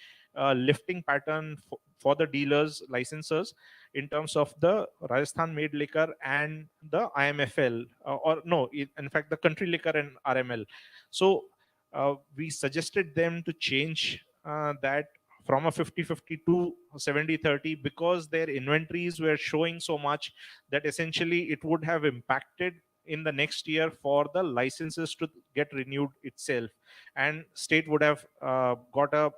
lifting pattern for the dealers licensors in terms of the Rajasthan made liquor and the IMFL, or no, in fact the country liquor and RML. So we suggested them to change that from a 50-50 to 70-30, because their inventories were showing so much that essentially it would have impacted in the next year for the licenses to get renewed itself, and state would have got a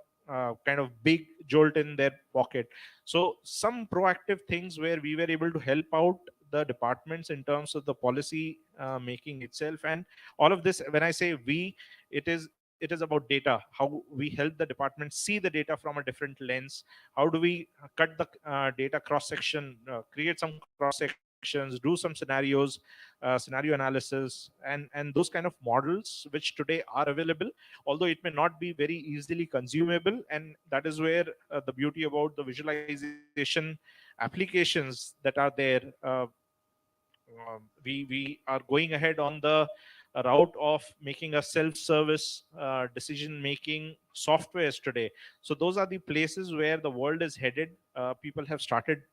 kind of big jolt in their pocket. So some proactive things where we were able to help out the departments in terms of the policy making itself. And all of this, when I say we, it is about data, how we help the department see the data from a different lens. How do we cut the data cross section, create some cross sections, do some scenarios, scenario analysis, and those kind of models which today are available, although it may not be very easily consumable. And that is where the beauty about the visualization applications that are there. We are going ahead on the route of making a self-service decision making softwares today. So those are the places where the world is headed. People have started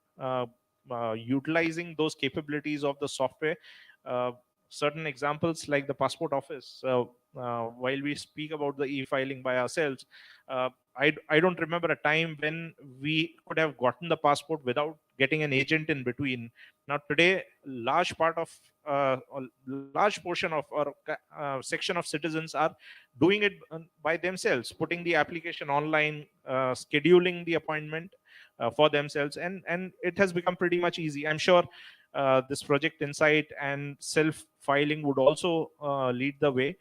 utilizing those capabilities of the software. Certain examples like the passport office, while we speak about the e-filing by ourselves, I don't remember a time when we could have gotten the passport without getting an agent in between. Now today, a large portion of or section of citizens are doing it by themselves, putting the application online, scheduling the appointment for themselves, and it has become pretty much easy. I'm sure this project insight and self filing would also lead the way.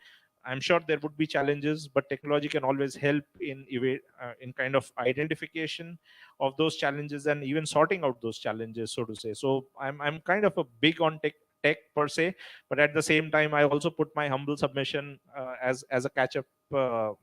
I'm sure there would be challenges, but technology can always help in kind of identification of those challenges and even sorting out those challenges, so to say. So I'm kind of a big on tech per se, but at the same time, I also put my humble submission as a catch up.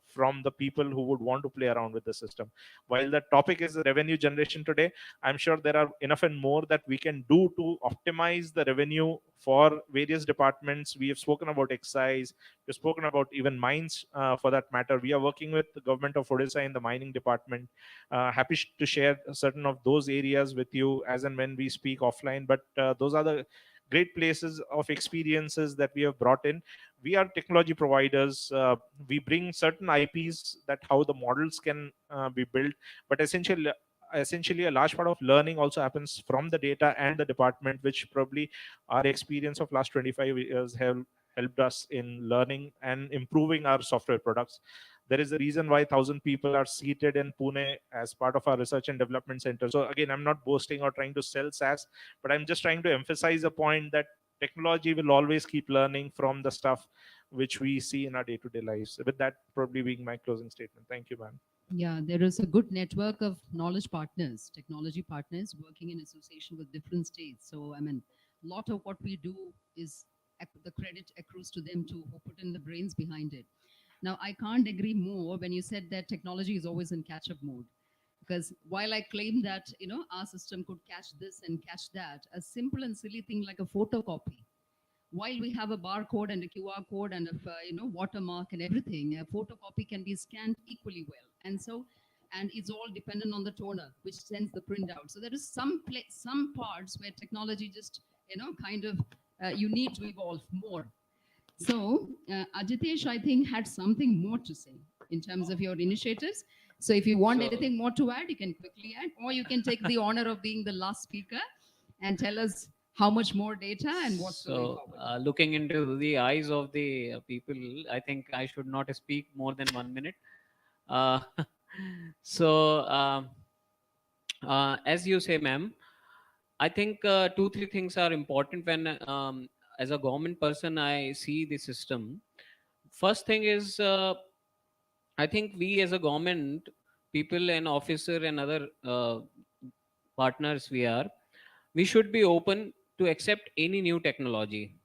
From the people who would want to play around with the system. While the topic is revenue generation today, I'm sure there are enough and more that we can do to optimize the revenue for various departments. We have spoken about excise, we've spoken about even mines for that matter. We are working with the government of Odisha in the mining department. Happy to share certain of those areas with you as and when we speak offline. But those are the great places of experiences that we have brought in. We are technology providers. We bring certain IPs that how the models can be built, but essentially a large part of learning also happens from the data and the department, which probably our experience of last 25 years have helped us in learning and improving our software products. There is a reason why 1,000 people are seated in Pune as part of our research and development center. So again, I'm not boasting or trying to sell SaaS, but I'm just trying to emphasize a point that technology will always keep learning from the stuff which we see in our day-to-day lives. With that probably being my closing statement. Thank you, man.
Yeah, there is a good network of knowledge partners, technology partners working in association with different states. So, I mean, a lot of what we do is the credit accrues to them too, who put in the brains behind it. Now, I can't agree more when you said that technology is always in catch-up mode. Because while I claim that, our system could catch this and catch that, a simple and silly thing like a photocopy, while we have a barcode and a QR code and a watermark and everything, a photocopy can be scanned equally well. And so, and it's all dependent on the toner, which sends the printout. So there is some parts where technology just kind of you need to evolve more. So Ajitesh, I think, had something more to say in terms of your initiatives. So if you want
So-
anything more to add, you can quickly add, or you can take the honor of being the last speaker and tell us how much more data and what's going
So,
forward.
looking into the eyes of the people, I think I should not speak more than 1 minute. Uh, so, as you say, ma'am, I think two, three things are important when, as a government person, I see the system. First thing is, I think we as a government, people and officer and other partners we should be open to accept any new technology.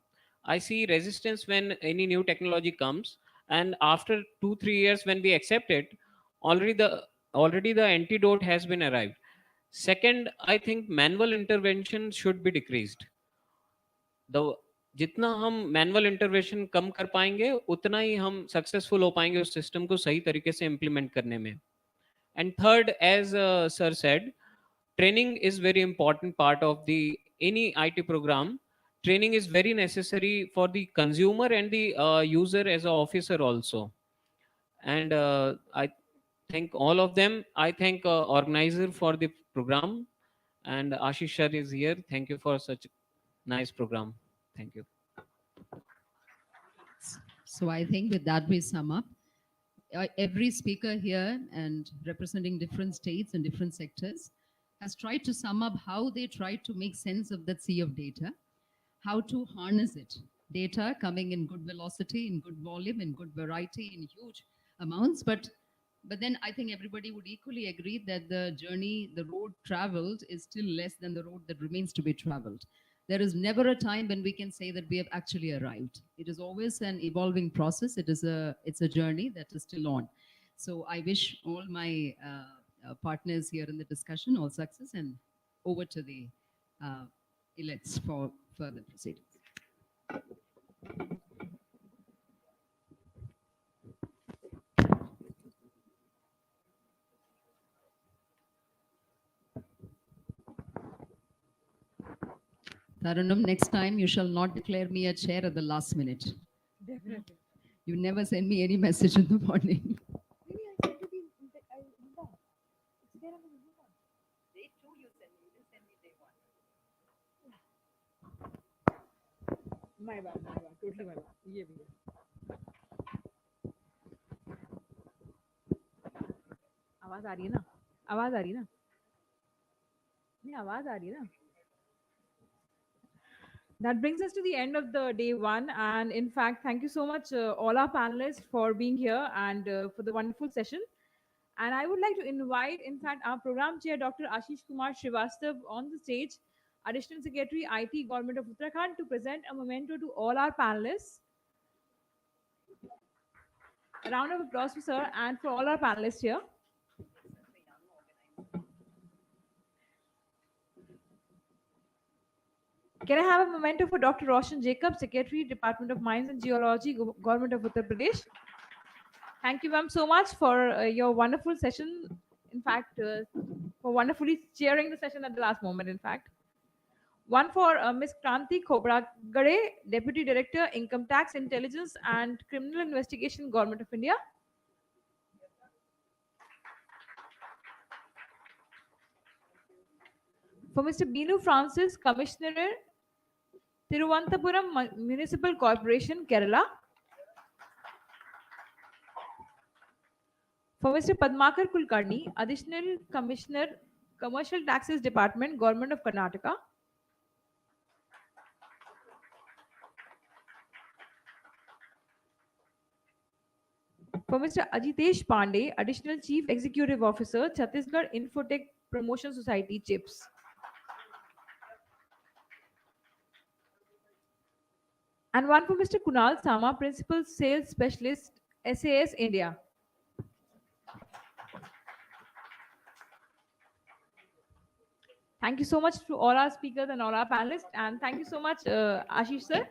I see resistance when any new technology comes, and after 2 3 years when we accept it, already the already the antidote has been arrived. Second, I think manual intervention should be decreased. The जितना हम manual intervention कम कर पाएंगे उतना ही हम successful हो पाएंगे उस system को सही तरीके से इम्प्लीमेंट करने में. And third, as sir said, training is very important part of the any IT program. Training is very necessary for the consumer and the user as an officer also. And I thank all of them. I thank organizer for the program, and Ashish sir is here. Thank you for such nice program. Thank you.
So I think with that we sum up. Every speaker here and representing different states and different sectors has tried to sum up how they try to make sense of that sea of data, how to harness it. Data coming in good velocity, in good volume, in good variety, in huge amounts. But then I think everybody would equally agree that the journey, the road traveled is still less than the road that remains to be traveled. There is never a time when we can say that we have actually arrived. It is always an evolving process. It's a journey that is still on. So I wish all my partners here in the discussion all success, and over to the Elets for further proceedings. Taranam, next time you shall not declare me a chair at the last minute.
Definitely.
You never send me any message in the morning.
Maybe I sent you the invite. It's there on the invite.
Day 2 you send me. You send me day 1.
My bad, totally my bad. ये भी है. आवाज आ रही है ना? आवाज आ रही है ना? नहीं आवाज आ रही है ना? That brings us to the end of the day one. And in fact, thank you so much, all our panelists, for being here and for the wonderful session. And I would like to invite, in fact, our program chair, Dr. Ashish Kumar Srivastav, on the stage, Additional Secretary, IT, Government of Uttarakhand, to present a memento to all our panelists. A round of applause for sir and for all our panelists here. Can I have a memento for Dr. Roshan Jacob, Secretary, Department of Mines and Geology, Government of Uttar Pradesh? Thank you, ma'am, so much for your wonderful session. In fact, for wonderfully chairing the session at the last moment, in fact. One for Ms. Kranti Khobragade, Deputy Director, Income Tax, Intelligence and Criminal Investigation, Government of India. For Mr. Binu Francis, Commissioner, Thiruvananthapuram Municipal Corporation, Kerala. For Mr. Padmakar Kulkarni, Additional Commissioner, Commercial Taxes Department, Government of Karnataka. For Mr. Ajitesh Pandey, Additional Chief Executive Officer, Chhattisgarh Infotech Promotion Society, CHIPS. And one for Mr. Kunal Sama, Principal Sales Specialist, SAS India. Thank you so much to all our speakers and all our panelists. And thank you so much, Ashish sir.